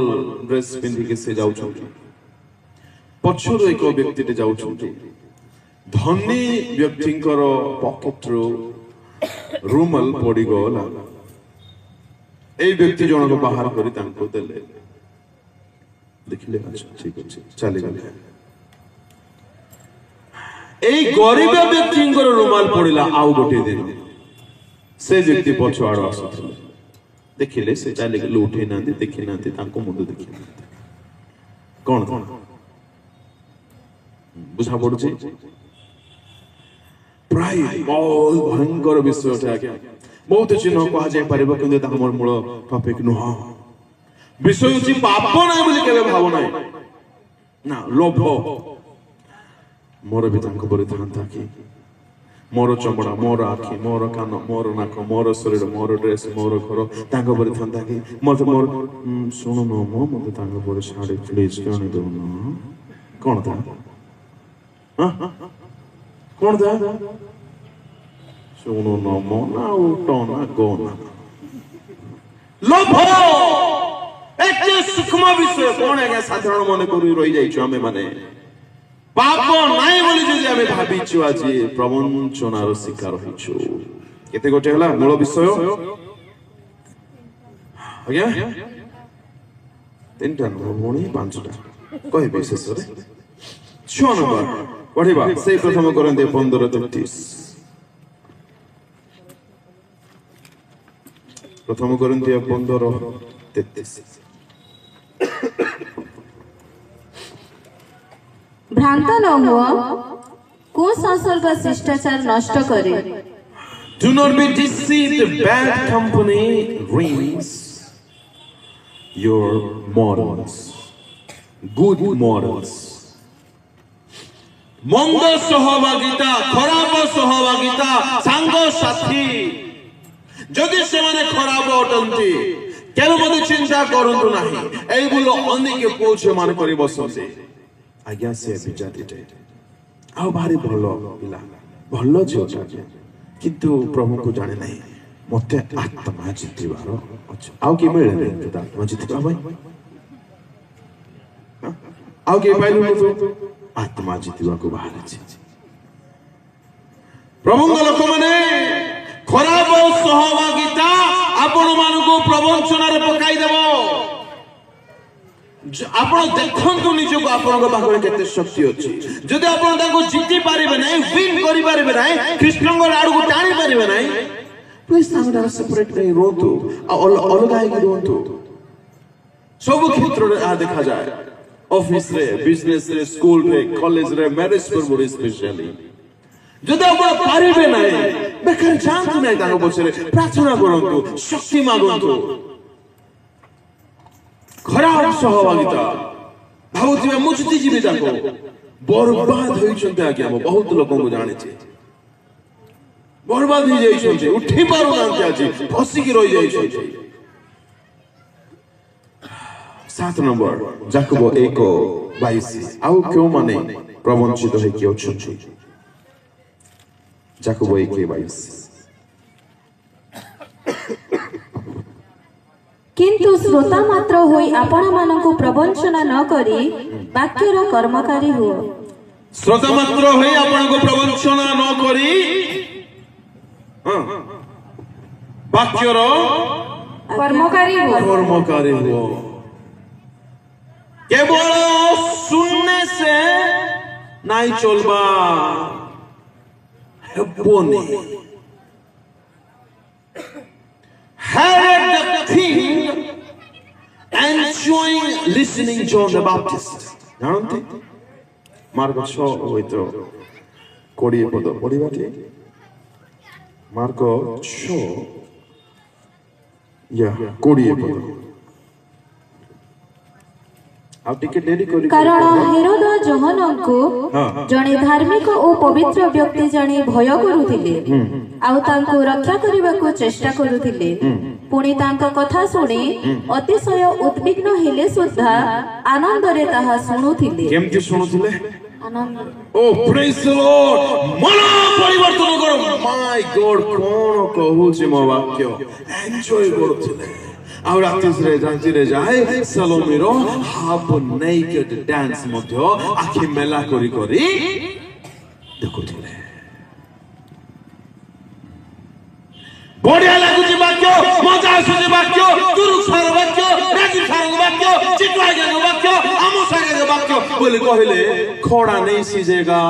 Speaker 1: ଡ୍ରେସ ପିନ୍ଧିକି ସେ ଯାଉଛନ୍ତି। ପଛରୁ ଏକ ବ୍ୟକ୍ତିଟେ ଯାଉଛନ୍ତି ଧନୀ ବ୍ୟକ୍ତିଙ୍କର ପକେଟରୁ ରୁମାଲ ପଡିଗଲା ଏଇ ବ୍ୟକ୍ତି ଜଣକ ବାହାର କରି ତାଙ୍କୁ ଦେଲେ ଦେଖିଲେ ଆଚ୍ଛା ଠିକ ଅଛି ଚାଲିଗଲେ ଏଇ ଗରିବ ବ୍ୟକ୍ତିଙ୍କର ରୁମାଲ ପଡିଲା ଆଉ ଗୋଟିଏ ଦିନ ସେ ବ୍ୟକ୍ତି ପଛ ଆଡୁ ଆସୁଥିଲେ ଦେଖିଲେ ସେ ଚାଲିଗଲେ ଉଠେଇ ନାହାନ୍ତି ଦେଖି ନାହାନ୍ତି ତାଙ୍କ ମୁଣ୍ଡ ଦେଖି ନାହାନ୍ତି କଣ କଣ ବୁଝା ପଡୁଛି ପ୍ରାୟ ବହୁତ ଭୟଙ୍କର ବିଷୟ ଅଟେ ଆଜ୍ଞା ବହୁତ ଚିହ୍ନ କୁହାଯାଇ ପାରିବ କିନ୍ତୁ ତାହା ମୋର ମୂଳ ଟପିକ ନୁହଁ ବିଷୟ ହେଉଛି ପାପ ନାହିଁ ବୋଲି କେବେ ଭାବ ନାହିଁ ନା ଲୋଭ ମୋର ବି ତାଙ୍କ ପରି ଥାନ୍ତା କି ମୋର ଚମଡ଼ା ମୋର ଆଖି ମୋର କାନ ମୋର ନାକ ମୋର ଶରୀର ମୋର ଡ୍ରେସ ମୋର ଘର ତାଙ୍କ ପରି ଥାନ୍ତା କି ମତେ ମୋର ଶୁଣୁନ ମତେ ତାଙ୍କ ପରି ଶାଢୀ ପ୍ଲିଜ କିଣି ଦଉନ କଣ ତା କଣ ତା ଶୁଣୁନ ନା ଉଠ ନା ଗୋ ନା ଲୋଭ ଏତେ ସୂକ୍ଷ୍ମ ବିଷୟ କଣ ଆଜ୍ଞା ସାଧାରଣ ମନେ କରି ରହିଯାଇଛୁ ଆମେ ମାନେ ପାପ ନାହିଁ ବୋଲି ଯଦି ଆମେ ଭାବିଛୁ ଆଜି ପ୍ରବଞ୍ଚନାର ଶିକାର ହେଇଛୁ କେତେ ଗୋଟେ ହେଲା ମୂଳ ବିଷୟ ଆଜ୍ଞା ତିନିଟା ଭଉଣୀ ପାଞ୍ଚଟା କହିବି ଶେଷରେ 6 ନମ୍ବର ପଢିବା ସେଇ ପ୍ରଥମ କରନ୍ତି 15:33 ପ୍ରଥମ କରନ୍ତି 15:33
Speaker 3: ଭ୍ରାନ୍ତ ନ ହୁଅ କୁସଂସର୍ଗ ଶିଷ୍ଟାଚାର ନଷ୍ଟ କରେ
Speaker 1: Do not be deceived, bad company ruins your morals. Good morals. মন্দ সহভাগিতা খরাপ সহভাগিতা সাঙ্গ সাথী যদি ସେମାନେ ଖରାପ ଅଟନ୍ତି କେବେ ମଧ୍ୟ ଚିନ୍ତା କରନ୍ତୁ ନାହିଁ ଏଇগুলো ଅନେକ ପୁଅ ଝିଅମାନେ କରି ବସନ୍ତି ଆଜ୍ଞା ସେ ବିଜାତିଟେ ଆଉ ଭାରି ଭଲ ପିଲା ଭଲ ଝିଅଟା ଆଜ୍ଞା କିନ୍ତୁ ପ୍ରଭୁଙ୍କୁ ଜାଣେ ନାହିଁ ମତେ ଆତ୍ମା ଜିତିବାର ଅଛି ଆଉ କି ମିଳେ ଆତ୍ମା ଜିତିବା ପାଇଁ ଆଉ କିଏ ପାଇଲୁ ଆତ୍ମା ଜିତିବାକୁ ବାହାରିଛି ପ୍ରଭୁଙ୍କ ଲୋକମାନେ ଖରାପ ସହଭାଗିତା ଆପଣ ମାନଙ୍କୁ ପ୍ରବଞ୍ଚନାରେ ପକାଇଦେବ ଆପଣ ଦେଖନ୍ତୁ ନିଜକୁ ଆପଣଙ୍କ ପାଖରେ କେତେ ଶକ୍ତି ଅଛି ଯଦି ଆପଣ ତାଙ୍କୁ ଜିତି ପାରିବେ ନାହିଁ ୱିନ୍ କରିପାରିବେ ନାହିଁ କୃଷ୍ଣଙ୍କ ଆଡକୁ ଟାଣି ପାରିବେ ନାହିଁ ପ୍ଲିଜ ତାଙ୍କ ସେପାରେଟ ନେଇ ରୁହନ୍ତୁ ଅଲଗା ହେଇକି ରୁହନ୍ତୁ ସବୁ କ୍ଷେତ୍ରରେ ଏହା ଦେଖାଯାଏ ଅଫିସରେ ବିଜନେସରେ ସ୍କୁଲରେ କଲେଜରେ ମ୍ୟାରେଜ ପୂର୍ବରୁ ସ୍ପେଶାଲି ଯଦି ଆପଣ ପାରିବେ ନାହିଁ ବେକାର ଯାଆନ୍ତୁ ନାହିଁ ତାଙ୍କ ପଛରେ ପ୍ରାର୍ଥନା କରନ୍ତୁ ଶକ୍ତି ମାଗନ୍ତୁ ଖରାପ ସହଭାଗିତା ଭାବୁଥିବେ ମୁଁ ଜିତିଯିବି ତାକୁ ବର୍ବାଦ ହୋଇଛନ୍ତି ଆଜ୍ଞା ମୁଁ ବହୁତ ଲୋକଙ୍କୁ ଜାଣିଛି ବର୍ବାଦ ହେଇଯାଇଛନ୍ତି ଉଠି ପାରୁନାହାନ୍ତି ଆଜି ଫସିକି ରହିଯାଇଛନ୍ତି 7 ନମ୍ବର ଯାକୋବ 1:22 ଆଉ କେଉଁମାନେ ପ୍ରବଞ୍ଚିତ ହେଇକି ଅଛନ୍ତି ଯାକୋବ 1:22
Speaker 3: କିନ୍ତୁ ଶ୍ରୋତା ମାତ୍ର ହୋଇ ଆପଣମାନଙ୍କୁ ପ୍ରବଞ୍ଚନା ନ କରି ବାକ୍ୟର କର୍ମକାରୀ ହୁଅ
Speaker 1: ଶ୍ରୋତା ମାତ୍ର ହୋଇ ଆପଣଙ୍କୁ ପ୍ରବଞ୍ଚନା ନ କରି ବାକ୍ୟର
Speaker 2: କର୍ମକାରୀ ହୁଅ
Speaker 1: हुआ केवल सुनने से नहीं चलबा हेबोनी had the king enjoying listening John the Baptist जानते मार्क 6 होइतो 20 पद पढिबाटे मार्क 6 या 20 पद
Speaker 3: କାରଣ ହେରୋଦ ଯୋହନଙ୍କୁ ଜଣେ ଧାର୍ମିକ ଓ ପବିତ୍ର ବ୍ୟକ୍ତି ଜାଣି ଭୟ କରୁଥିଲେ ଆଉ ତାଙ୍କୁ ରକ୍ଷା କରିବାକୁ ଚେଷ୍ଟା କରୁଥିଲେ ପୁଣି ତାଙ୍କ କଥା ଶୁଣି ଅତିଶୟ ଉଦ୍ବିଗ୍ନ ହେଲେ ସୁଦ୍ଧା ଆନନ୍ଦରେ ତାହା ଶୁଣୁଥିଲେ
Speaker 1: କେମିତି ଶୁଣୁଥିଲେ
Speaker 3: ଆନନ୍ଦ
Speaker 1: ଓ ପ୍ରେଜ୍ ଦ ଲର୍ଡ ମନ ପରିବର୍ତ୍ତନ କର ମାଇ ଗଡ୍ କଣ କହୁଛି ମୋ ବାକ୍ୟ ଏନ୍ଜୟ କରୁଥିଲେ ଆଉ ରାତିରେ ଯାଏ ସଲୋମିର ହାଫ ନେକେଡ ଡ୍ୟାନ୍ସ ମଧ୍ୟ ଆଖି ମେଲା କରି ଦେଖୁଥିଲେ। ବଢିଆ ଲାଗୁଛି ବାକ୍ୟ, ମଜା ଆସୁଛି ବାକ୍ୟ, ତୁରୁସାର ବାକ୍ୟ, ରାଜୁସାର ବାକ୍ୟ, ଚିତ୍ରାଜ୍ଞାନ ବାକ୍ୟ, ଆମ ସାଙ୍ଗରେ ବାକ୍ୟ ବୋଲି କହିଲେ ଖଡ଼ା ନେଇ ସିଝେଗା।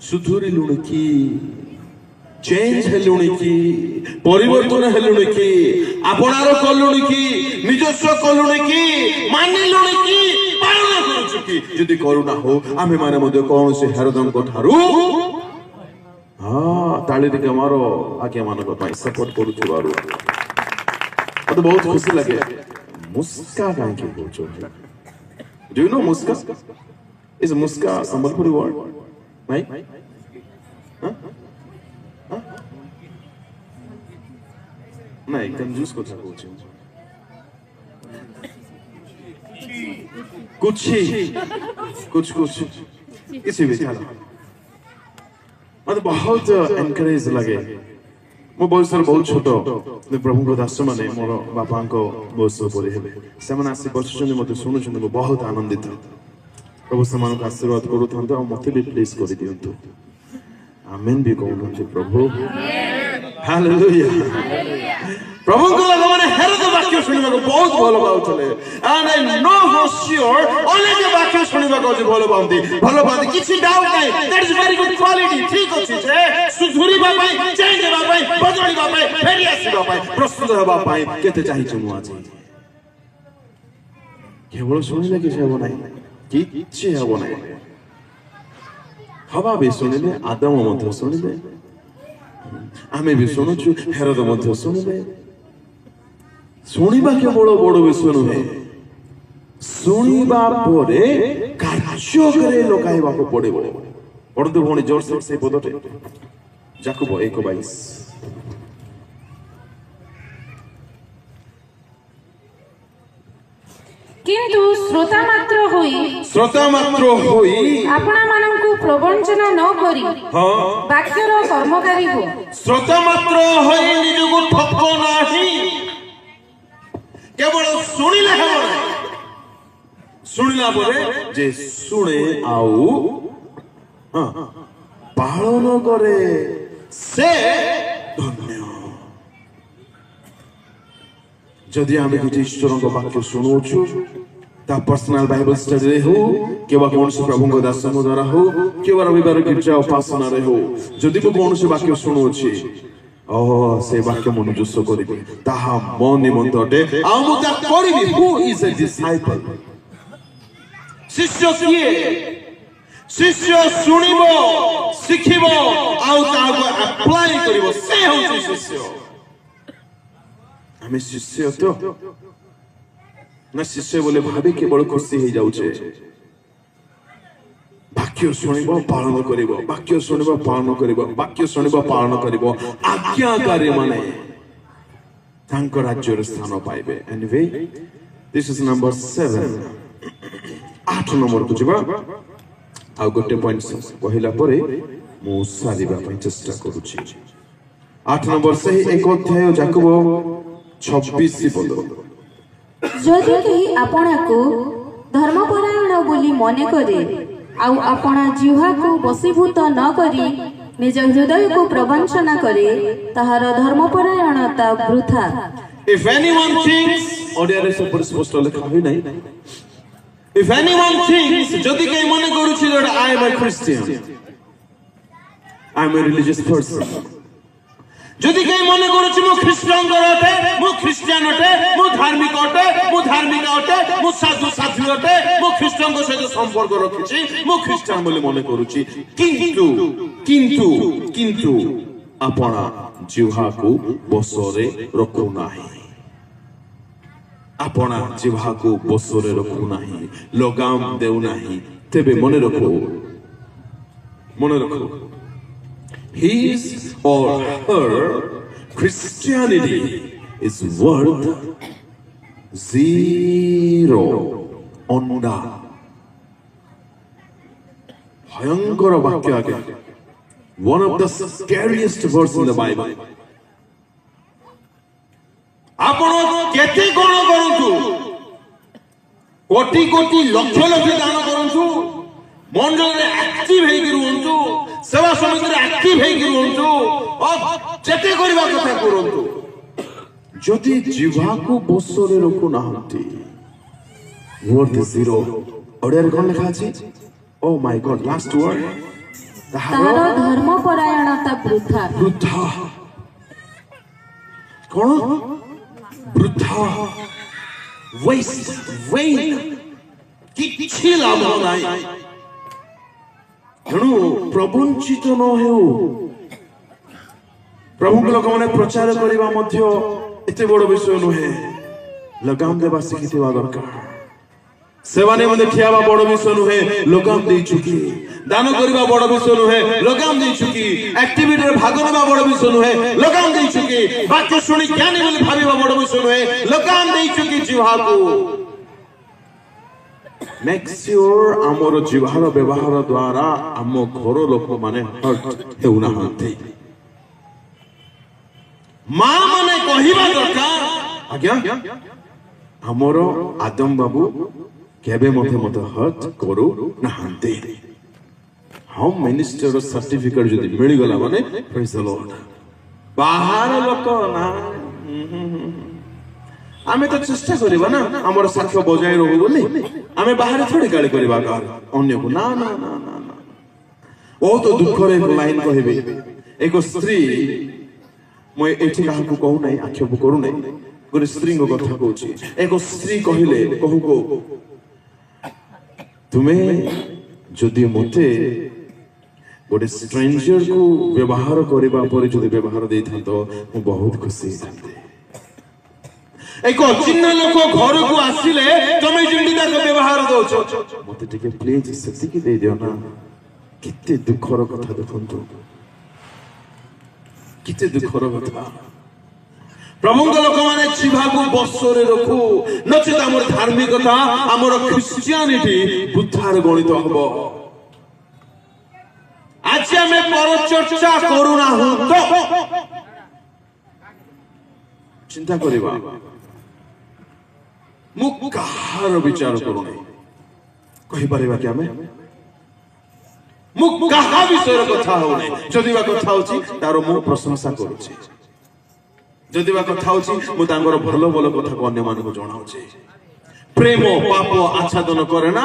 Speaker 1: ସୁଧୁରିଲୁଣି କି? ଚେଞ୍ଜ ହେଲୁଣି କି? ପରିବର୍ତ୍ତନ ହେଲୁଣି କି? ଆପଣାର କଲୁଣି କି? ନିଜସ୍ୱ କଲୁଣି କି? ମାନିଲୁଣି କି? ପାଳନ କରୁଛୁ କି? ଯଦି କରୁନା ହଉ ଆମେ ମାନେ ମଧ୍ୟ କୌଣସି ହେରଦଙ୍କ ଠାରୁ ତାଳି ଟିକେ ଆମର ଆଜ୍ଞା ମାନଙ୍କ ପାଇଁ ସପୋର୍ଟ କରୁଥିବାରୁ ମତେ ବହୁତ ଖୁସି ଲାଗେ। ମୁସ୍କା କାହିଁକି କହୁଛନ୍ତି? Do you know muska? Is muska a Sambalpuri word? ନାଇଁ? ନାଇଁ कंजूस କଥା କହୁଛି। कुछ किसी भी चला मत बहुत एनकरेज लगे। मो बयस बहुत छोट प्रभु दास मैंने मोर बापा बयस पर से बसुँच मत शुणुं बहुत आनंदित। प्रभु से आशीर्वाद करूँ मत भी प्लीज कर दिंतु। आमेन भी कहूँ प्रभु हालेलुया। प्रभु को लोगों हेरद वाक्य शुणा बहुत भल पाते and I know for sure अनेक वाक्य शुणा भल पाती किसी डाउट नहीं। That is very good quality. ठीक अच्छे जे सुधुरीबा पई चेंज हेबा पई बदलिबा पई फेरी आसीबा पई प्रस्तुत हेबा पई केते चाहिछु मु आज केवल शुणिले कि हेबो नाही किछि हेबो नाही। हवा भी शुणिले आदम मध्य शुणिले आमे भी शुणुछु हेरोद मध्य शुणिले। शुणिबा केवल बड़ विषय नुहे शुणिबा परे कार्य करे लोकाइबा को पड़िबो। पढ़तु भणी जोर से पदटे याकूब 1:22।
Speaker 2: किंतु श्रोता मात्र होई आपना मानंकु प्रवंचना न करी वाक्यर कर्मकारी हो।
Speaker 1: श्रोता मात्र होई निजको ठको नाही केवल शुणिले हेबो नाही। शुणिला परे जे शुणे आउ पालन करे से धन्य। जदि आमे किछि ईश्वरक वाक्य शुणुछु ता पर्सनल बाइबल स्टडी रे हो केवा कोनसे प्रभुଙ୍କ दासଙ୍କ द्वारा हो केवा रविवार गिरजा उपासना रे हो जदि को कोनसे वाक्य शुणुछि से वाक्य मनुजस्व करिबे ताहा मो निमंत अटे आ मु ता करिबी। Who is a disciple? शिष्य किए? शिष्य शुणिबो सिखिबो आ ताको अप्लाई करिबो से होछि शिष्य। हमें शिष्य तो ना शिष्य बोले भाभी केवल खुशी हो जाउछे। वाक्य शुणिबो पालन करिबो वाक्य शुणिबो पालन करिबो वाक्य शुणिबो पालन करिबो आज्ञाकारी माने तांको राज्यर स्थान पाइबे। Anyway this is number 7। 8 number को जिबा आ गोटे पॉइंट कहिला परे मु सारिबा पई चेष्टा करूची। 8 नंबर से एक अध्याय याकूब 26 पद।
Speaker 3: जदि केही आपणाको धर्मपरायण बोली मने करे आउ आपणा जिह्वा को वशीभूत न करी निज हृदय को प्रवंचना करे ताहार धर्मपरायणता वृथा।
Speaker 1: If anyone thinks ओडियारे से स्पष्ट लिखा है नहीं। If anyone thinks जदि केही मने करूछि that I am a Christian, I am a religious person, जदि केही मने करूछि मु ख्रिस्टियन अटे मु ख्रिस्टियन अटे मु धार्मिक अटे मु धार्मिक अटे मु साधु साधु अटे मु ख्रिस्टियन को सहित संपर्क रखिछि मु ख्रिस्टियन बोली मने करूछि किंतु किंतु किंतु आपणा जिह्वा को बसरे रखु नाही। आपणा जिह्वा को बसरे रखु नाही लगाम देउ नाही तेबे मने रखो his or her Christianity is worth 0 onda। भयंकर वाक्य आगे one of the scariest verse in the Bible। ଆପଣ କେତେ କଣ କରନ୍ତୁ, କୋଟି କୋଟି ଲକ୍ଷ ଲକ୍ଷ ଦାନ କରନ୍ତୁ, ମଣ୍ଡଳରେ ଆକ୍ଟିଭ ହେଇକି ରୁହନ୍ତୁ, ସେବା ସମିତିରେ ଆକ୍ଟିଭ ହେଇକି ରୁହନ୍ତୁ, ଯେତେ କରିବା କଥା କରନ୍ତୁ, ଯଦି ଜିହ୍ବାକୁ ବଶରେ ରଖୁନାହାନ୍ତି worth zero। ଓଡ଼ିଆରେ କଣ ଲେଖା ଅଛି? ଓ ମାଇ ଗଡ୍, ଲାଷ୍ଟ ୱାର୍ଡ,
Speaker 3: ତାହାର ଧର୍ମପରାୟଣତା ବୃଥା।
Speaker 1: ବୃଥା। କଣ? ବୃଥା, ୱେଷ୍ଟ, ୱେନ୍, କିଛି ଲାଭ ନାହିଁ। ତେଣୁ ପ୍ରବଞ୍ଚିତ ନ ହେଉ। ପ୍ରଭୁଙ୍କ ଲୋକମାନେ ପ୍ରଚାର କରିବା ମଧ୍ୟ ଏତେ ବଡ ବିଷୟ ନୁହେଁ, ଲଗାମ ଦେବା ଶିଖିଥିବା ଦରକାର। ସେମାନେ ଦେଖିବା ବଡ ବିଷୟ ନୁହେଁ, ଲଗାମ ଦେଇଛୁ କି? ଦାନ କରିବା ବଡ ବିଷୟ ନୁହେଁ, ଲଗାମ ଦେଇଛୁ କି? ଆକ୍ଟିଭିଟିରେ ଭାଗ ନେବା ବଡ ବିଷୟ ନୁହେଁ, ଲଗାମ ଦେଇଛୁ କି? ବାକ୍ୟ ଶୁଣି ଜ୍ଞାନୀ ବୋଲି ଭାବିବା ବଡ ବିଷୟ ନୁହେଁ, ଲଗାମ ଦେଇଛୁ କି ଜିହ୍ବାକୁ? ମେକ୍ ସିଓର ଆମର ଜିହ୍ବାର ବ୍ୟବହାର ଦ୍ୱାରା ଆମ ଘର ଲୋକମାନେ ହର୍ଟ ହେଉନାହାନ୍ତି। ମା ମାନେ କହିବା ଦରକାର, ଆଜ୍ଞା ଆମର ଆଦମ ବାବୁ କେବେ ମତେ ହର୍ଟ କରୁ ନାହାନ୍ତି। ହଁ, ମିନିଷ୍ଟର ସାର୍ଟିଫିକେଟ ଯଦି ମିଳିଗଲା ମାନେ ପ୍ରେଜ୍ ଦ ଲର୍ଡ। ବାହାର ଲୋକ ନା, ଆମେ ତ ଚେଷ୍ଟା କରିବା ନା ଆମର ସାକ୍ଷ୍ୟ ବଜାୟ ରହୁ ବୋଲି। ଆମେ ବାହାରେ ଥୋଡ଼ି ଗାଳି କରିବା ଅନ୍ୟକୁ, ନା ନା ନା ନା ନା। ବହୁତ ଦୁଃଖରେ ଏକ ଲାଇନ କହିବି। ଏକ ସ୍ତ୍ରୀ, ମୁଁ ଏଠି କାହାକୁ କହୁନାହିଁ, ଆକ୍ଷେପ କରୁନାହିଁ, ଗୋଟେ ସ୍ତ୍ରୀଙ୍କ କଥା କହୁଛି। ଏକ ସ୍ତ୍ରୀ କହିଲେ କହୁ କହୁ, ତୁମେ ଯଦି ମତେ ଗୋଟେ ଷ୍ଟ୍ରେଞ୍ଜରକୁ ବ୍ୟବହାର କରିବା ପରେ ଯଦି ବ୍ୟବହାର ଦେଇଥାନ୍ତ, ମୁଁ ବହୁତ ଖୁସି ହେଇଥାନ୍ତି। ଏକ ଅଚିହ୍ନା ଲୋକ ଘରକୁ ଆସିଲେ ତମେ ଯେମିତି ତାକୁ ବ୍ୟବହାର ଦଉଛ, ମତେ ଟିକେ ପ୍ଲିଜ ସେତିକି ଦେଇଦିଅ ନା। କେତେ ଦୁଃଖର କଥା ଦେଖନ୍ତୁ, କେତେ ଦୁଃଖର କଥା। ପ୍ରଭୁଙ୍କ ଲୋକମାନେ ଜିହ୍ବାକୁ ବଶରେ ରଖୁ, ନଚେତ ଆମର ଧାର୍ମିକତା, ଆମର ଖ୍ରୀଷ୍ଟିଆନିଟି ବୃଥାରେ ଗଣିତ ହବ। ଆଜି ଆମେ ପରଚର୍ଚ୍ଚା କରୁନାହୁଁ ତ ଚିନ୍ତା କରିବା, ମୁଁ କାହାର ବିଚାର କରୁନାହିଁ। କହିପାରିବା କି ଆମେ? ମୁଁ କାହା ବିଷୟରେ କଥା ହଉନାହିଁ। ଯଦି ବା କଥା ହଉଛି ତାର ମୁଁ ପ୍ରଶଂସା କରୁଛି, ଯଦି ବା କଥା ହଉଛି ମୁଁ ତାଙ୍କର ଭଲ ଭଲ କଥାକୁ ଅନ୍ୟମାନଙ୍କୁ ଜଣାଉଛି। ପ୍ରେମ ପାପ ଆଚ୍ଛାଦନ କରେ ନା,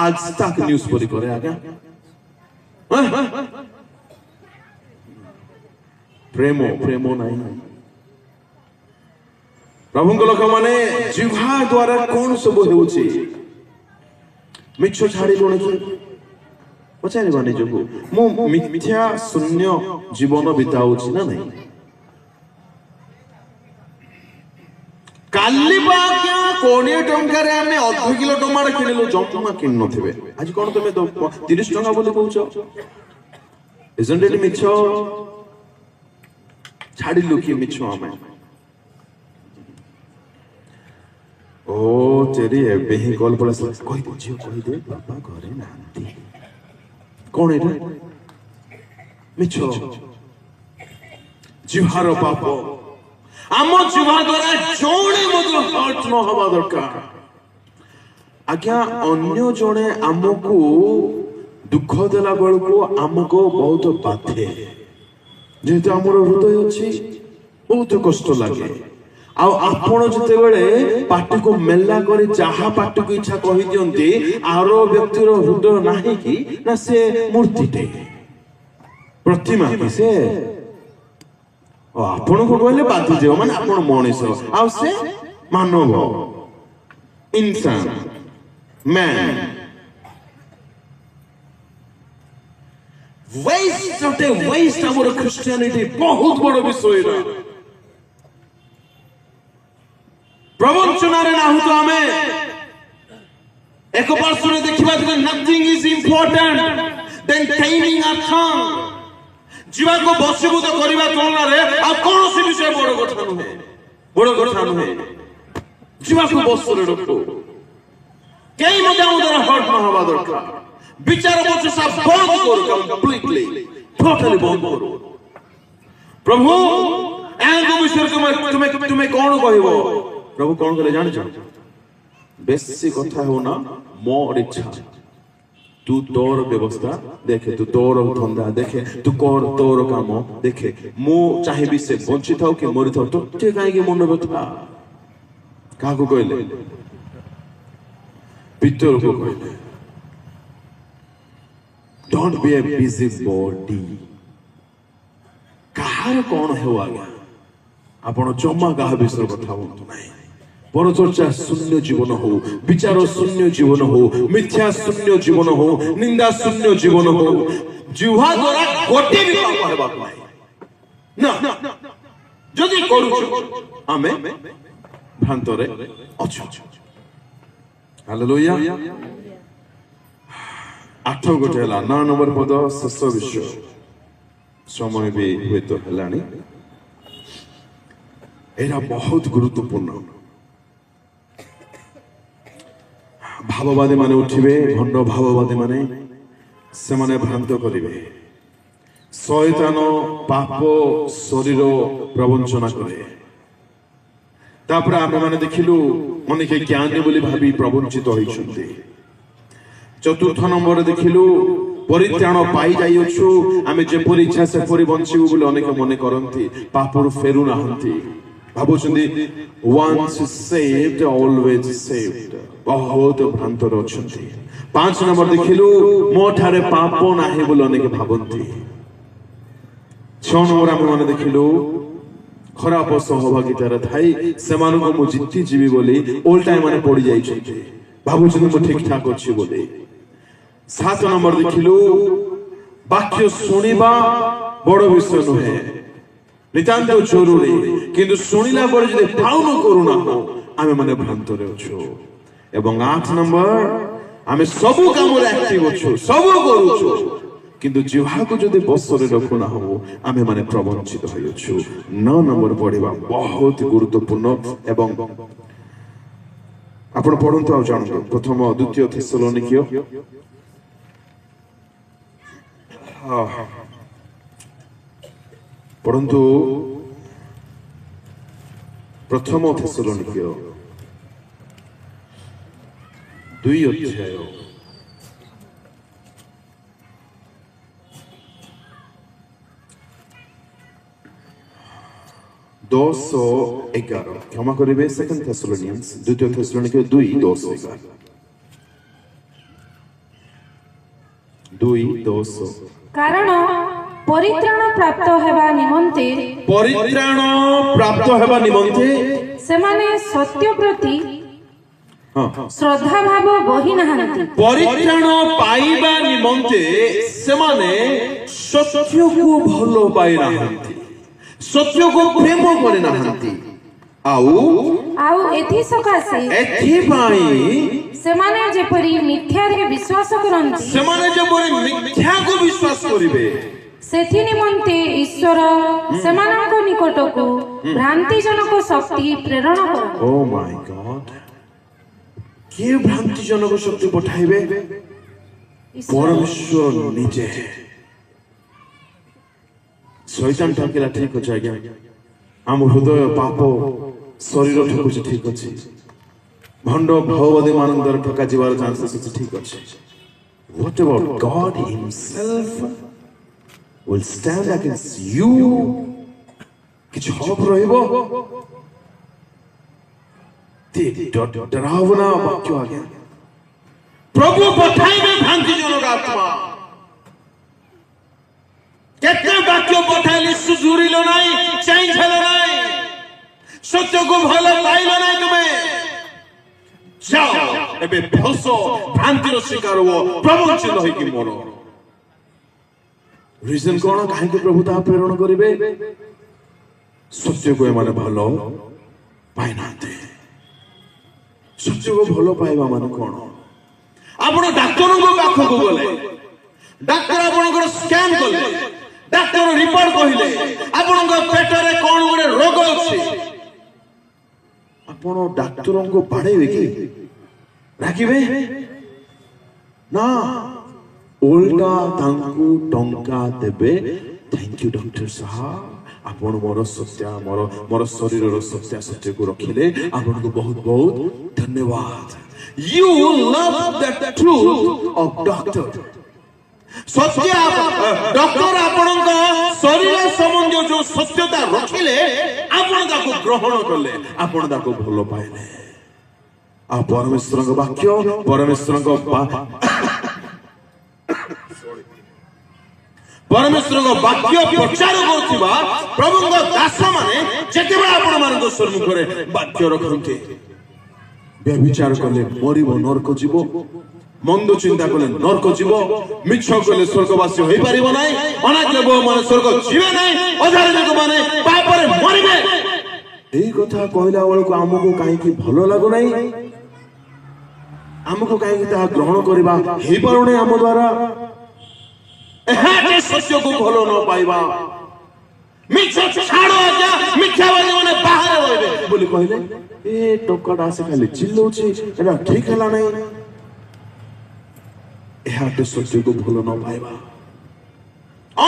Speaker 1: ଆଜ ତାକ ନ୍ୟୁଜ ପରି କରେ। ଆଜ୍ଞା, ପ୍ରେମ ନାହିଁ। ପ୍ରଭୁଙ୍କ ଲୋକମାନେ ଜିହ୍ବା ଦ୍ୱାରା କଣ ସବୁ ହେଉଛି? ମିଛ ଛାଡ଼ିଲୁଣି କି? ପଚାରିବା ନିଜକୁ, ମୁଁ ମିଥ୍ୟା ଶୂନ୍ୟ ଜୀବନ ବିତାଉଛି ନା ନାହିଁ? କାଲି ବା ଆଜ୍ଞା 20 ଟଙ୍କାରେ ଆମେ ଅଧ କିଲୋ ଟମାଟୋ କିଣିଲୁ, ଜମା କିଣି ନଥିବେ। ଆଜି କଣ ତମେ 30 ଟଙ୍କା ବୋଲି କହୁଛ? Isn't it ମିଛ? ଛାଡ଼ିଲୁ କି ମିଛ ଆମେ? ଓ ତେରି ଏବେ ହିଁ କଲ୍ ପଳେଇ ଆସିଲା, କହିଦେ ଝିଅ କହିଦେ ବାପା ଘରେ ନାହାନ୍ତି। କଣ ଏଇଟା? ମିଛ, ଜିହ୍ବାର ପାପ। ଆମ ଜିହ୍ବା ଦ୍ୱାରା ଜଣେ ମଧ୍ୟ ହର୍ଟ ନ ହବା ଦରକାର। ଆଜ୍ଞା, ଅନ୍ୟ ଜଣେ ଆମକୁ ଦୁଃଖ ଦେଲା ବେଳକୁ ଆମକୁ ବହୁତ ବାଧେ। ଯେହେତୁ ଆମର ହୃଦୟ ଅଛି, ବହୁତ କଷ୍ଟ ଲାଗେ। ଆଉ ଆପଣ ଯେତେବେଳେ ପାଟିକୁ ମେଲା କରି ଯାହା ପାଟିକୁ ଇଚ୍ଛା କହିଦିଅନ୍ତି, ଆର ବ୍ୟକ୍ତିର ହୃଦୟ ନାହିଁ କି? ନା ସେ ମୂର୍ତ୍ତିଟେ, ପ୍ରତିମା କି ସେ? ଆପଣଙ୍କୁ କହିଲେ ବାଧିଯିବ, ମାନେ ଆପଣ ମଣିଷ ଆଉ ସେ ମାନବ, ଇନସାନ, ମ୍ୟାନ। ୱେଷ୍ଟ ଆମର ଖ୍ରୀଷ୍ଟିଆନିଟି ବହୁତ ବଡ ବିଷୟ। ଏଇଟା ପ୍ରବଞ୍ଚନାରେ ନାହୁତ ଆମେ ଏକ ପାର୍ଶ୍ୱରେ ଦେଖିବା ଯେ nothing is important than taming our tongue। ଜିହ୍ବାକୁ ବଶୀଭୂତ କରିବା ତୁଳନାରେ ଆଉ କୌଣସି ବିଷୟ ବଡ କଥା ନୁହେଁ, ବଡ କଥା ନୁହେଁ। ଜିହ୍ବାକୁ ବଶରେ ରଖୁ, କେହି ମଧ୍ୟ ଆମ ଦ୍ୱାରା ହର୍ଟ ନ ହେବା ଦରକାର। ବିଚାର ବଚସା ବନ୍ଦ କରୁ, କମ୍ପ୍ଲିଟଲି, ଟୋଟାଲି ବନ୍ଦ କରୁ। ପ୍ରଭୁ ଏହାଙ୍କ ବିଷୟରେ ତୁମେ তুমি কোন কহিব প্রভু কোন করে জানিছ বেশি কথা হো না মোর ইচ্ছা তু তোর ব্যবস্থা দেখে তু তোর ধন্দা দেখে তু কর তোর কাম দেখে মু চাহিবি সে বঞ্চিত হোক কি মরি থাও তোতে কাইকি মন ব্যথা কাহাକୁ କହିଲେ ପିତରକୁ କହିଲେ don't be a busy body କାହାର କଣ ହେଉ ଆଜ୍ଞା ଆପଣ ଜମା କାହା ବିଷୟରେ କଥା ହୁଅନ୍ତୁ ନାହିଁ পরচর্চা শূন্য জীবন হও বিচার শূন্য জীবন হও মিথ্যা শূন্য জীবন হও নিন্দা শূন্য জীবন হও জিহ্বা দ্বারা গোটে বি পাপ হেবা নাই না যদি করুଛୁ ଆମେ ভ্রান্তরে অଛୁ ହାଲେଲୁୟା 8 ଗୋटे ହେଲା 9 ନମ୍ବର ପଦ ଶେଷ ବିଷୟ ସମୟ ବି ହୁଏତ ହେଲାଣି ଏଇଟା ବହୁତ ଗୁରୁତ୍ୱପୂର୍ଣ୍ଣ ଭାବବାଦୀ ମାନେ ଉଠିବେ ଭଣ୍ଡ ଭାବବାଦୀ ମାନେ ସେମାନେ ଭ୍ରାନ୍ତ କରିବେ ଶୟତାନ ପାପ ଶରୀର ପ୍ରବଞ୍ଚନା କରେ ତାପରେ ଆମେମାନେ ଦେଖିଲୁ ଅନେକ ଜ୍ଞାନୀ ବୋଲି ଭାବି ପ୍ରବଞ୍ଚିତ ହୋଇଛନ୍ତି ଚତୁର୍ଥ ନମ୍ବରରେ ଦେଖିଲୁ ପରିତ୍ରାଣ ପାଇ ଯାଇଅଛୁ ଆମେ ଯେପରି ଇଚ୍ଛା ସେପରି ବଞ୍ଚିବୁ ବୋଲି ଅନେକ ମନେ କରନ୍ତି ପାପରୁ ଫେରୁନାହାନ୍ତି ଭାବୁଛନ୍ତି once saved always saved ବହୁତ ଭ୍ରାନ୍ତରେ ଅଛନ୍ତି 5 ନମ୍ବର ଦେଖିଲୁ ମୋ ଠାରେ ପାପ ନାହିଁ ବୋଲି ଅନେକ ଭାବନ୍ତି 6 ନମ୍ବର ଆମେ ମାନେ ଦେଖିଲୁ ଖରାପ ସହଭାଗିତାରେ ଥାଇ ସେମାନଙ୍କୁ ମୁଁ ଜିତି ଯିବି ବୋଲି ଓଲ୍ଟା ମାନେ ପଡି ଯାଇଛନ୍ତି ଭାବୁଛନ୍ତି ମୁଁ ଠିକ ଠାକ ଅଛି ବୋଲି 7 ନମ୍ବର ଦେଖିଲୁ ବାକ୍ୟ ଶୁଣିବା ବଡ଼ ବିଷୟ ନୁହେଁ ନିତାନ୍ତ ଜରୁରୀ କିନ୍ତୁ ଶୁଣିଲା ପରେ ଯଦି ପାଳନ କରୁନା ଆମେ ମାନେ ଭ୍ରାନ୍ତରେ ଅଛୁ ଏବଂ 8 ନମ୍ବର ଆମେ ସବୁ କାମରେ ଆକ୍ଟିଭ ଅଛୁ ସବୁ କରୁଛୁ କିନ୍ତୁ ଜିହ୍ବାକୁ ଯଦି ବଶରେ ରଖୁନା ହଉ ଆମେ ମାନେ ପ୍ରବଞ୍ଚିତ ହୋଇଅଛୁ 9 ନମ୍ବର ପଢିବା ବହୁତ ଗୁରୁତ୍ୱପୂର୍ଣ୍ଣ ଏବଂ ଆପଣ ପଢନ୍ତୁ ଆଉ ଜାଣନ୍ତୁ ପ୍ରଥମ ଦ୍ୱିତୀୟ ଥେସଲୋନିକୀୟ ପଢନ୍ତୁ ପ୍ରଥମ ଥେସଲୋନିକୀୟ 2 ଅଧ୍ୟାୟ 10:11 क्षमा करिवे सेकंड थेसलोनियंस द्वितीय थेसलोनिकীয় 2:10 2:10
Speaker 2: କାରଣ ପରିତ୍ରାଣ ପ୍ରାପ୍ତ ହେବା ନିମନ୍ତେ ସେମାନେ ସତ୍ୟ ପ୍ରତି ଶ୍ରଦ୍ଧା ଭାବ ବହି ନାହାନ୍ତି
Speaker 1: ପରିତ୍ରାଣ ପାଇବା ନିମନ୍ତେ ସେମାନେ ସତ୍ୟକୁ ଭଲ ପାଇ ନାହାନ୍ତି ସତ୍ୟକୁ ପ୍ରେମ କରି ନାହାନ୍ତି ଆଉ
Speaker 2: ଏଥି ସକାଶେ
Speaker 1: ଏଥିପାଇଁ
Speaker 2: ସେମାନେ ଯେପରି ମିଥ୍ୟାରେ ବିଶ୍ୱାସ କରନ୍ତି
Speaker 1: ସେମାନେ ଯେପରି ମିଥ୍ୟାକୁ ବିଶ୍ୱାସ କରିବେ
Speaker 2: ସେଥି ନିମନ୍ତେ ଈଶ୍ୱର ସେମାନଙ୍କ ନିକଟକୁ ଭ୍ରାନ୍ତିଜନକ ଶକ୍ତି ପ୍ରେରଣ କରନ୍ତି
Speaker 1: ଓ ମାଇ ଗଡ୍ କିଏ ଭ୍ରାନ୍ତିଜନକ ଶକ୍ତି ପଠାଇବେ ପରମେଶ୍ୱର ନିଜେ ଶୈତାନ ଠକିଲା ଠିକ ଅଛି ଆଜ୍ଞା ଆମ ହୃଦୟ ପାପ ଶରୀର ଠକୁଛି ଠିକ ଅଛି ଭଣ୍ଡ ଭାବବାଦୀ ମାନଙ୍କର ଠକା ଯିବାର ଚାନ୍ସେସ ଅଛି ଠିକ ଅଛି what about God himself will stand against you କିଛି ହବ ରହିବ ଡରାବନା ବାକ୍ୟ ଆଜ୍ଞା ପ୍ରଭୁ ପଠାଇବେ ଭ୍ରାନ୍ତିଜନକ ଆତ୍ମା କେତେ ବାକ୍ୟ ପଠାଇଲେ ସୁଧୁରିଲ ନାହିଁ ଚେଞ୍ଜ ହେଲ ନାହିଁ ସତ୍ୟକୁ ଭଲ ପାଇଲ ନାହିଁ ତୁମେ ଯାଅ ଏବେ ଫସ ଭ୍ରାନ୍ତିର ଶିକାର ହୁଅ ପ୍ରବଞ୍ଚିତ ହୋଇକି ମର ରିଜନ କଣ କାହିଁକି ପ୍ରଭୁ ତାହା ପ୍ରେରଣ କରିବେ ସତ୍ୟକୁ ଏମାନେ ଭଲ ପାଇନାହାନ୍ତି ସତ୍ୟକୁ ଭଲ ପାଇବା ମାନେ କଣ ଆପଣ ଡାକ୍ତରଙ୍କ ପାଖକୁ ଗଲେ ଡାକ୍ତର ଆପଣଙ୍କର ସ୍କାନ କଲେ ଡାକ୍ତର ରିପୋର୍ଟ କହିଲେ ଆପଣଙ୍କ ପେଟରେ କଣ ଗୋଟେ ରୋଗ ଅଛି ଆପଣ ଡାକ୍ତରଙ୍କୁ ବାଡେଇବେ କି ରାଗିବେ ନା ଓଲ୍ଟା ତାଙ୍କୁ ଟଙ୍କା ଦେବେ ଥ୍ୟାଙ୍କ ୟୁ ଡକ୍ଟର ସାହେବ ଆପଣ ମୋର ସତ୍ୟ ମୋର ଶରୀରର ସତ୍ୟକୁ ରଖିଲେ ଆପଣଙ୍କୁ ବହୁତ ବହୁତ ଧନ୍ୟବାଦ। You love the truth of doctor. Satya doctor ଆପଣଙ୍କ ଶରୀର ସମ୍ବନ୍ଧୀୟ ଯୋଉ ସତ୍ୟତା ରଖିଲେ ଆପଣ ତାକୁ ଗ୍ରହଣ କଲେ, ଆପଣ ତାକୁ ଭଲ ପାଇଲେ। ଆଉ ପରମେଶ୍ୱରଙ୍କ ବାକ୍ୟ ପରମେଶ୍ୱରଙ୍କ ବାକ୍ୟ ପ୍ରଚାର କରୁଥିବା ପ୍ରଭୁଙ୍କ ଦାସ ମାନେ ଯେତେବେଳେ ଆପଣ ମାନଙ୍କ ସମ୍ମୁଖରେ ବାକ୍ୟ ରଖନ୍ତି, ବ୍ୟଭିଚାର କଲେ ମରିବ, ନରକ ଯିବ, ମନ୍ଦ ଚିନ୍ତା କଲେ ନରକ ଯିବ, ମିଛ କଲେ ସ୍ୱର୍ଗବାସୀ ହୋଇପାରିବ ନାହିଁ, ଅନାଜ୍ଞ ମାନେ ସ୍ୱର୍ଗ ଯିବେ ନାହିଁ, ଅଧାର୍ମିକ ମାନେ ପାପରେ ମରିବେ। ଏଇ କଥା କହିଲା ବେଳକୁ ଆମକୁ କାହିଁକି ଭଲ ଲାଗୁନାହିଁ? ଆମକୁ କାହିଁକି ତାହା ଗ୍ରହଣ କରିବା ହେଇପାରୁନାହିଁ ଆମ ଦ୍ୱାରା? ସତ୍ୟକୁ ଭଲ ନ ପାଇବା, ମିଛ ଛାଡ ଆଜ୍ଞା, ମିଥ୍ୟାବାଦୀ ମାନେ ବାହାରେ ରହିବେ ବୋଲି କହିଲେ ଏ ଟୋକାଟା ଆସି ଖାଲି ଚିଲ୍ଲଉଛି, ଏଟା ଠିକ ହେଲା ନାହିଁ। ଏହା ସତ୍ୟକୁ ଭଲ ନ ପାଇବା,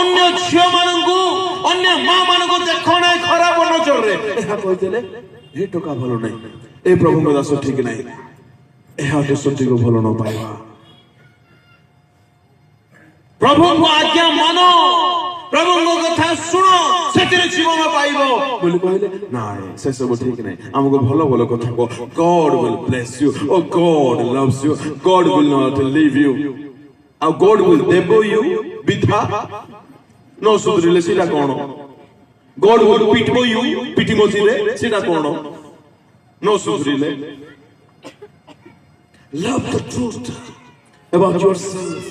Speaker 1: ଅନ୍ୟ ଝିଅ ମାନଙ୍କୁ ଅନ୍ୟ ମା ମାନଙ୍କୁ ଦେଖ ନାହିଁ ଖରାପ ନଜରରେ, ଏହା କହିଥିଲେ ଏ ଟୋକା ଭଲ ନାହିଁ, ଏ ପ୍ରଭୁଙ୍କ ଦାସ ଠିକ ନାହିଁ। ଏହା ସତ୍ୟକୁ ଭଲ ନ ପାଇବା, ପ୍ରଭୁଙ୍କ ଆଜ୍ଞା ମାନ, ପ୍ରଭୁଙ୍କ କଥା ଶୁଣ, ସେଥିରେ ଜୀବନ ପାଇବ ବୋଲି କହିଲେ ନାଇଁ, ସେ ସବୁ ଠିକ ନାହିଁ। ଆମକୁ ଭଲ ଭଲ କଥା କହ। God will bless you, oh God loves you, God will not leave you, ଆଉ God will ଦେବ you ବିଧା ନ ସୁଧରିଲେ ସେଟା କଣ? God will ପିଟିବ you ପିଟି ମଝିରେ, ସେଟା କଣ? ନ ସୁଧରିଲେ। Love the truth about yourself.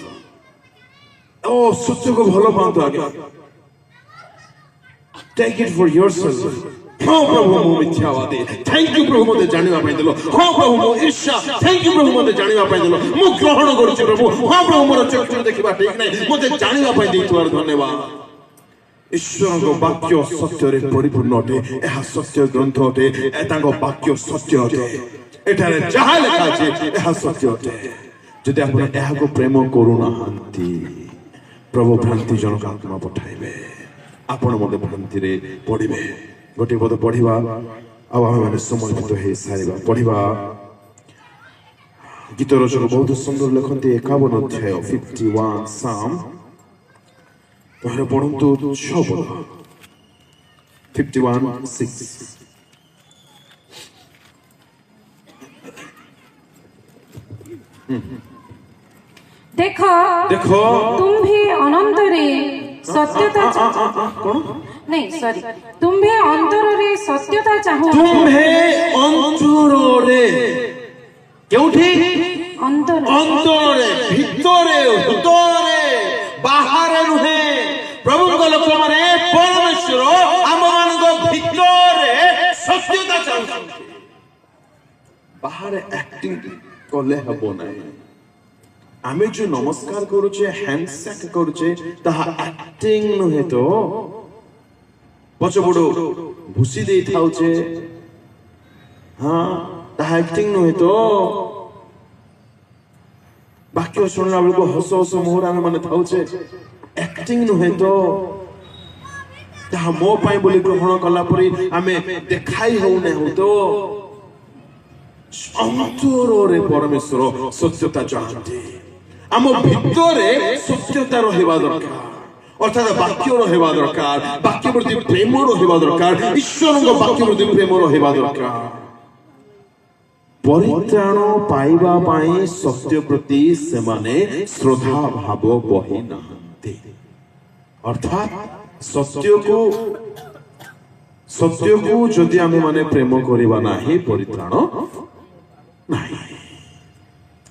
Speaker 1: ସତ୍ୟକୁ ଭଲ ପାଆନ୍ତୁ ଆଜ୍ଞା। Take it for yourself. ହଁ ପ୍ରଭୁ ମୁଁ ମିଥ୍ୟାବାଦୀ, ଥ୍ୟାଙ୍କ ୟୁ ପ୍ରଭୁ ମତେ ଜାଣିବା ପାଇଁ ଦେଲ। ହଁ ପ୍ରଭୁ ମୁଁ ଈର୍ଷା, ଥ୍ୟାଙ୍କ ୟୁ ପ୍ରଭୁ ମତେ ଜାଣିବା ପାଇଁ ଦେଲ। ମୁଁ ଗ୍ରହଣ କରୁଛି ପ୍ରଭୁ। ହଁ ପ୍ରଭୁ ମୋର ଚକ୍ଷୁ ଦେଖିବା ଠିକ ନାହିଁ, ମତେ ଜାଣିବା ପାଇଁ ଦେଇଥିବାର ଧନ୍ୟବାଦ। ଈଶ୍ୱରଙ୍କ ବାକ୍ୟ ସତ୍ୟରେ ପରିପୂର୍ଣ୍ଣ ଅଟେ, ଏହା ସତ୍ୟ ଗ୍ରନ୍ଥ ଅଟେ, ତାଙ୍କ ବାକ୍ୟ ସତ୍ୟ ଅଟେ, ଏଠାରେ ଯାହା ଲେଖା ଅଛି ଏହା ସତ୍ୟ ଅଟେ। ଯଦି ଆପଣ ଏହାକୁ ପ୍ରେମ କରୁନାହାନ୍ତି, ପ୍ରଭୁ ଭ୍ରାନ୍ତି ଜନକ ଆତ୍ମା ପଠାଇବେ, ଆପଣ ମଧ୍ୟ ଭ୍ରାନ୍ତିରେ ପଡ଼ିବେ। ଗୋଟିଏ ପଦ ପଢିବା ଆଉ ଆମେ ମାନେ ସମର୍ପିତ ହେଇ ସାରିବା। ପଢିବା ଗୀତ ରଚକ ବହୁତ ସୁନ୍ଦର ଲେଖନ୍ତି 51 ଅଧ୍ୟାୟ 51 ସାମ୍, ତାହାର ପଢନ୍ତୁ 6 ପଦ 51:6।
Speaker 2: देखो
Speaker 1: देखो
Speaker 2: तुम्भे अनंतरे सत्यता
Speaker 1: कौन
Speaker 2: नहीं सॉरी तुम्भे अंतरे सत्यता चाहो,
Speaker 1: तुम्हे अंतरे केउठी
Speaker 2: अंतर
Speaker 1: अंतरे भितरे हृदय बाहर नुहे प्रभुଙ୍କ ଲୋକ ମାନେ ପରମେଶ୍ୱର ଆମମାନଙ୍କ ଭିତରେ ସତ୍ୟତା ଚାହୁଁଛନ୍ତି। ବାହାରେ ଆକ୍ଟିଂ କଲେ ହେବ ନାହିଁ। ଆମେ ଯୋଉ ନମସ୍କାର କରୁଛେ, ହ୍ୟାଣ୍ଡସେକ୍ କରୁଛେ, ତାହା ଆକ୍ଟିଂ ନୁହେଁ ତ। ପଛପଟ ଭୁସି ଦେଇଥାଉଛେ, ହଁ ତାହା ଆକ୍ଟିଂ ନୁହେଁ ତ। ବାକ୍ୟ ଶୁଣିଲା ବେଳକୁ ହସ ହସ ମୁହଁରେ ଆମେ ମାନେ ଥାଉଛେ, ଆକ୍ଟିଂ ନୁହେଁ ତ। ତାହା ମୋ ପାଇଁ ବୋଲି ଗ୍ରହଣ କଲା ପରେ ଆମେ ଦେଖାଇ ହଉନାହୁଁ ତ। ଅନ୍ତରରେ ପରମେଶ୍ୱର ସତ୍ୟତା ଚାହାନ୍ତି। ଆମ ଭିତରେ ସତ୍ୟତା ରହିବା ଦରକାର, ଅର୍ଥାତ୍ ବାକ୍ୟ ରହିବା ଦରକାର, ବାକ୍ୟ ପ୍ରତି ପ୍ରେମ ରହିବା ଦରକାର, ଈଶ୍ୱରଙ୍କ ବାକ୍ୟ ପ୍ରତି ପ୍ରେମ ରହିବା ଦରକାର। ପରିତ୍ରାଣ ପାଇବା ପାଇଁ ସତ୍ୟ ପ୍ରତି ସେମାନେ ଶ୍ରଦ୍ଧା ଭାବ ବହି ନାହାନ୍ତି। ଅର୍ଥାତ୍ ସତ୍ୟକୁ ଯଦି ଆମେ ମାନେ ପ୍ରେମ କରିବା ନାହିଁ, ପରିତ୍ରାଣ ନାହିଁ।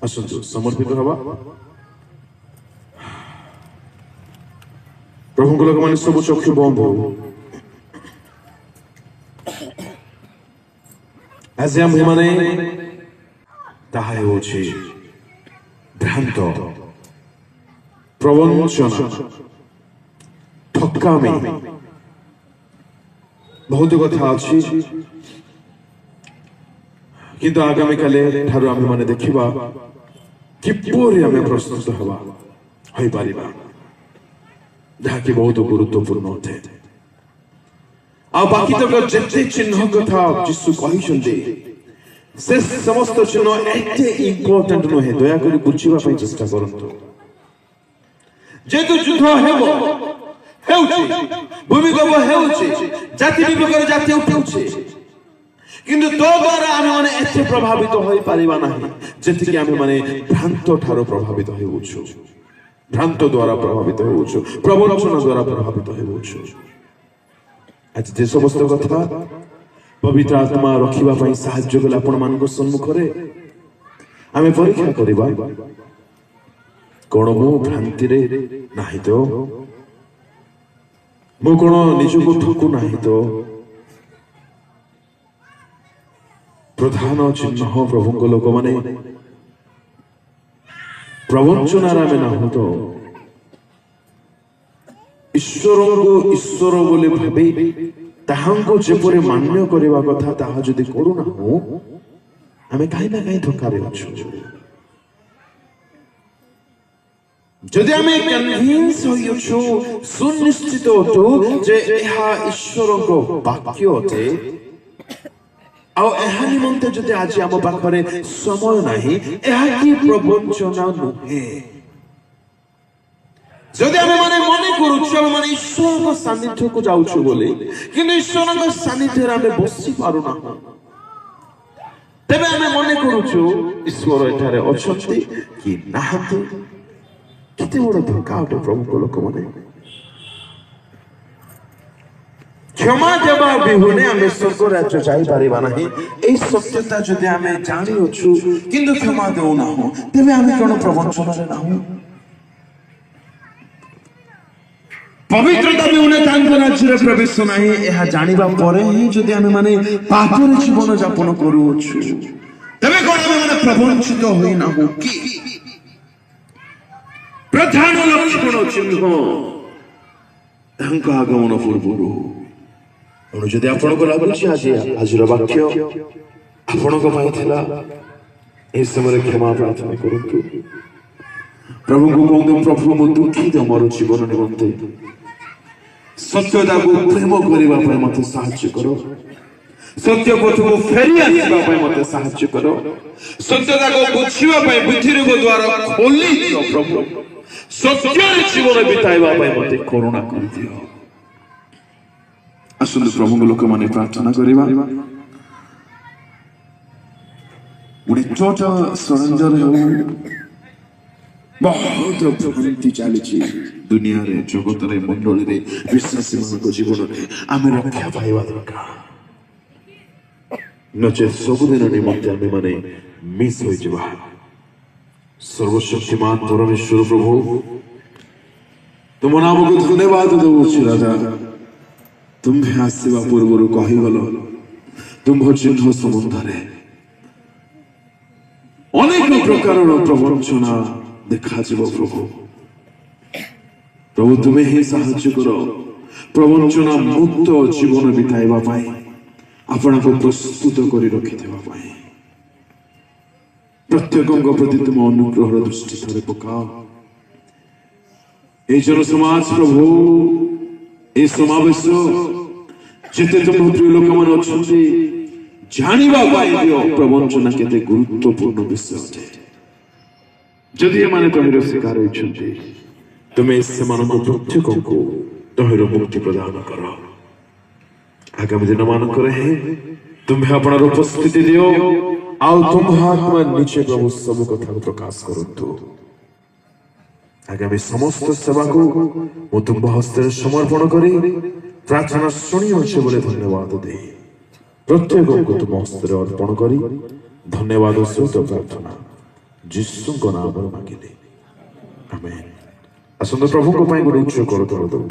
Speaker 1: ଆସନ୍ତୁ ସମର୍ପିତ ହେବା। ପ୍ରଭୁଙ୍କ ଲୋକମାନେ ସବୁ ଚକ୍ଷୁ ବନ୍ଦ ହଉ। ଆଜି ଆମ୍ଭେମାନେ ତାହା ହେଉଛି ଭ୍ରାନ୍ତ ପ୍ରବଞ୍ଚନା, ଠକାମି। ବହୁତ କଥା ଅଛି, କିନ୍ତୁ ଆଗାମୀକାଲି ଠାରୁ ଆମେ ମାନେ ଦେଖିବା କିପରି ଆମେ ପ୍ରସ୍ତୁତ ହେବା ହୋଇପାରିବା, ଯାହାକି ବହୁତ ଗୁରୁତ୍ୱପୂର୍ଣ୍ଣ ଅଟେ। ଆଉ ବାକି ତକ ଯେତେ ଚିହ୍ନ କଥା ଯୀଶୁ କହିଛନ୍ତି ସେ ସମସ୍ତ ଚିହ୍ନ ଏତେ ଇମ୍ପୋର୍ଟାଣ୍ଟ ନୁହେଁ। ଦୟାକରି ବୁଝିବା ପାଇଁ ଚେଷ୍ଟା କରନ୍ତୁ। ଯେହେତୁ ଯୁଦ୍ଧ ହେଉଛି, ଭୂମିକମ୍ପ ହେଉଛି, ଜାତି ବିଭାଗର ଜାତି ଉଠୁଛି, କିନ୍ତୁ ତୋ ଦ୍ୱାରା ଆମେ ମାନେ ଏତେ ପ୍ରଭାବିତ ହୋଇପାରିବା ନାହିଁ ଯେତିକି ଆମେ ମାନେ ଭ୍ରାନ୍ତ ଠାରୁ ପ୍ରଭାବିତ ହେଉଛୁ, ଭ୍ରାନ୍ତ ଦ୍ୱାରା ପ୍ରଭାବିତ ହେଉଛୁ, ପ୍ରବଞ୍ଚନା ଦ୍ୱାରା ପ୍ରଭାବିତ ହେଉଛୁ। ଆଜି ଯେ ସମସ୍ତ କଥା ପବିତ୍ର ଆତ୍ମା ରଖିବା ପାଇଁ ସାହାଯ୍ୟ କଲେ ଆପଣମାନଙ୍କ ସମ୍ମୁଖରେ ଆମେ ପରୀକ୍ଷା କରିବା, କଣ ମୁଁ ଭ୍ରାନ୍ତିରେ ନାହିଁ ତ? ମୁଁ କଣ ନିଜକୁ ଠକୁ ନାହିଁ ତ? ପ୍ରଧାନ ଚିହ୍ନ ପ୍ରଭୁଙ୍କ ଲୋକମାନେ ପ୍ରବଞ୍ଚନାରେ ଆମେ ନାହୁଁ ତ? ଈଶ୍ୱରଙ୍କୁ ଈଶ୍ୱର ବୋଲି ଭାବି ତାହାଙ୍କୁ ଯେପରି ମାନ୍ୟ କରିବା କଥା ତାହା ଯଦି କରୁନାହୁଁ, ଆମେ କାହିଁ ନା କାହିଁ ଧୋକାରେ ଅଛୁ। ଯଦି ଆମେ କନଭିନ୍ସ ହୋଇଅଛୁ, ସୁନିଶ୍ଚିତ ଅଛୁ ଯେ ଏହା ଈଶ୍ୱରଙ୍କ ବାକ୍ୟ ଅଟେ, ଆଉ ଏହା ନିମନ୍ତେ ଯଦି ଆଜି ଆମ ପାଖରେ ସମୟ ନାହିଁ, ଏହା କି ପ୍ରବଞ୍ଚନା ନୁହେଁ। ଯଦି ଆମେ ମାନେ ମନେ କରୁଛୁ ଆମେ ମାନେ ଈଶ୍ୱରଙ୍କ ସାନ୍ନିଧ୍ୟକୁ ଯାଉଛୁ ବୋଲି, କିନ୍ତୁ ଈଶ୍ୱରଙ୍କ ସାନ୍ନିଧ୍ୟରେ ଆମେ ବସି ପାରୁନାହୁଁ, ତେବେ ଆମେ ମନେ କରୁଛୁ ଈଶ୍ୱର ଏଠାରେ ଅଛନ୍ତି କି ନାହାନ୍ତି। କେତେ ବଡ଼ ଧୋକା ଅଟେ ପ୍ରଭୁଙ୍କ ଲୋକମାନେ। କ୍ଷମା ଦେବା ବିହୁନେ ଆମେ ସ୍ୱର୍ଗ ରାଜ୍ୟ ଯାଇପାରିବା ନାହିଁ। ଏହି ସତ୍ୟତା ଯଦି ଆମେ ଜାଣିଅଛୁ କିନ୍ତୁ କ୍ଷମା ଦେଉନାହୁଁ, ତେବେ ଆମେ କଣ ପ୍ରବଞ୍ଚନାରେ ନାହୁଁ? ପବିତ୍ରତା ବିହୁନେ ତାଙ୍କ ରାଜ୍ୟରେ ପ୍ରବେଶ ନାହିଁ, ଏହା ଜାଣିବା ପରେ ହିଁ ଯଦି ଆମେ ମାନେ ପାପରେ ଜୀବନ ଯାପନ କରୁଅଛୁ, ତେବେ କଣ ଆମେ ମାନେ ପ୍ରବଞ୍ଚିତ ହୋଇନାହୁଁ କି? ପ୍ରଧାନ ଲକ୍ଷଣ ଚିହ୍ନ ତାଙ୍କ ଆଗମନ ପୂର୍ବରୁ। ତେଣୁ ଯଦି ଆପଣଙ୍କୁ ଲାଗୁଛି ଆଜିର ବାକ୍ୟ ଆପଣଙ୍କ ପାଇଁ ଥିଲା, ଏହି ସମୟରେ କ୍ଷମା ପ୍ରାର୍ଥନା କରନ୍ତୁ। ପ୍ରଭୁଙ୍କୁ କୁହନ୍ତୁ, ପ୍ରଭୁ ମୁଁ ଦୁଃଖିତ ମୋର ଜୀବନ ନିମନ୍ତେ, ସତ୍ୟତାକୁ ପ୍ରେମ କରିବା ପାଇଁ ମତେ ସାହାଯ୍ୟ କର, ସତ୍ୟ ପଥକୁ ଫେରି ଆସିବା ପାଇଁ ମତେ ସାହାଯ୍ୟ କର, ସତ୍ୟତାକୁ ବୁଝିବା ପାଇଁ ବୁଦ୍ଧିରୋଗ ଦ୍ୱାର ଖୋଲି ଦିଅ ପ୍ରଭୁ, ସତ୍ୟରେ ଜୀବନ ବିତାଇବା ପାଇଁ ମତେ କରୁଣା କରିଦିଅ। ଆସନ୍ତୁ ପ୍ରଭୁଙ୍କ ଲୋକମାନେ ପ୍ରାର୍ଥନା କରିବା। ଗୋଟେ ଛୋଟ ଷଡ଼ଯନ୍ତ୍ର ହେଉ, ବହୁତ ଭ୍ରାନ୍ତି ଚାଲିଛି ଦୁନିଆରେ, ଜଗତରେ, ମଣ୍ଡଳୀରେ, ବିଶ୍ୱାସୀମାନଙ୍କ ଜୀବନରେ। ଆମେ ରକ୍ଷା ପାଇବା ଦରକାର, ନଚେତ୍ ସବୁଦିନ ନିମନ୍ତେ ଆମେ ମାନେ ମିସ୍ ହୋଇଯିବା। ସର୍ବଶକ୍ତିମାନ ପରମେଶ୍ୱର ପ୍ରଭୁ, ତୁମ ନାମକୁ ଧନ୍ୟବାଦ ଦେଉଛୁ ରାଜା। ତୁମ୍ଭେ ଆସିବା ପୂର୍ବରୁ କହିଗଲ ତୁମ୍ଭ ଚିହ୍ନ ସମ୍ବନ୍ଧରେ ଅନେକ ପ୍ରକାରର ପ୍ରବଞ୍ଚନା ଦେଖାଯିବ। ପ୍ରଭୁ ପ୍ରଭୁ ତୁମେ ହିଁ ସାହାଯ୍ୟ କର ପ୍ରବଞ୍ଚନା ମୁକ୍ତ ଜୀବନ ବିତାଇବା ପାଇଁ, ଆପଣଙ୍କୁ ପ୍ରସ୍ତୁତ କରି ରଖିଥିବା ପାଇଁ। ପ୍ରତ୍ୟେକଙ୍କ ପ୍ରତି ତୁମ ଅନୁଗ୍ରହର ଦୃଷ୍ଟି ଥରେ ପକାଅ। এই জনসমাজ প্রভু, এই সমাবেশ যেতে ତୁମ ପ୍ରିୟ ଲୋକମାନେ ଅଛନ୍ତି, ଜାଣିବା ପାଇଁ ଦିଅ ପ୍ରବଞ୍ଚନା କେତେ ଗୁରୁତ୍ୱପୂର୍ଣ୍ଣ ବିଷୟ ଅଟେ। ଯଦି ଏମାନେ ତହିଁର ଶିକାର ହୋଇଛନ୍ତି, ତୁମେ ସେମାନଙ୍କୁ ପ୍ରତ୍ୟେକଙ୍କୁ ତହିଁର ମୁକ୍ତି ପ୍ରଦାନ କର। ଆଗାମୀ ଦିନ ମାନଙ୍କରେ ତୁମ୍ଭେ ଆପଣର ଉପସ୍ଥିତି ଦିଅ, ଆଉ ତୁମ୍ଭ ଆତ୍ମା ନିଜେ ପ୍ରଭୁ ସବୁ କଥାକୁ ପ୍ରକାଶ କରନ୍ତୁ। ଆଗାମୀ ସମସ୍ତ ସେବାକୁ ମୁଁ ତୁମ୍ଭ ହସ୍ତରେ ସମର୍ପଣ କରି ପ୍ରାର୍ଥନା ଶୁଣିଅଛି ବୋଲି ଧନ୍ୟବାଦ ଦେଇ ପ୍ରତ୍ୟେକଙ୍କୁ ତୁମ ହସ୍ତରେ ଅର୍ପଣ କରି ଧନ୍ୟବାଦ ସହିତ ପ୍ରାର୍ଥନା ଯୀଶୁଙ୍କ ନାମରେ ମାଗିଲି, ଆମେନ୍। ଆସନ୍ତୁ ପ୍ରଭୁଙ୍କ ପାଇଁ ଗୋଟେ ଉଚ୍ଚ କରତାଳ ଦଉ।